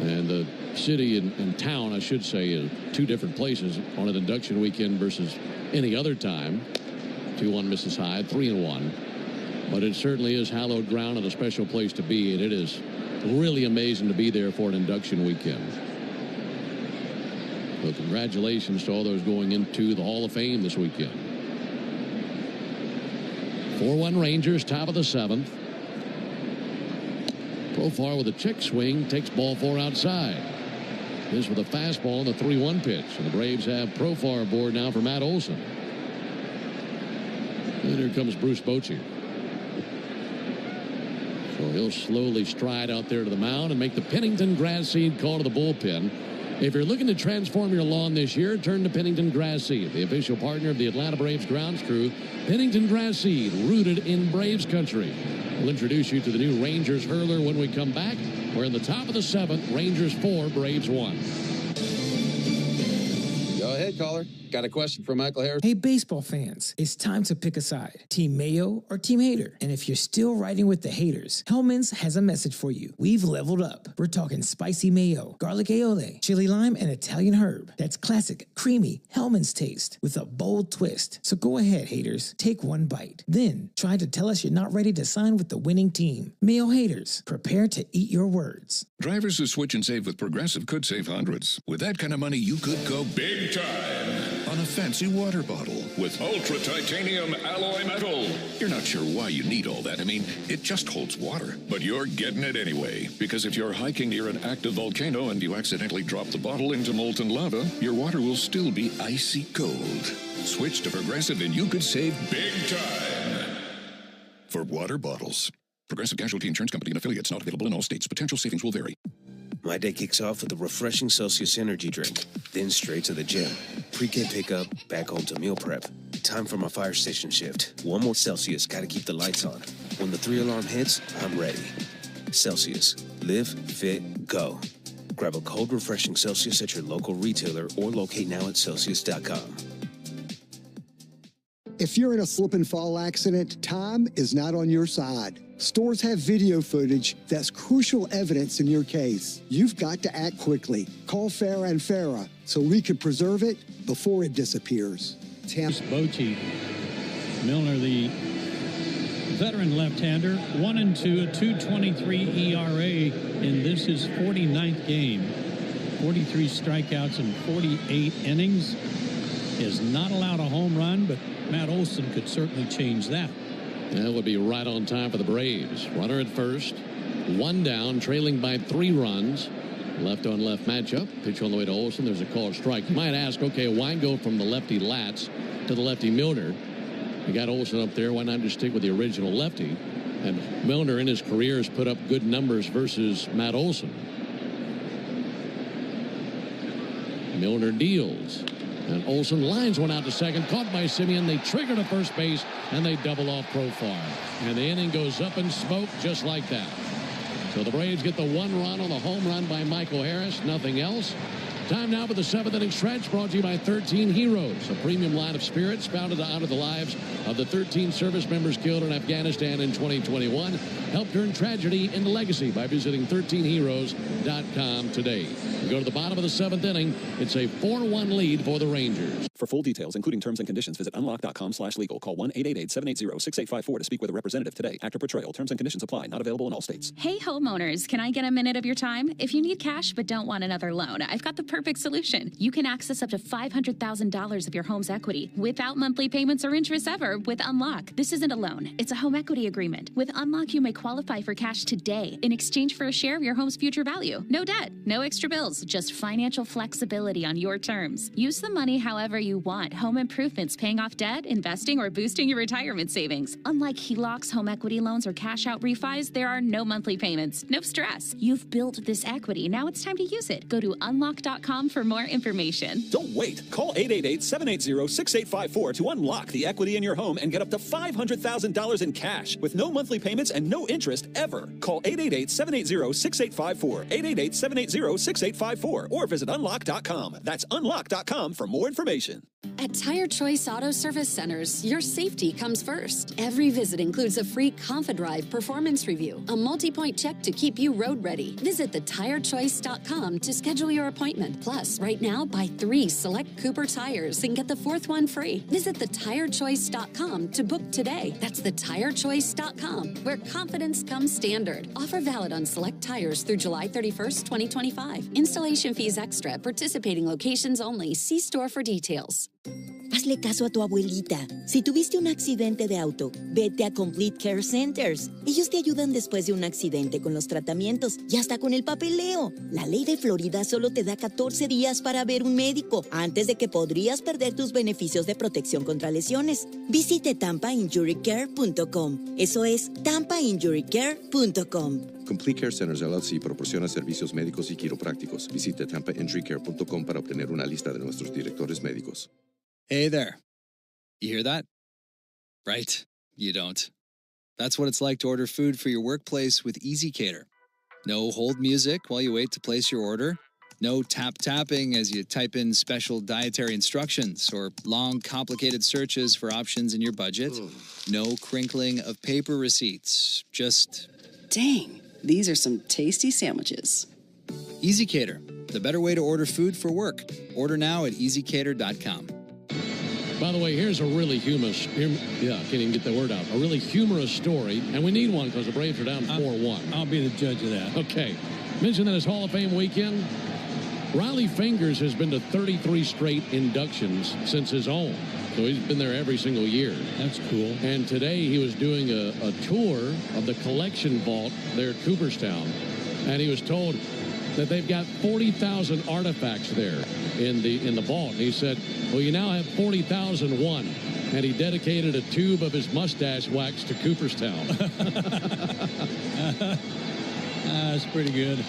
And the city and town, I should say, is 2 different places on an induction weekend versus any other time. 2-1 misses high, 3-1. But it certainly is hallowed ground and a special place to be, and it is really amazing to be there for an induction weekend. So congratulations to all those going into the Hall of Fame this weekend. 4-1 Rangers, top of the 7th. Profar with a check swing, takes ball 4 outside. This with a fastball and the 3-1 pitch. And the Braves have Profar aboard now for Matt Olson. And here comes Bruce Bochy. So he'll slowly stride out there to the mound and make the Pennington Grass Seed call to the bullpen. If you're looking to transform your lawn this year, turn to Pennington Grass Seed, the official partner of the Atlanta Braves grounds crew. Pennington Grass Seed, rooted in Braves country. We'll introduce you to the new Rangers hurler when we come back. We're in the top of the 7th, Rangers 4, Braves 1. Go ahead, caller. Got a question for Michael Harris? Hey, baseball fans, it's time to pick a side. Team Mayo or Team Hater? And if you're still riding with the haters, Hellman's has a message for you. We've leveled up. We're talking spicy mayo, garlic aioli, chili lime, and Italian herb. That's classic, creamy Hellman's taste with a bold twist. So go ahead, haters. Take one bite. Then try to tell us you're not ready to sign with the winning team. Mayo haters, prepare to eat your words. Drivers who switch and save with Progressive could save hundreds. With that kind of money, you could go big time on a fancy water bottle with ultra titanium alloy metal. You're not sure why you need all that. I mean, it just holds water. But you're getting it anyway. Because if you're hiking near an active volcano and you accidentally drop the bottle into molten lava, your water will still be icy cold. Switch to Progressive and you could save big time. For water bottles. Progressive Casualty Insurance Company and affiliates, not available in all states. Potential savings will vary. My day kicks off with a refreshing Celsius energy drink, then straight to the gym. Pre-K pickup, back home to meal prep. Time for my fire station shift. 1 more Celsius, gotta keep the lights on. When the 3-alarm hits, I'm ready. Celsius. Live, fit, go. Grab a cold, refreshing Celsius at your local retailer or locate now at Celsius.com. If you're in a slip and fall accident, time is not on your side. Stores have video footage that's crucial evidence in your case. You've got to act quickly. Call Farah and Farah so we can preserve it before it disappears. Bochy, Milner, the veteran left-hander, 1-2, a 2.23 ERA in this his 49th game. 43 strikeouts in 48 innings. He has not allowed a home run, but Matt Olson could certainly change that. That would be right on time for the Braves. Runner at first, 1 down, trailing by 3 runs. Left-on-left matchup. Pitch on the way to Olson. There's a called strike. You might ask, okay, why go from the lefty Latz to the lefty Milner? You got Olson up there. Why not just stick with the original lefty? And Milner in his career has put up good numbers versus Matt Olson. Milner deals. And Olson lines one out to second, caught by Simeon. They trigger to first base, and they double off Profar. And the inning goes up in smoke just like that. So the Braves get the 1 run on the home run by Michael Harris, nothing else. Time now for the 7th inning stretch, brought to you by 13 Heroes, a premium line of spirits founded to honor the lives of the 13 service members killed in Afghanistan in 2021. Help turn tragedy into legacy by visiting 13heroes.com today. We go to the bottom of the 7th inning. It's a 4-1 lead for the Rangers. For full details, including terms and conditions, visit unlock.com/legal. Call 1-888-780-6854 to speak with a representative today. Actor portrayal. Terms and conditions apply. Not available in all states. Hey, homeowners, can I get a minute of your time? If you need cash but don't want another loan, I've got the perfect solution. You can access up to $500,000 of your home's equity without monthly payments or interest ever with Unlock. This isn't a loan. It's a home equity agreement. With Unlock, you may qualify for cash today in exchange for a share of your home's future value. No debt, no extra bills, just financial flexibility on your terms. Use the money however you want. Home improvements, paying off debt, investing, or boosting your retirement savings. Unlike HELOCs, home equity loans, or cash out refis, there are no monthly payments. No stress. You've built this equity. Now it's time to use it. Go to unlock.com for more information. Don't wait. Call 888-780-6854 to unlock the equity in your home and get up to $500,000 in cash with no monthly payments and no interest ever. Call 888-780-6854, 888-780-6854, or visit unlock.com. That's unlock.com for more information. At Tire Choice Auto Service Centers, your safety comes first. Every visit includes a free ConfiDrive performance review, a multi-point check to keep you road ready. Visit thetirechoice.com to schedule your appointment. Plus, right now, buy 3 select Cooper tires and get the 4th one free. Visit thetirechoice.com to book today. That's thetirechoice.com, where confidence comes standard. Offer valid on select tires through July 31st, 2025. Installation fees extra at participating locations only. See store for details. Hazle caso a tu abuelita. Si tuviste un accidente de auto, vete a Complete Care Centers. Ellos te ayudan después de un accidente con los tratamientos y hasta con el papeleo. La ley de Florida solo te da 14 días para ver un médico antes de que podrías perder tus beneficios de protección contra lesiones. Visite TampaInjuryCare.com. Eso es TampaInjuryCare.com. Complete Care Centers LLC proporciona servicios médicos y quiroprácticos. Visite TampaInjuryCare.com para obtener una lista de nuestros directores médicos. Hey there. You hear that? Right? You don't. That's what it's like to order food for your workplace with EasyCater. No hold music while you wait to place your order. No tapping as you type in special dietary instructions or long, complicated searches for options in your budget. No crinkling of paper receipts. Just... Dang, these are some tasty sandwiches. EasyCater, the better way to order food for work. Order now at easycater.com. By the way, here's a really humorous, can't even get the word out, a really humorous story, and we need one because the Braves are down 4-1. I'll be the judge of that. Okay. Mentioned that it's Hall of Fame weekend. Riley Fingers has been to 33 straight inductions since his own. So he's been there every single year. That's cool. And today he was doing a tour of the collection vault there at Cooperstown, and he was told that they've got 40,000 artifacts there in the vault. He said, well, you now have 40,001. And he dedicated a tube of his mustache wax to Cooperstown. That's pretty good.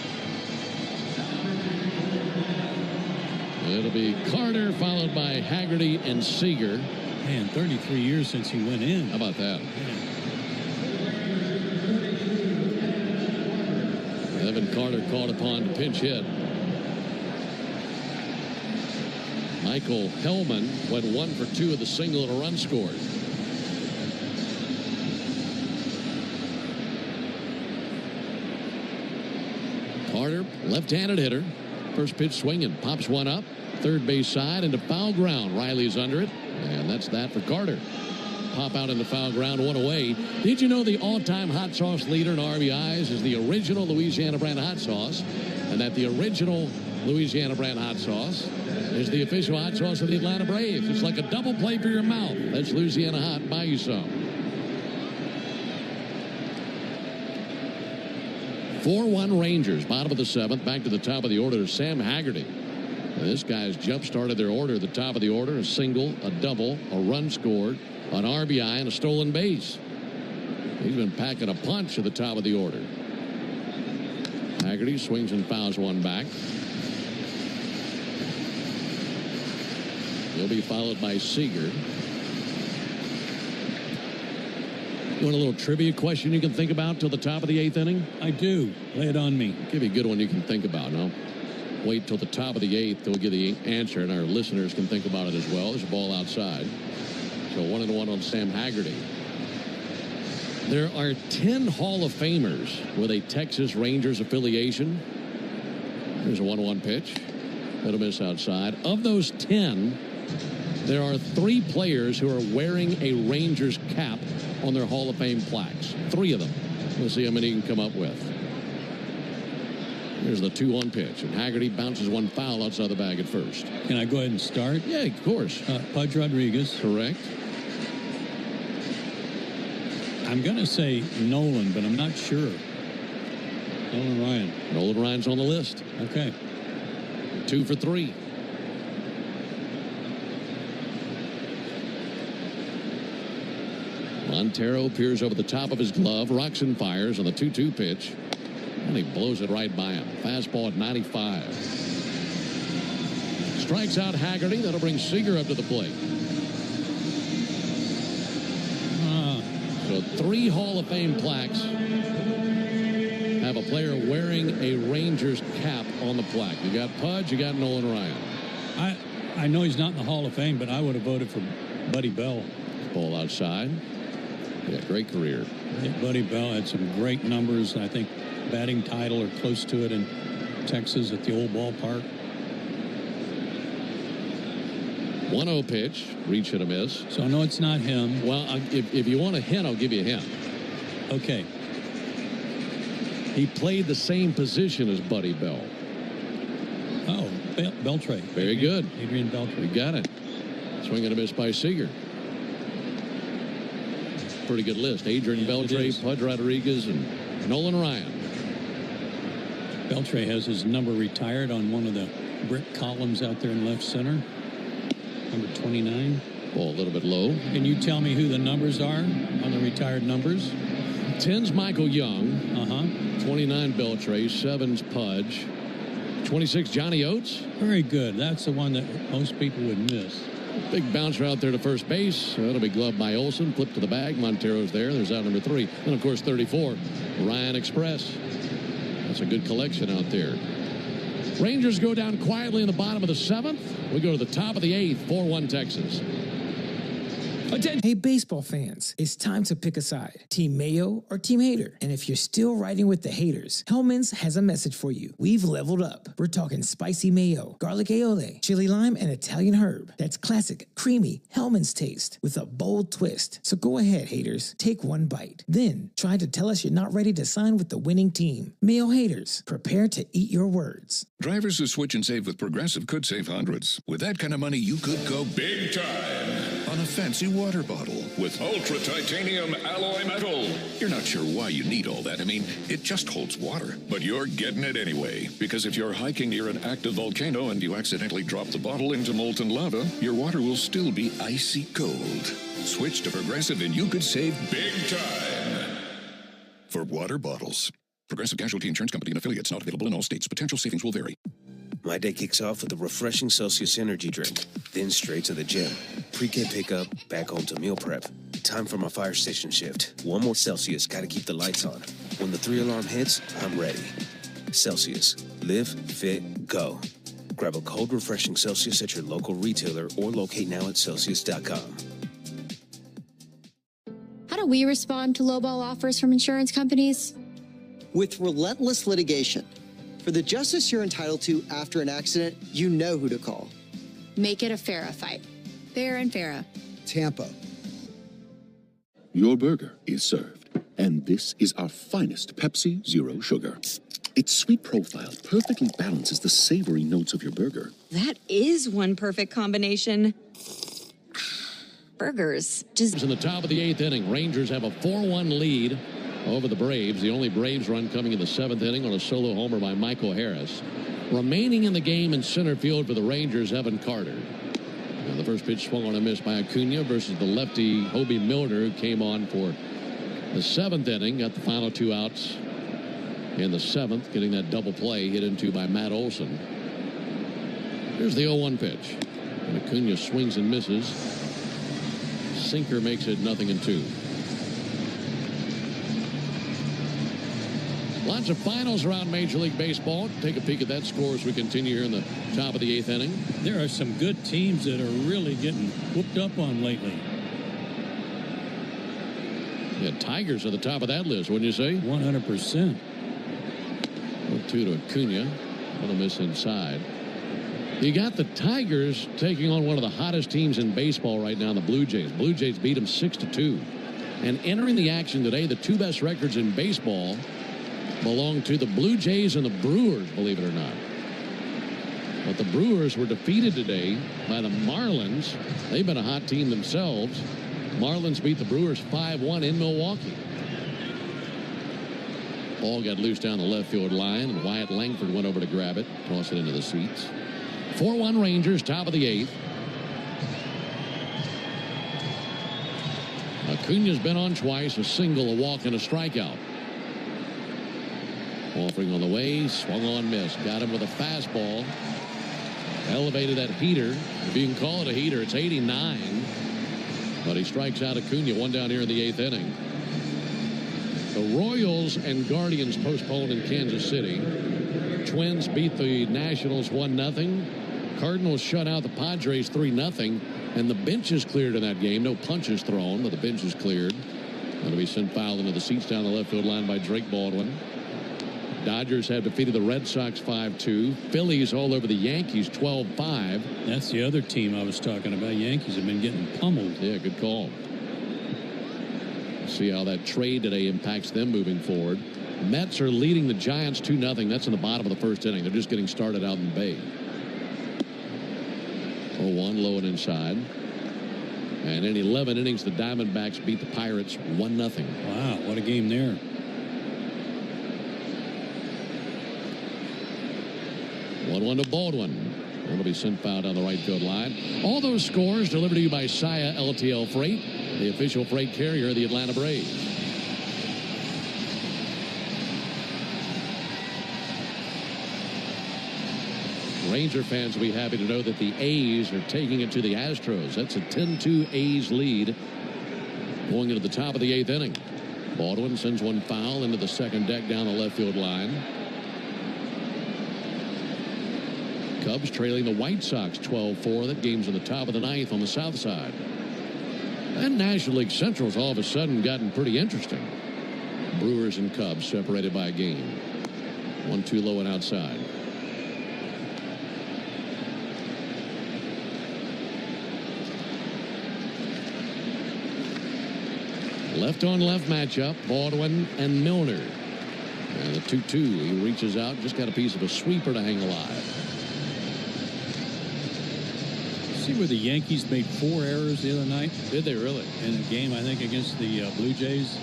It'll be Carter, followed by Haggerty and Seager. Man, 33 years since he went in. How about that? Evan Carter called upon to pinch hit. Michael Hellman went 1 for 2 with a single and a run scored. Carter, left-handed hitter. First pitch swinging, pops one up. Third base side into foul ground. Riley's under it, and that's that for Carter. Pop out into foul ground, 1 away. Did you know the all-time hot sauce leader in RBIs is the original Louisiana brand hot sauce, and that the original Louisiana brand hot sauce is the official hot sauce of the Atlanta Braves? It's like a double play for your mouth. That's Louisiana Hot. Buy you some. 4-1 Rangers, bottom of the 7th. Back to the top of the order, Sam Haggerty. This guy's jump-started their order at the top of the order. A single, a double, a run scored, an RBI, and a stolen base. He's been packing a punch at the top of the order. Haggerty swings and fouls one back. He'll be followed by Seager. You want a little trivia question you can think about till the top of the 8th inning? I do. Lay it on me. Give you a good one you can think about, no? wait till the top of the 8th to give the answer, and our listeners can think about it as well. There's a ball outside. So 1-1 on Sam Haggerty. There are 10 Hall of Famers with a Texas Rangers affiliation. There's a 1-1 pitch. Little miss outside. Of those 10, there are 3 players who are wearing a Rangers cap on their Hall of Fame plaques. 3 of them. We'll see how many he can come up with. Here's the 2-1 pitch, and Haggerty bounces one foul outside the bag at first. Can I go ahead and start? Yeah, of course. Pudge Rodriguez. Correct. I'm going to say Nolan, but I'm not sure. Nolan Ryan. Nolan Ryan's on the list. Okay. 2 for 3. Montero peers over the top of his glove. Roxon fires on the 2-2 pitch. And he blows it right by him. Fastball at 95. Strikes out Haggerty. That'll bring Seager up to the plate. So 3 Hall of Fame plaques have a player wearing a Rangers cap on the plaque. You got Pudge, you got Nolan Ryan. I know he's not in the Hall of Fame, but I would have voted for Buddy Bell. Ball outside. Yeah, great career. Buddy Bell had some great numbers. I think batting title or close to it in Texas at the old ballpark. 1-0 pitch, reach and a miss. So no, it's not him. Well, if you want a hint, I'll give you a hint. Okay. He played the same position as Buddy Bell. Oh, Beltre. Very good. Adrian Beltre. You got it. Swing and a miss by Seager. Pretty good list. Adrian Beltre, Pudge Rodriguez, and Nolan Ryan. Beltre has his number retired on one of the brick columns out there in left center. Number 29. Ball a little bit low. Can you tell me who the numbers are on the retired numbers? 10's Michael Young. 29 Beltre. 7's Pudge. 26 Johnny Oates. Very good. That's the one that most people would miss. Big bouncer out there to first base. That'll be gloved by Olson. Flip to the bag. Montero's there. There's out number 3. And, of course, 34. Ryan Express. That's a good collection out there. Rangers go down quietly in the bottom of the 7th. We go to the top of the 8th. 4-1 Texas. Hey, baseball fans, it's time to pick a side. Team Mayo or Team Hater. And if you're still riding with the haters, Hellman's has a message for you. We've leveled up. We're talking spicy mayo, garlic aioli, chili lime, and Italian herb. That's classic, creamy Hellman's taste with a bold twist. So go ahead, haters. Take one bite. Then try to tell us you're not ready to sign with the winning team. Mayo haters, prepare to eat your words. Drivers who switch and save with Progressive could save hundreds. With that kind of money, you could go big time on a fancy water bottle with ultra titanium alloy metal. You're not sure why you need all that. I mean, it just holds water. But you're getting it anyway. Because if you're hiking near an active volcano and you accidentally drop the bottle into molten lava, your water will still be icy cold. Switch to Progressive and you could save big time. For water bottles. Progressive Casualty Insurance Company and affiliates, not available in all states. Potential savings will vary. My day kicks off with a refreshing Celsius energy drink, then straight to the gym. Pre-K pickup, back home to meal prep. Time for my fire station shift. One more Celsius, gotta keep the lights on. When the 3-alarm hits, I'm ready. Celsius. Live, fit, go. Grab a cold, refreshing Celsius at your local retailer or locate now at Celsius.com. How do we respond to lowball offers from insurance companies? With relentless litigation. For the justice you're entitled to after an accident, you know who to call. Make it a FARA fight. Fair and FARA. Tampa. Your burger is served, and this is our finest Pepsi Zero Sugar. Its sweet profile perfectly balances the savory notes of your burger. That is one perfect combination. Burgers. Just in the top of the 8th inning, Rangers have a 4-1 lead over the Braves. The only Braves run coming in the 7th inning on a solo homer by Michael Harris. Remaining in the game in center field for the Rangers, Evan Carter. And the first pitch swung on a miss by Acuna versus the lefty Hobie Milner, who came on for the 7th inning. Got the final 2 outs in the 7th, getting that double play hit into by Matt Olson. Here's the 0-1 pitch. And Acuna swings and misses. Sinker makes it 0-2. Lots of finals around Major League Baseball. Take a peek at that score as we continue here in the top of the 8th inning. There are some good teams that are really getting whooped up on lately. Yeah, Tigers are the top of that list, wouldn't you say? 100%. 1-2 to Acuna. Little miss inside. You got the Tigers taking on one of the hottest teams in baseball right now, the Blue Jays. Blue Jays beat them 6-2. And entering the action today, the 2 best records in baseball belong to the Blue Jays and the Brewers, believe it or not. But the Brewers were defeated today by the Marlins. They've been a hot team themselves. Marlins beat the Brewers 5-1 in Milwaukee. Ball got loose down the left field line, and Wyatt Langford went over to grab it, toss it into the seats. 4-1 Rangers, top of the 8th. Acuna's been on twice, a single, a walk, and a strikeout. Offering on the way, swung on, missed. Got him with a fastball. Elevated that heater. If you can call it a heater, it's 89. But he strikes out Acuna, 1 down here in the 8th inning. The Royals and Guardians postponed in Kansas City. Twins beat the Nationals 1-0. Cardinals shut out the Padres 3-0. And the bench is cleared in that game. No punches thrown, but the bench is cleared. That'll be sent foul into the seats down the left field line by Drake Baldwin. Dodgers have defeated the Red Sox 5-2. Phillies all over the Yankees 12-5. That's the other team I was talking about. Yankees have been getting pummeled. Yeah, good call. See how that trade today impacts them moving forward. Mets are leading the Giants 2-0. That's in the bottom of the 1st inning. They're just getting started out in the Bay. 0-1, low and inside. And in 11 innings, the Diamondbacks beat the Pirates 1-0. Wow, what a game there. 1-1 to Baldwin. That'll be sent foul down the right field line. All those scores delivered to you by Saia LTL Freight, the official freight carrier of the Atlanta Braves. Ranger fans will be happy to know that the A's are taking it to the Astros. That's a 10-2 A's lead going into the top of the 8th inning. Baldwin sends one foul into the second deck down the left field line. Cubs trailing the White Sox 12-4. That game's in the top of the 9th on the south side. And National League Central's all of a sudden gotten pretty interesting. Brewers and Cubs separated by a game. 1-2 low and outside. Left on left matchup, Baldwin and Milner. And the 2-2, he reaches out, just got a piece of a sweeper to hang alive. See where the Yankees made 4 errors the other night? Did they really? In a game, I think, against the Blue Jays.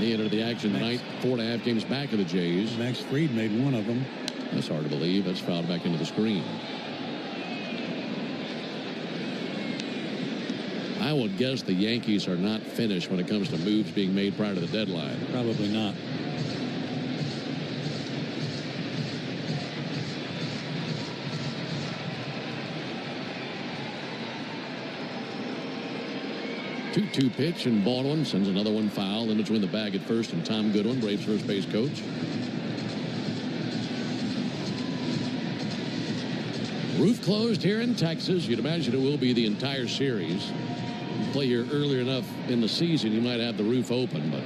He entered the action tonight, 4.5 games back of the Jays. Max Fried made one of them. That's hard to believe. That's fouled back into the screen. I would guess the Yankees are not finished when it comes to moves being made prior to the deadline. Probably not. Two pitch, and Baldwin sends another one foul in between the bag at first and Tom Goodwin, Braves first base coach. Roof closed here in Texas. You'd imagine it will be the entire series. You play here earlier enough in the season, you might have the roof open, but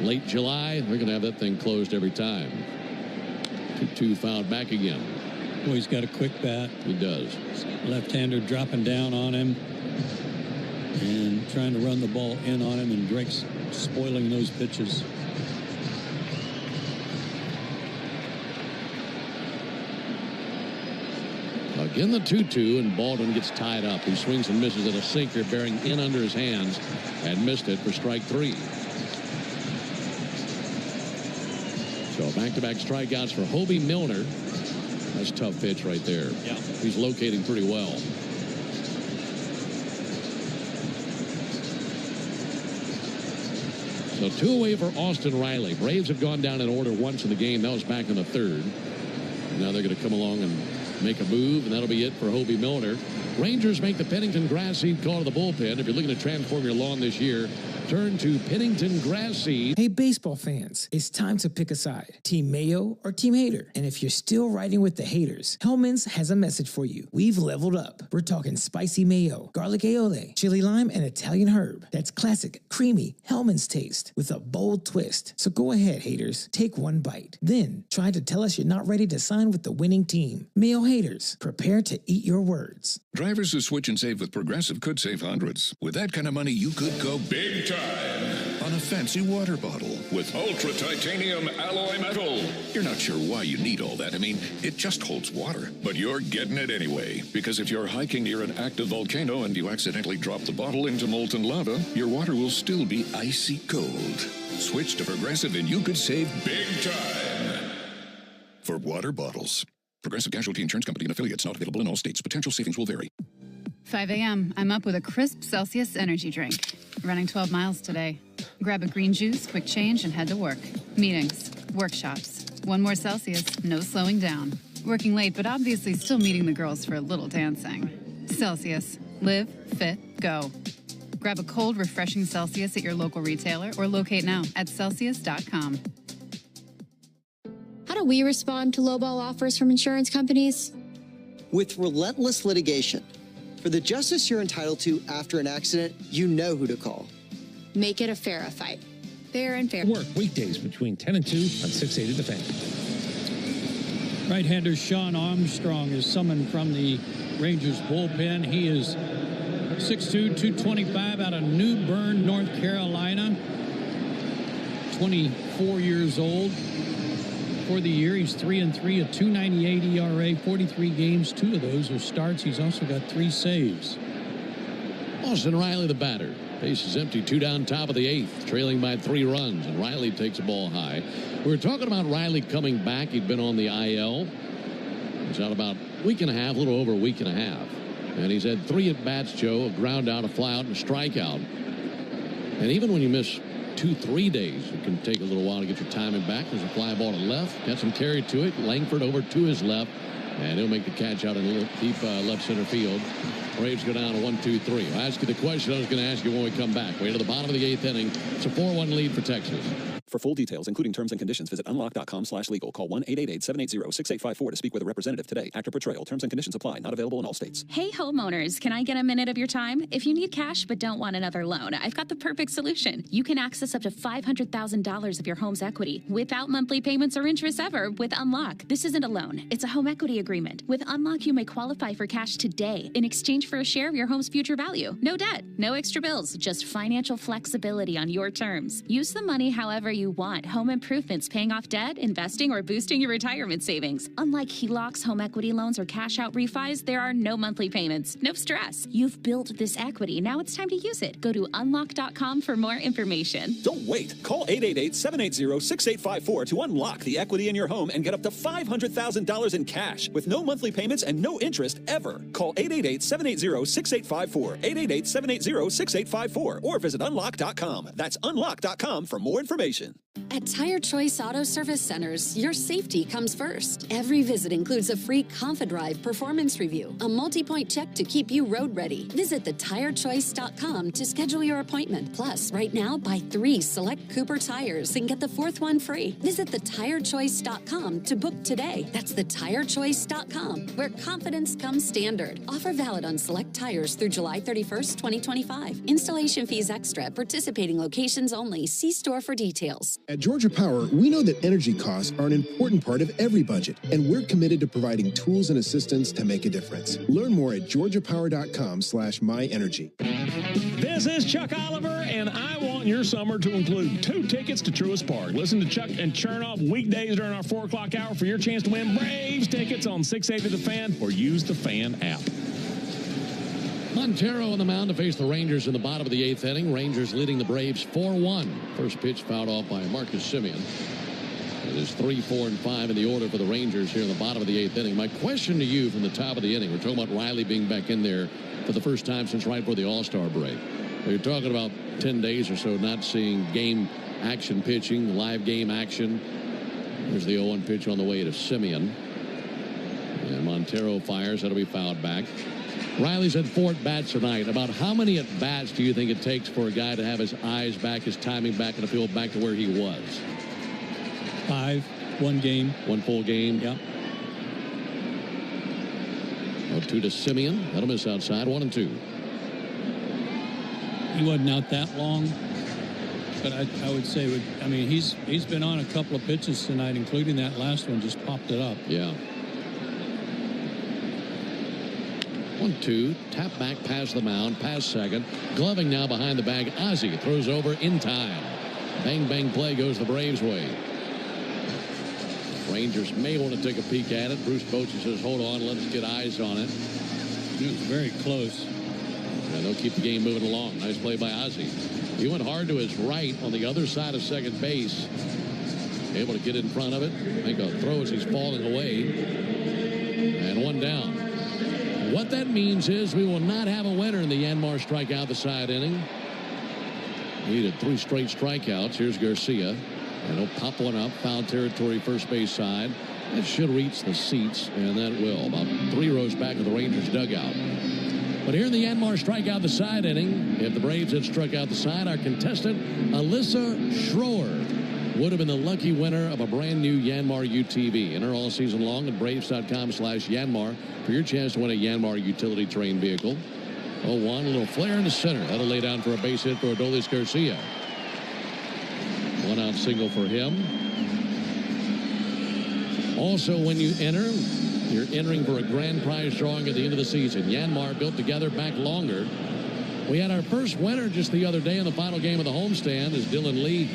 late July, they're going to have that thing closed every time. 2-2 fouled back again. Well, he's got a quick bat. He does. Left-hander dropping down on him and trying to run the ball in on him, and Drake's spoiling those pitches. Again, the 2-2, and Baldwin gets tied up. He swings and misses at a sinker bearing in under his hands and missed it for strike 3. So back-to-back strikeouts for Hobie Milner. That's a tough pitch right there. Yeah. He's locating pretty well. So 2 away for Austin Riley. Braves have gone down in order once in the game. That was back in the 3rd. Now they're going to come along and make a move, and that'll be it for Hobie Milner. Rangers make the Pennington grass seed call to the bullpen. If you're looking to transform your lawn this year, turn to Pennington Grass Seed. Hey, baseball fans, it's time to pick a side. Team Mayo or Team Hater? And if you're still riding with the haters, Hellman's has a message for you. We've leveled up. We're talking spicy mayo, garlic aioli, chili lime, and Italian herb. That's classic, creamy Hellman's taste with a bold twist. So go ahead, haters. Take one bite. Then try to tell us you're not ready to sign with the winning team. Mayo haters, prepare to eat your words. Drivers who switch and save with Progressive could save hundreds. With that kind of money, you could go big time on a fancy water bottle with ultra titanium alloy metal. You're not sure why you need all that. I mean, it just holds water. But you're getting it anyway. Because if you're hiking near an active volcano and you accidentally drop the bottle into molten lava, your water will still be icy cold. Switch to Progressive and you could save big time. For water bottles. Progressive Casualty Insurance Company and affiliates, not available in all states. Potential savings will vary. 5 a.m. I'm up with a crisp Celsius energy drink. Running 12 miles today. Grab a green juice, quick change, and head to work. Meetings, workshops. One more Celsius, no slowing down. Working late, but obviously still meeting the girls for a little dancing. Celsius. Live, fit, go. Grab a cold, refreshing Celsius at your local retailer or locate now at Celsius.com. How do we respond to lowball offers from insurance companies? With relentless litigation. For the justice you're entitled to after an accident, you know who to call. Make it a fair fight. Fair and fair. Work weekdays between 10 and 2 on 680 The Fan. Right-hander Sean Armstrong is summoned from the Rangers bullpen. He is 6'2", 225 out of New Bern, North Carolina. 24 years old. For the year, he's 3-3, a 2.98 ERA, 43 games. 2 of those are starts. He's also got 3 saves. Austin Riley, the batter. Base is empty, 2 down, top of the 8th, trailing by 3 runs, and Riley takes a ball high. We were talking about Riley coming back. He'd been on the IL. He's out about a week and a half, a little over a week and a half. And he's had 3 at-bats, Joe, a ground out, a fly out, and a strikeout. And even when you miss 2-3 days, it can take a little while to get your timing back. There's a fly ball to left, got some carry to it. Langford over to his left, and he'll make the catch out in deep left center field. Braves go down to 1-2-3. I'll ask you the question I was going to ask you when we come back. Way to the bottom of the 8th inning. It's a 4-1 lead for Texas. For full details, including terms and conditions, visit unlock.com/legal. Call 1-888-780-6854 to speak with a representative today. Actor Portrayal. Terms and conditions apply. Not available in all states. Hey, homeowners, can I get a minute of your time? If you need cash but don't want another loan, I've got the perfect solution. You can access up to $500,000 of your home's equity without monthly payments or interest ever with Unlock. This isn't a loan. It's a home equity agreement. With Unlock, you may qualify for cash today in exchange for a share of your home's future value. No debt, no extra bills, just financial flexibility on your terms. Use the money however you want. Home improvements, paying off debt, investing, or boosting your retirement savings. Unlike HELOCs, home equity loans, or cash out refis, there are no monthly payments. No stress. You've built this equity. Now it's time to use it. Go to unlock.com for more information. Don't wait. Call 888-780-6854 to unlock the equity in your home and get up to $500,000 in cash with no monthly payments and no interest ever. Call 888-780-6854. 888-780-6854 or visit unlock.com. That's unlock.com for more information. At Tire Choice Auto Service Centers, your safety comes first. Every visit includes a free ConfiDrive performance review, a multi-point check to keep you road ready. Visit thetirechoice.com to schedule your appointment. Plus, right now, buy 3 select Cooper tires and get the 4th one free. Visit thetirechoice.com to book today. That's thetirechoice.com, where confidence comes standard. Offer valid on select tires through July 31st, 2025. Installation fees extra at participating locations only. See store for details. At Georgia Power, we know that energy costs are an important part of every budget, and we're committed to providing tools and assistance to make a difference. Learn more at georgiapower.com/myenergy. This is Chuck Oliver, and I want your summer to include 2 tickets to Truist Park. Listen to Chuck and Chernoff weekdays during our 4 o'clock hour for your chance to win Braves tickets on 680 The Fan or use the Fan app. Montero on the mound to face the Rangers in the bottom of the 8th inning. Rangers leading the Braves 4-1. First pitch fouled off by Marcus Semien. It is 3, 4, and 5 in the order for the Rangers here in the bottom of the 8th inning. My question to you from the top of the inning, we're talking about Riley being back in there for the first time since right before the All-Star break. You're talking about 10 days or so not seeing game action pitching, live game action. There's the 0-1 pitch on the way to Semien. And Montero fires. That'll be fouled back. Riley's had 4 at-bats tonight. About how many at-bats do you think it takes for a guy to have his eyes back, his timing back in the field, back to where he was? 5, 1 game. 1 full game? Yeah. 0-2 to Simeon. That'll miss outside. 1-2. He wasn't out that long, but I would say, he's been on a couple of pitches tonight, including that last one, just popped it up. Yeah. 1-2. Tap back past the mound, past second. Gloving now behind the bag. Ozzie throws over in time. Bang, bang play goes the Braves' way. Rangers may want to take a peek at it. Bruce Bochy says, hold on, let us get eyes on it. It was very close. Yeah, they'll keep the game moving along. Nice play by Ozzie. He went hard to his right on the other side of second base. Able to get in front of it. Make a throw as he's falling away. And 1 down. What that means is we will not have a winner in the Yanmar strikeout the side inning. Needed 3 straight strikeouts. Here's Garcia. And he'll pop one up. Foul territory, first base side. That should reach the seats, and that will. About 3 rows back of the Rangers dugout. But here in the Yanmar strikeout the side inning, if the Braves had struck out the side, our contestant, Alyssa Schroer, would have been the lucky winner of a brand new Yanmar UTV. Enter all season long at Braves.com/Yanmar for your chance to win a Yanmar utility terrain vehicle. 0-1, a little flare in the center. That'll lay down for a base hit for Adolis Garcia. 1 out single for him. Also, when you enter, you're entering for a grand prize drawing at the end of the season. Yanmar built together back longer. We had our first winner just the other day in the final game of the homestand as Dylan Lee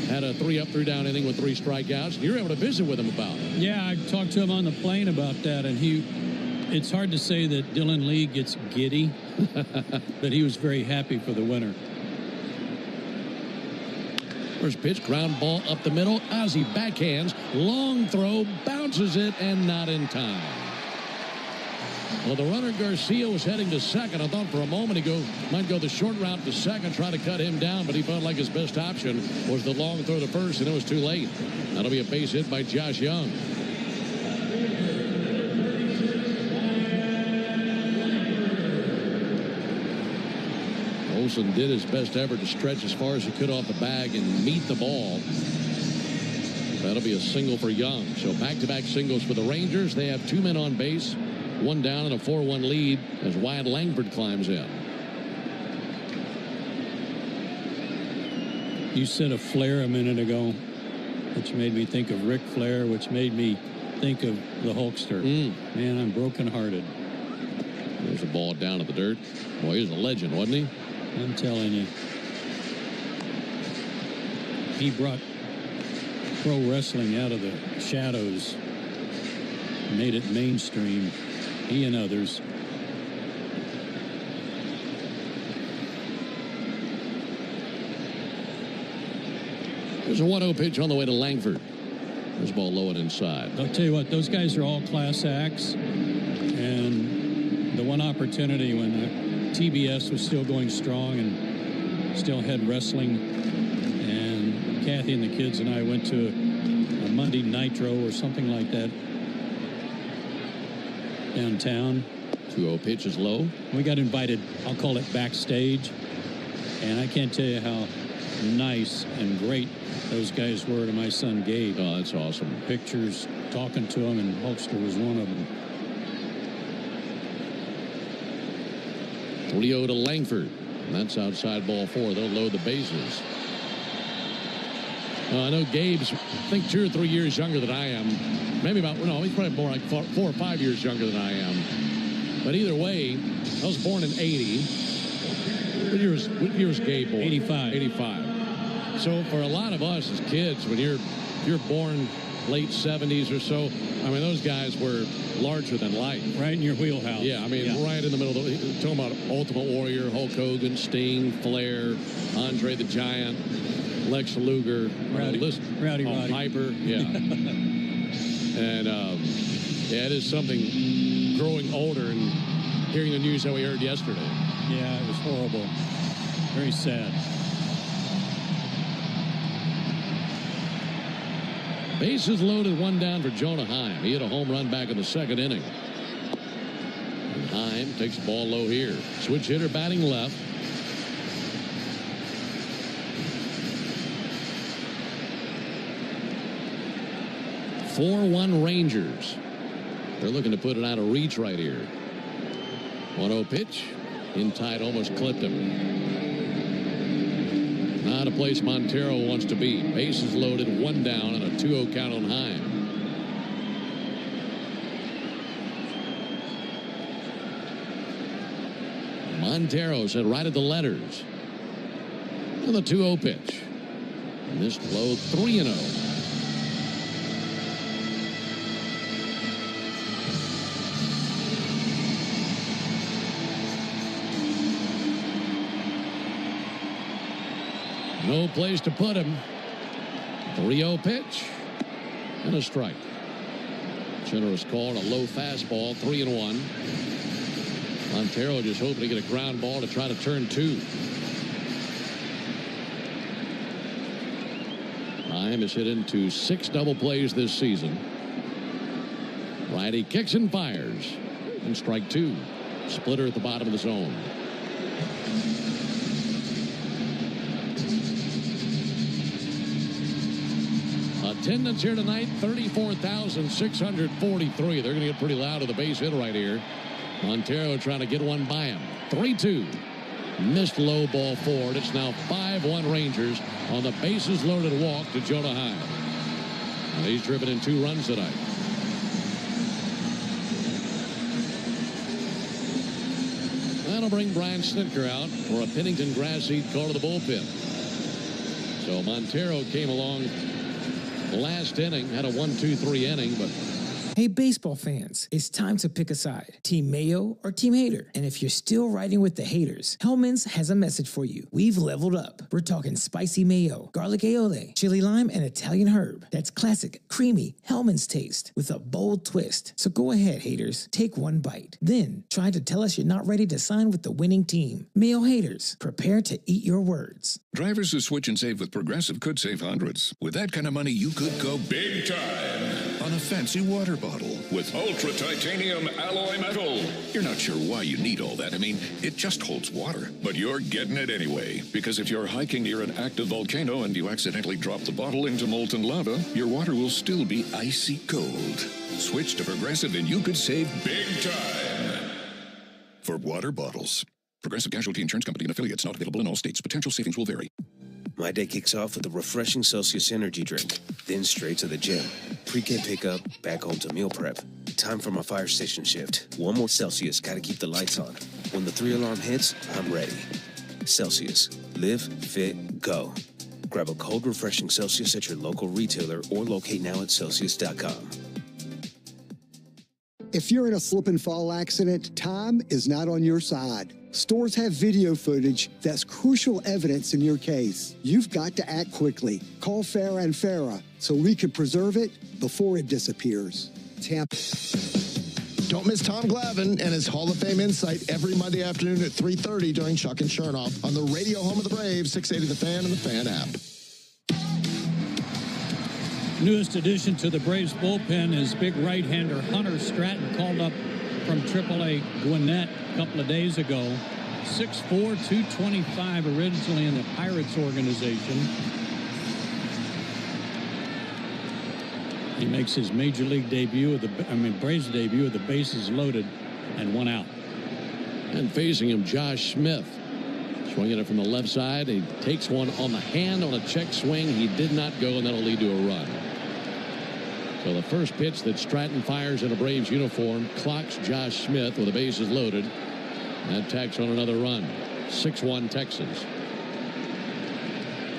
had a 3-up, 3-down inning with 3 strikeouts. You were able to visit with him about it. Yeah, I talked to him on the plane about that, and it's hard to say that Dylan Lee gets giddy, but he was very happy for the winner. First pitch, ground ball up the middle. Ozzie backhands, long throw, bounces it, and not in time. Well, the runner Garcia was heading to second. I thought for a moment he might go the short route to second, try to cut him down, but he felt like his best option was the long throw to first, and it was too late. That'll be a base hit by Josh Young. Olsen did his best effort to stretch as far as he could off the bag and meet the ball. That'll be a single for Young. So back-to-back singles for the Rangers. They have 2 men on base, 1 down, and a 4-1 lead as Wyatt Langford climbs in. You said a flare a minute ago, which made me think of Ric Flair, which made me think of the Hulkster. Man, I'm brokenhearted. There's a ball down to the dirt. Boy, he's a legend, wasn't he? I'm telling you. He brought pro wrestling out of the shadows, made it mainstream, he and others. There's a 1-0 pitch on the way to Langford. This ball low and inside. I'll tell you what, those guys are all class acts. And the one opportunity when TBS was still going strong and still had wrestling, and Kathy and the kids and I went to a Monday Nitro or something like that downtown. 2-0 pitch is low. We got invited, I'll call it backstage, and I can't tell you how nice and great those guys were to my son Gabe. Oh, that's awesome. Pictures, talking to him, and Hulkster was one of them. 3-0 to Langford. And that's outside ball 4. They'll load the bases. I know Gabe's, I think, 2 or 3 years younger than I am. Maybe about, no, he's probably more like 4 or 5 years younger than I am. But either way, I was born in 80. What year was Gabe born? 85. 85. So for a lot of us as kids, when you're born late 70s or so, I mean, those guys were larger than life. Right in your wheelhouse. Yeah, I mean, right in the middle of the, talking about Ultimate Warrior, Hulk Hogan, Sting, Flair, Andre the Giant, Lex Luger, Rowdy Roddy. Piper, yeah. And yeah, it is something growing older and hearing the news that we heard yesterday. Yeah, it was horrible. Very sad. Bases loaded, 1 down for Jonah Heim. He hit a home run back in the 2nd inning. And Heim takes the ball low here. Switch hitter batting left. (4-1) Rangers. They're looking to put it out of reach right here. 1-0 pitch. In tight, almost clipped him. Not a place Montero wants to be. Bases loaded, one down, and a 2-0 count on Heim. Montero set right at the letters. And the 2-0 pitch. Missed low, 3-0. No place to put him. 3-0 pitch and a strike. Generous call and a low fastball, 3-1. Montero just hoping to get a ground ball to try to turn two. Heim has hit into 6 double plays this season. Righty kicks and fires. And strike 2. Splitter at the bottom of the zone. Attendance here tonight, 34,643. They're going to get pretty loud with the base hit right here. Montero trying to get one by him. 3-2. Missed low ball forward. It's now 5-1 Rangers on the bases loaded walk to Jonah Heim. And he's driven in 2 runs tonight. That'll bring Brian Snitker out for a Pennington grass seed call to the bullpen. So Montero came along last inning, had a 1-2-3 inning, but Hey, baseball fans, it's time to pick a side. Team Mayo or Team Hater. And if you're still riding with the haters, Hellman's has a message for you. We've leveled up. We're talking spicy mayo, garlic aioli, chili lime, and Italian herb. That's classic, creamy Hellman's taste with a bold twist. So go ahead, haters. Take one bite. Then try to tell us you're not ready to sign with the winning team. Mayo haters, prepare to eat your words. Drivers who switch and save with Progressive could save hundreds. With that kind of money, you could go big time on a fancy water bottle with ultra titanium alloy metal. You're not sure why you need all that. I mean, it just holds water. But you're getting it anyway, because if you're hiking near an active volcano and you accidentally drop the bottle into molten lava, your water will still be icy cold. Switch to Progressive and you could save big time. For water bottles. Progressive Casualty Insurance Company and affiliates, not available in all states. Potential savings will vary. My day kicks off with a refreshing Celsius energy drink, then straight to the gym. Pre-K pickup, back home to meal prep. Time for my fire station shift. One more Celsius, gotta keep the lights on. When the 3-alarm hits, I'm ready. Celsius. Live, fit, go. Grab a cold, refreshing Celsius at your local retailer or locate now at Celsius.com. If you're in a slip and fall accident, time is not on your side. Stores have video footage that's crucial evidence in your case. You've got to act quickly. Call Farah and Farah so we can preserve it before it disappears. Tampa. Don't miss Tom Glavine and his Hall of Fame insight every Monday afternoon at 3:30 during Chuck and Chernoff on the radio home of the Braves, 680 The Fan and the Fan app. Newest addition to the Braves bullpen is big right-hander Hunter Stratton, called up from AAA Gwinnett a couple of days ago. 6'4", 225, originally in the Pirates organization. He makes his major league debut, Braves debut with the bases loaded and 1 out. And facing him, Josh Smith. Swinging it from the left side. He takes one on the hand on a check swing. He did not go, and that'll lead to a run. So the first pitch that Stratton fires in a Braves uniform clocks Josh Smith with the bases loaded. That tacks on another run. 6-1 Texans.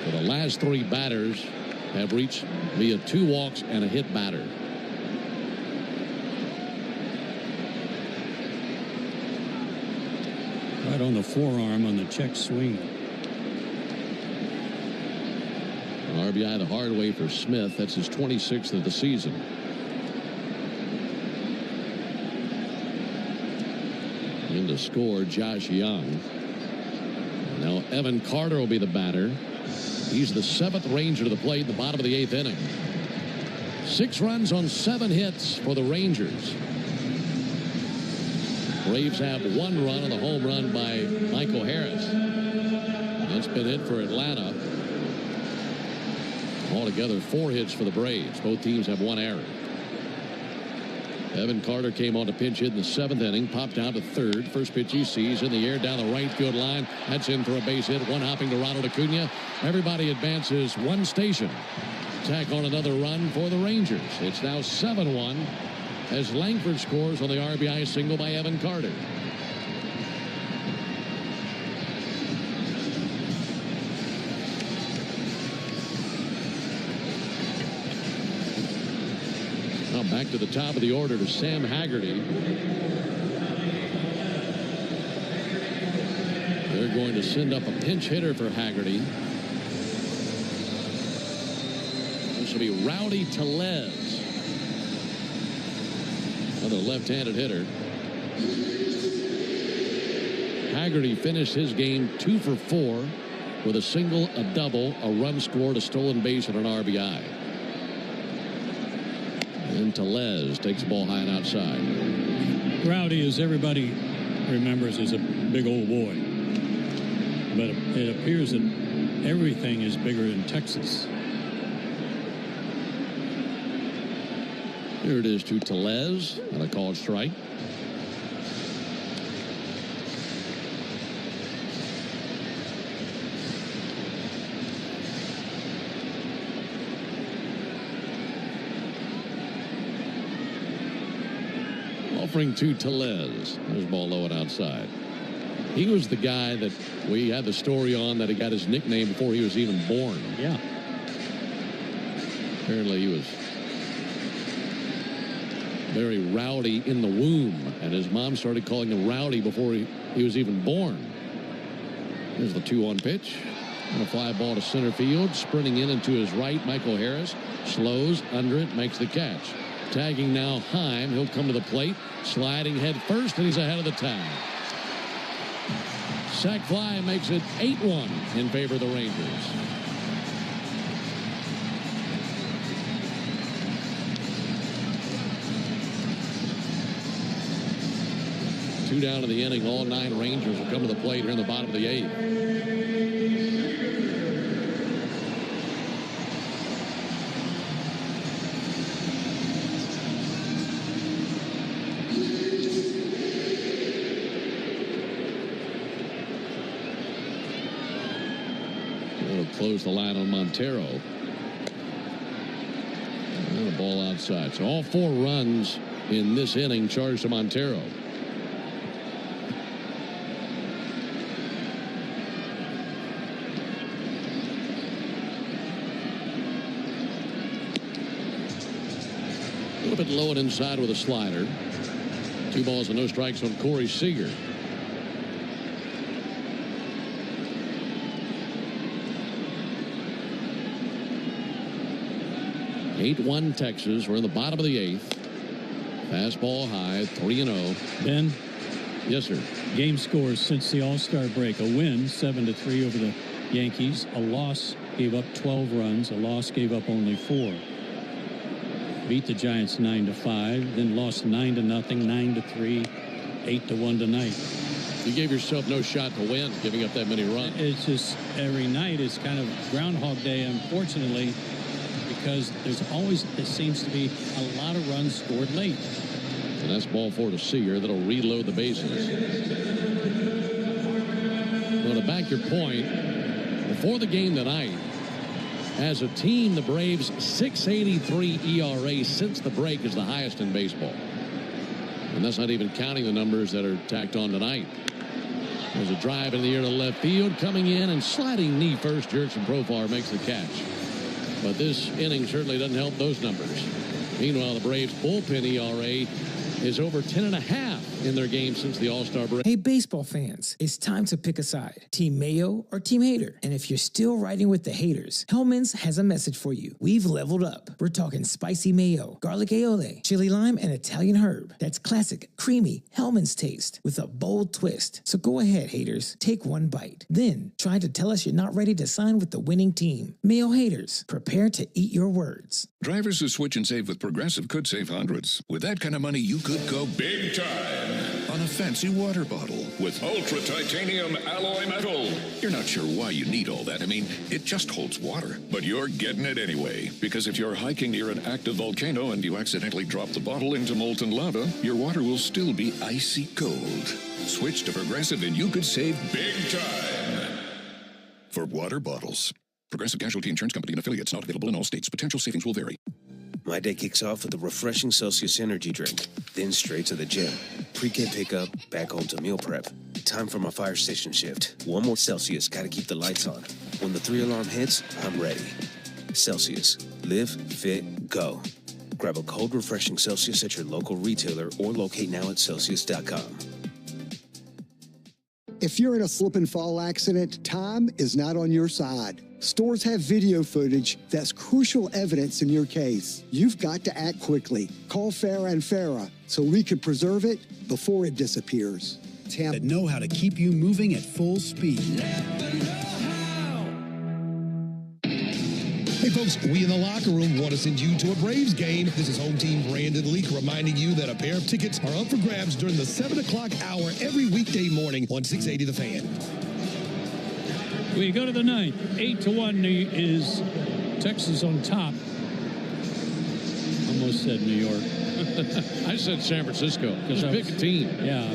So the last 3 batters have reached via 2 walks and a hit batter. Right on the forearm on the check swing. RBI the hard way for Smith. That's his 26th of the season. In to score, Josh Young. Now Evan Carter will be the batter. He's the 7th Ranger to the plate in the bottom of the 8th inning. 6 runs on 7 hits for the Rangers. Braves have one run on the home run by Michael Harris. That's been it for Atlanta. Altogether, 4 hits for the Braves. Both teams have 1 error. Evan Carter came on to pinch hit in the 7th inning, popped out to 3rd. First pitch he sees in the air down the right field line. That's in for a base hit. One hopping to Ronald Acuna. Everybody advances 1 station. Tack on another run for the Rangers. It's now 7-1 as Langford scores on the RBI single by Evan Carter. Now back to the top of the order to Sam Haggerty. They're going to send up a pinch hitter for Haggerty. This will be Rowdy Tellez, another left-handed hitter. Haggerty finished his game 2 for 4 with a single, a double, a run scored, a stolen base, and an RBI. And Tellez takes the ball high and outside. Rowdy, as everybody remembers, is a big old boy. But it appears that everything is bigger in Texas. Here it is to Tellez, and a called strike. Offering to Tellez. There's the ball low and outside. He was the guy that we had the story on that he got his nickname before he was even born. Yeah. Apparently he was very rowdy in the womb, and his mom started calling him Rowdy before he was even born. Here's the 2-1 pitch. And a fly ball to center field. Sprinting in and to his right, Michael Harris. Slows under it, makes the catch. Tagging now Heim. He'll come to the plate. Sliding head first, and he's ahead of the tag. Sac fly makes it 8-1 in favor of the Rangers. Two down in the inning. All 9 Rangers will come to the plate here in the bottom of the 8th. Close the line on Montero. And a ball outside. So all 4 runs in this inning charged to Montero. A little bit low and inside with a slider. 2 balls and no strikes on Corey Seager. 8-1 Texas. We're in the bottom of the 8th. Fastball high, 3-0. Ben? Yes, sir. Game scores since the All-Star break. A win, 7-3 over the Yankees. A loss gave up 12 runs. A loss gave up only 4. Beat the Giants 9-5. Then lost 9-0, 9-3, 8-1 tonight. You gave yourself no shot to win, giving up that many runs. It's just every night is kind of Groundhog Day, unfortunately, because there's always, it seems to be a lot of runs scored late. And that's ball 4 to Seager. That'll reload the bases. Well, to back your point, before the game tonight, as a team, the Braves' 6.83 ERA since the break is the highest in baseball. And that's not even counting the numbers that are tacked on tonight. There's a drive in the air to left field, coming in and sliding knee first. Jurickson Profar makes the catch. But this inning certainly doesn't help those numbers. Meanwhile, the Braves' bullpen ERA is over 10.5 in their game since the All-Star break. Hey, baseball fans, it's time to pick a side. Team Mayo or Team Hater. And if you're still riding with the haters, Hellman's has a message for you. We've leveled up. We're talking spicy mayo, garlic aioli, chili lime, and Italian herb. That's classic, creamy Hellman's taste with a bold twist. So go ahead, haters. Take one bite. Then try to tell us you're not ready to sign with the winning team. Mayo haters, prepare to eat your words. Drivers who switch and save with Progressive could save hundreds. With that kind of money, you could go big time on a fancy water bottle with ultra titanium alloy metal. You're not sure why you need all that. I mean, it just holds water. But you're getting it anyway, because if you're hiking near an active volcano and you accidentally drop the bottle into molten lava, your water will still be icy cold. Switch to Progressive and you could save big time. For water bottles. Progressive Casualty Insurance Company and affiliates, not available in all states. Potential savings will vary. My day kicks off with a refreshing Celsius energy drink, then straight to the gym. Pre-K pickup, back home to meal prep. Time for my fire station shift. One more Celsius, gotta keep the lights on. When the 3-alarm hits, I'm ready. Celsius. Live, fit, go. Grab a cold, refreshing Celsius at your local retailer or locate now at Celsius.com. If you're in a slip and fall accident, time is not on your side. Stores have video footage that's crucial evidence in your case. You've got to act quickly. Call Farah and Farah so we can preserve it before it disappears. That know how to keep you moving at full speed. Hey folks, we in the locker room want to send you to a Braves game. This is home team Brandon Leak reminding you that a pair of tickets are up for grabs during the 7 o'clock hour every weekday morning on 680 The Fan. We go to the ninth. 8-1 is Texas on top. Almost said New York. I said San Francisco. Just pick a team. Yeah.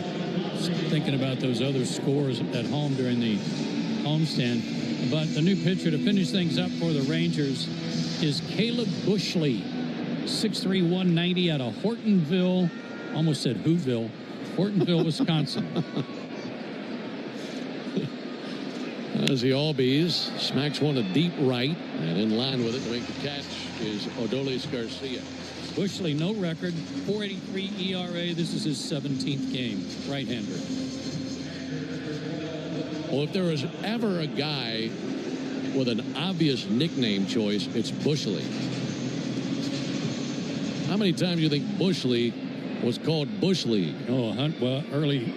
Just thinking about those other scores at home during the homestand. But the new pitcher to finish things up for the Rangers is Caleb Bushley. 6'3", 190 out of Hortonville. Almost said Whoville. Hortonville, Wisconsin. As the Albies smacks one to deep right, and in line with it to make the catch is Odolis Garcia. Bushley, no record, 4.83 ERA. This is his 17th game. Right-hander. Well, if there was ever a guy with an obvious nickname choice, it's Bushley. How many times do you think Bushley was called Bush League? Oh, well, early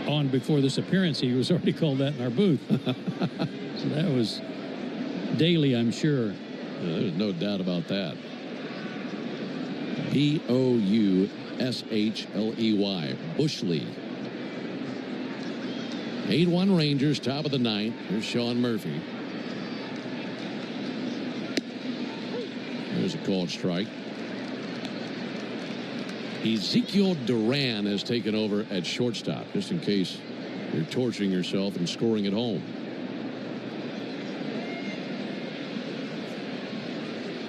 on before this appearance, he was already called that in our booth. So that was daily, I'm sure. There's no doubt about that. Bushley. Bush League. 8-1 Rangers, top of the ninth. Here's Sean Murphy. There's a called strike. Ezekiel Duran has taken over at shortstop, just in case you're torturing yourself and scoring at home.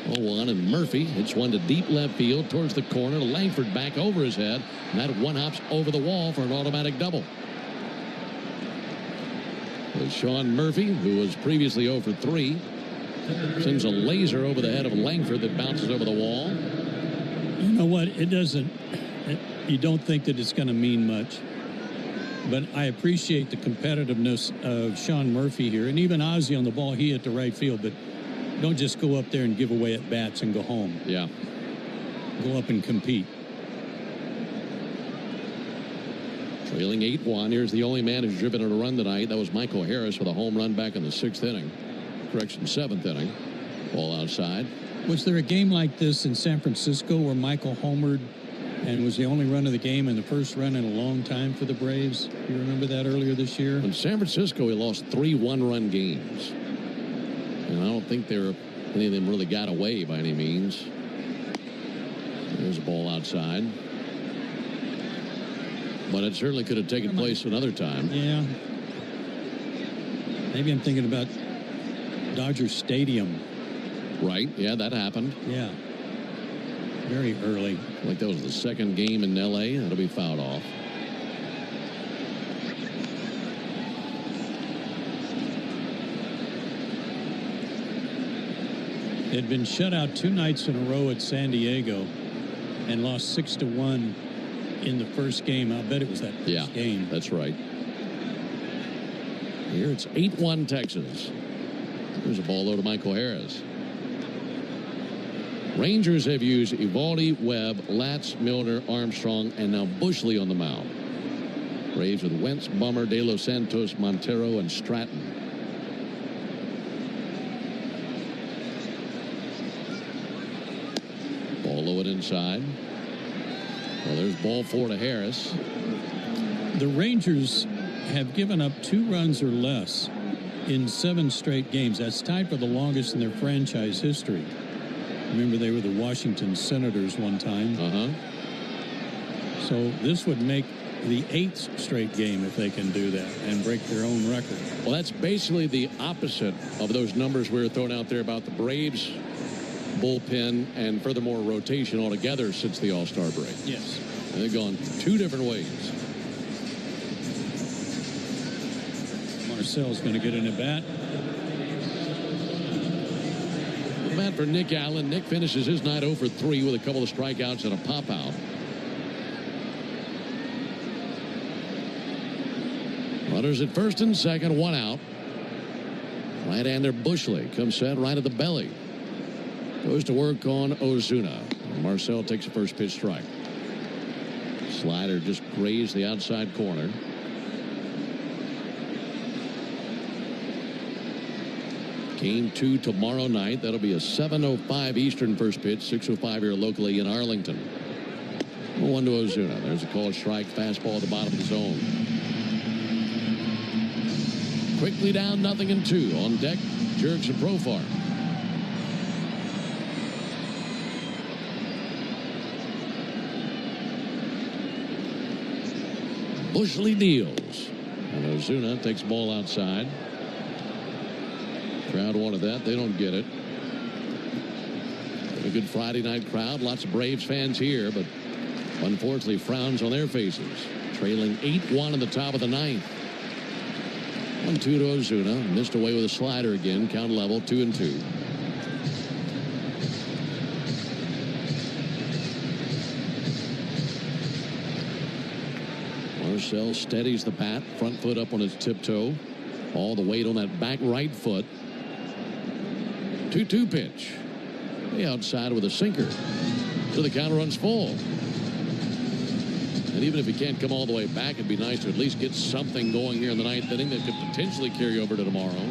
0-1, and Murphy hits one to deep left field towards the corner. Langford back over his head, and that one hops over the wall for an automatic double. With Sean Murphy, who was previously 0 for 3, sends a laser over the head of Langford that bounces over the wall. You know what? It doesn't. You don't think that it's going to mean much. But I appreciate the competitiveness of Sean Murphy here. And even Ozzie on the ball, he hit the right field. But don't just go up there and give away at bats and go home. Yeah. Go up and compete. Trailing 8-1. Here's the only man who's driven in a run tonight. That was Michael Harris with a home run back in the 6th inning. Correction, 7th inning. Ball outside. Was there a game like this in San Francisco where Michael homered and was the only run of the game and the first run in a long time for the Braves? You remember that earlier this year? In San Francisco, he lost 3 one-run games. And I don't think any of them really got away by any means. There's a ball outside. But it certainly could have taken place another time. Yeah. Maybe I'm thinking about Dodger Stadium. Right, yeah, that happened. Yeah. Very early. Like that was the second game in L.A. That'll be fouled off. They'd been shut out 2 nights in a row at San Diego and lost 6-1 in the first game. I'll bet it was that first game. That's right. Here it's 8-1 Texas. There's a ball low to Michael Harris. Rangers have used Evaldi, Webb, Latz, Milner, Armstrong, and now Bushley on the mound. Braves with Wentz, Bummer, De Los Santos, Montero, and Stratton. Ball low and inside. Well, there's ball 4 to Harris. The Rangers have given up 2 runs or less in 7 straight games. That's tied for the longest in their franchise history. Remember, they were the Washington Senators one time. So this would make the 8th straight game if they can do that and break their own record. Well, that's basically the opposite of those numbers we were throwing out there about the Braves bullpen and furthermore rotation altogether since the All-Star break. Yes. And they've gone 2 different ways. Marcel's going to get in a bat. Bat for Nick Allen. Nick finishes his night 0 for 3 with a couple of strikeouts and a pop-out. Runners at first and second, 1 out. Right-hander Bushley comes set right at the belly. Goes to work on Ozuna. Marcel takes the first pitch strike. Slider just grazed the outside corner. Game 2 tomorrow night. That'll be a 7:05 Eastern first pitch, 6:05 here locally in Arlington. 1 to Ozuna. There's a called strike. Fastball at the bottom of the zone. Quickly down 0-2. On deck, Jerks and Profar. Bushley deals. And Ozuna takes the ball outside. Crowd wanted that. They don't get it. A good Friday night crowd. Lots of Braves fans here, but unfortunately frowns on their faces. Trailing 8-1 in the top of the 9th. 1-2 to Ozuna. Missed away with a slider again. Count level 2-2. Marcel steadies the bat. Front foot up on his tiptoe. All the weight on that back right foot. 2-2 pitch. Way outside with a sinker. So the count runs full. And even if he can't come all the way back, it'd be nice to at least get something going here in the 9th inning that could potentially carry over to tomorrow.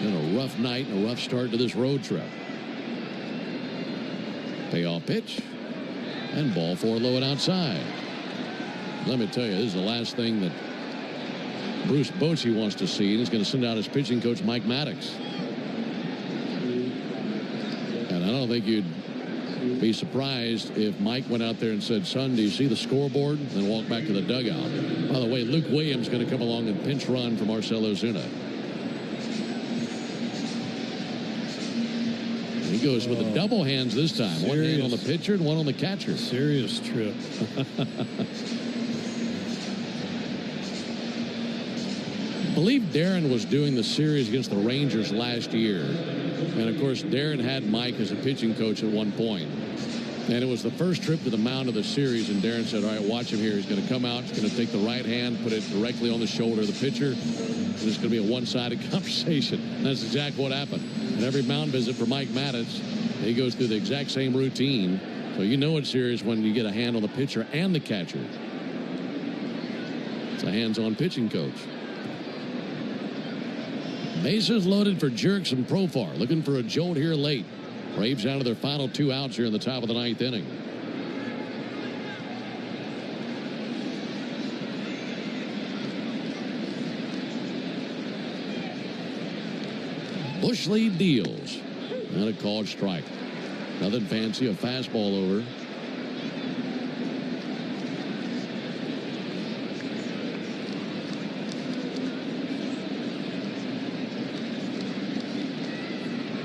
Been a rough night and a rough start to this road trip. Payoff pitch. And ball 4 low and outside. Let me tell you, this is the last thing that Bruce Bochy wants to see, and he's going to send out his pitching coach, Mike Maddox. And I don't think you'd be surprised if Mike went out there and said, son, do you see the scoreboard? And then walk back to the dugout. By the way, Luke Williams is going to come along and pinch run for Marcell Ozuna. He goes with the double hands this time. One hand on the pitcher and one on the catcher. Serious trip. I believe Darren was doing the series against the Rangers last year. And, of course, Darren had Mike as a pitching coach at one point. And it was the first trip to the mound of the series, and Darren said, all right, watch him here. He's going to come out. He's going to take the right hand, put it directly on the shoulder of the pitcher. And it's going to be a one-sided conversation. And that's exactly what happened. And every mound visit for Mike Maddox, he goes through the exact same routine. So you know it's serious when you get a hand on the pitcher and the catcher. It's a hands-on pitching coach. Bases loaded for Jerks and Profar. Looking for a jolt here late. Braves out of their final 2 outs here in the top of the 9th inning. Bushley deals. And a called strike. Nothing fancy. A fastball over.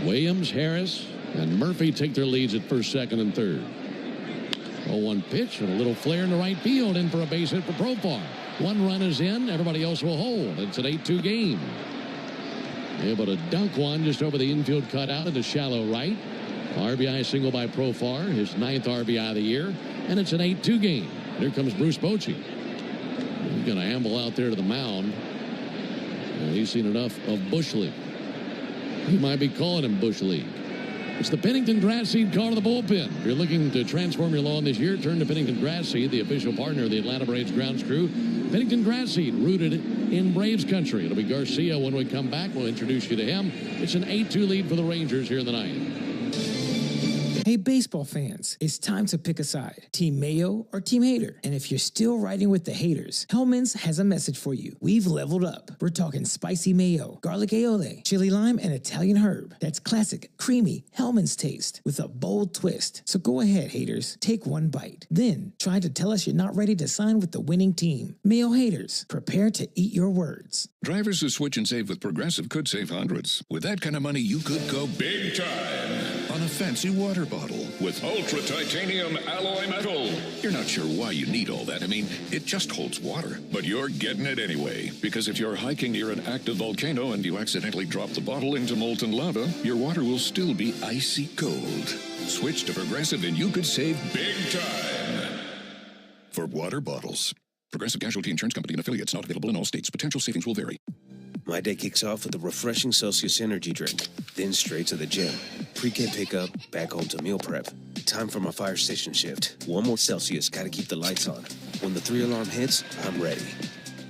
Williams, Harris, and Murphy take their leads at first, second, and third. 0-1 pitch and a little flare in the right field. In for a base hit for Profar. 1 run is in. Everybody else will hold. It's an 8-2 game. Able to dunk one just over the infield cutout into shallow right. RBI single by Profar, his 9th RBI of the year. And it's an 8-2 game. Here comes Bruce Bochy. He's going to amble out there to the mound. And he's seen enough of Bushley. He might be calling him Bush League. It's the Pennington Grass Seed car to the bullpen. If you're looking to transform your lawn this year, turn to Pennington Grass Seed, the official partner of the Atlanta Braves grounds crew. Pennington Grass Seed, rooted in Braves country. It'll be Garcia when we come back. We'll introduce you to him. It's an 8-2 lead for the Rangers here in the 9th. Hey, baseball fans, it's time to pick a side. Team Mayo or Team Hater? And if you're still riding with the haters, Hellman's has a message for you. We've leveled up. We're talking spicy mayo, garlic aioli, chili lime, and Italian herb. That's classic, creamy Hellman's taste with a bold twist. So go ahead, haters, take one bite. Then try to tell us you're not ready to sign with the winning team. Mayo haters, prepare to eat your words. Drivers who switch and save with Progressive could save hundreds. With that kind of money, you could go big time on a fancy water bottle with ultra titanium alloy metal. You're not sure why you need all that. I mean, it just holds water. But you're getting it anyway, because if you're hiking near an active volcano and you accidentally drop the bottle into molten lava, your water will still be icy cold. Switch to Progressive and you could save big time. For water bottles. Progressive Casualty Insurance Company and affiliates, not available in all states. Potential savings will vary. My day kicks off with a refreshing Celsius energy drink, then straight to the gym. Pre-K pickup, back home to meal prep. Time for my fire station shift. One more Celsius, gotta keep the lights on. When the 3-alarm hits, I'm ready.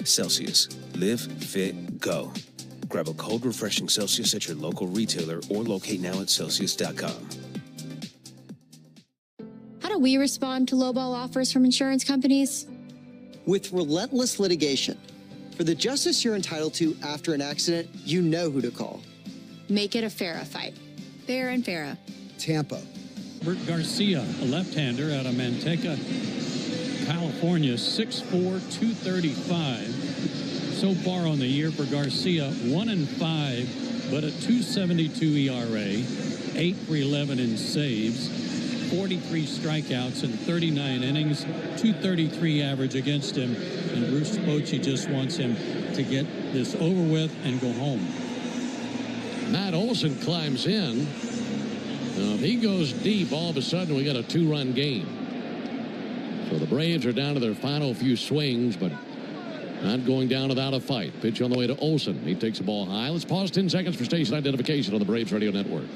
Celsius. Live, fit, go. Grab a cold, refreshing Celsius at your local retailer or locate now at Celsius.com. How do we respond to lowball offers from insurance companies? With relentless litigation. For the justice you're entitled to after an accident, you know who to call. Make it a Farah fight. Fair and Farah. Tampa. Bert Garcia, a left-hander out of Manteca, California, 6'4", 235. So far on the year for Garcia, 1-5, but a 2.72 ERA, 8 for 11 in saves, 43 strikeouts in 39 innings, 2.33 average against him. And Bruce Bochy just wants him to get this over with and go home. Matt Olson climbs in. Now, if he goes deep, all of a sudden we got a 2-run game. So the Braves are down to their final few swings, but not going down without a fight. Pitch on the way to Olson. He takes the ball high. Let's pause 10 seconds for station identification on the Braves Radio Network.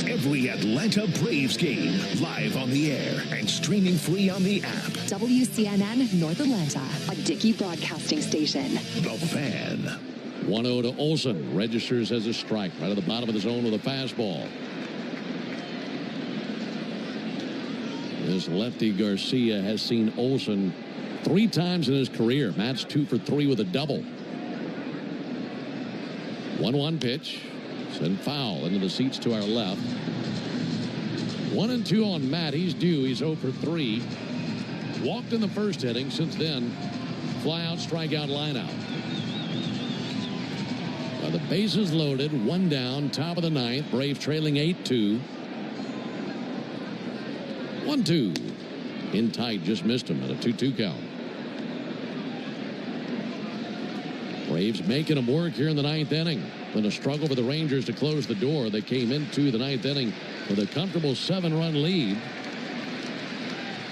Every Atlanta Braves game live on the air and streaming free on the app. WCNN North Atlanta, a Dickey broadcasting station. The Fan. 1-0 to Olson. Registers as a strike right at the bottom of the zone with a fastball. This lefty Garcia has seen Olson 3 times in his career. Matt's 2 for 3 with a double. 1-1 pitch. Send foul into the seats to our left. 1-2 on Matt. He's due. He's 0 for 3. Walked in the first inning. Since then, fly out, strikeout, line out. The bases loaded. 1 down. Top of the 9th. Braves trailing 8-2. 1-2. In tight. Just missed him at a 2-2 count. Braves making them work here in the 9th inning. Been a struggle for the Rangers to close the door. They came into the 9th inning with a comfortable 7-run lead.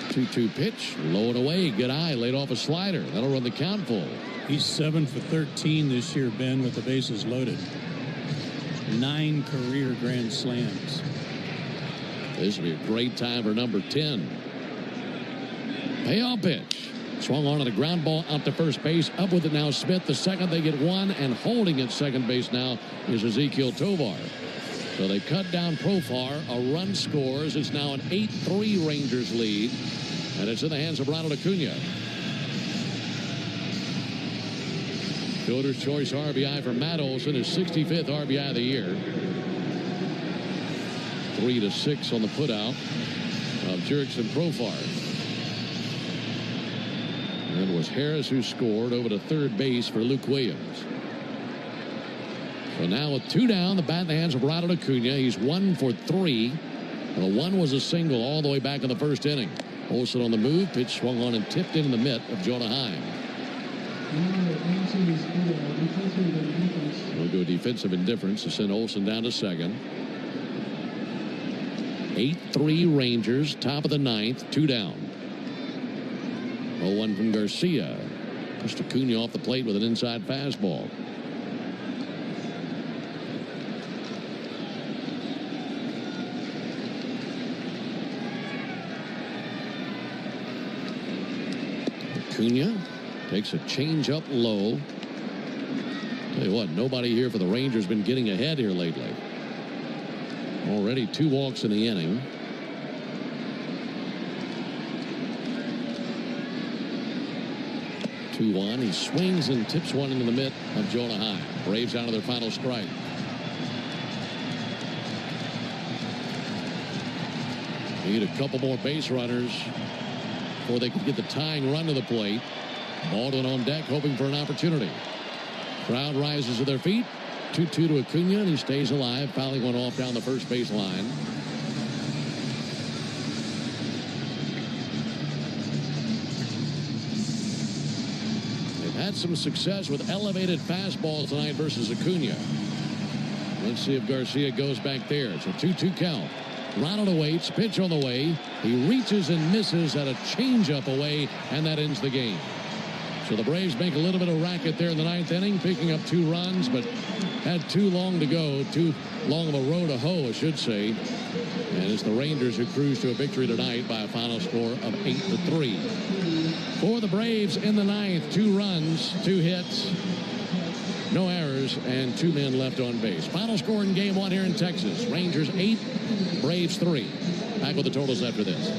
2-2 pitch, low and away. Good eye, laid off a slider. That'll run the count full. He's 7 for 13 this year, Ben, with the bases loaded. 9 career grand slams. This will be a great time for number 10. Payoff pitch. Swung on a ground ball out to first base. Up with it now, Smith. The second, they get 1, and holding at second base now is Ezequiel Tovar. So they cut down Profar. A run scores. It's now an 8-3 Rangers lead, and it's in the hands of Ronald Acuna. Fielder's choice RBI for Matt Olson, his 65th RBI of the year. 3-6 on the putout of Jurickson Profar. And it was Harris who scored over to third base for Luke Williams. So now with 2 down, the bat in the hands of Ronald Acuna. He's 1 for 3. And the 1 was a single all the way back in the first inning. Olson on the move. Pitch swung on and tipped into the mitt of Jonah Heim. We'll go defensive indifference to send Olson down to second. 8-3 Rangers, top of the 9th, 2 down. 0-1 from Garcia. Pushed Acuna off the plate with an inside fastball. Acuna takes a change up low. Tell you what, nobody here for the Rangers been getting ahead here lately. Already 2 walks in the inning. 2-1. He swings and tips one into the mitt of Jonah High. Braves out of their final strike. Need a couple more base runners before they can get the tying run to the plate. Baldwin on deck, hoping for an opportunity. Crowd rises to their feet. 2-2 to Acuna, and he stays alive, fouling one off down the first base line. They've had some success with elevated fastballs tonight versus Acuna. Let's see if Garcia goes back there. It's a 2-2 count. Ronald awaits, pitch on the way. He reaches and misses at a changeup away, and that ends the game. So the Braves make a little bit of racket there in the ninth inning, picking up 2 runs, but had too long to go, too long of a row to hoe, I should say. And it's the Rangers who cruise to a victory tonight by a final score of 8-3. For the Braves in the ninth, 2 runs, 2 hits, no errors, and 2 men left on base. Final score in game 1 here in Texas. Rangers 8, Braves 3. Back with the totals after this.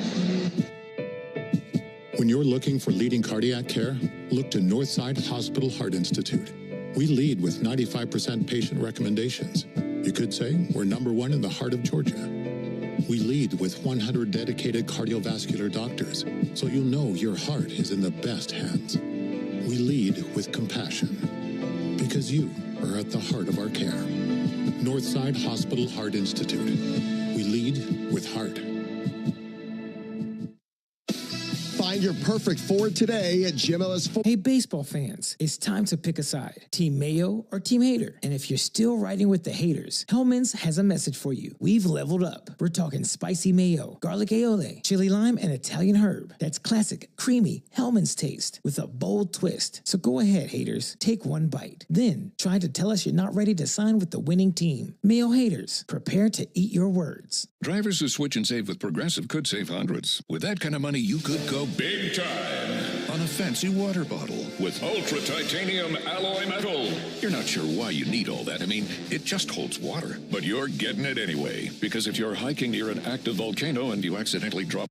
When you're looking for leading cardiac care, look to Northside Hospital Heart Institute. We lead with 95% patient recommendations. You could say we're #1 in the heart of Georgia. We lead with 100 dedicated cardiovascular doctors, so you'll know your heart is in the best hands. We lead with compassion, because you are at the heart of our care. Northside Hospital Heart Institute. We lead with heart. Find your perfect Ford today at Jim Ellis Ford. Hey, baseball fans, it's time to pick a side. Team Mayo or Team Hater? And if you're still riding with the haters, Hellman's has a message for you. We've leveled up. We're talking spicy mayo, garlic aioli, chili lime, and Italian herb. That's classic, creamy Hellman's taste with a bold twist. So go ahead, haters. Take one bite. Then try to tell us you're not ready to sign with the winning team. Mayo haters, prepare to eat your words. Drivers who switch and save with Progressive could save hundreds. With that kind of money, you could go big time on a fancy water bottle with ultra titanium alloy metal. You're not sure why you need all that. I mean, it just holds water. But you're getting it anyway, because if you're hiking near an active volcano and you accidentally drop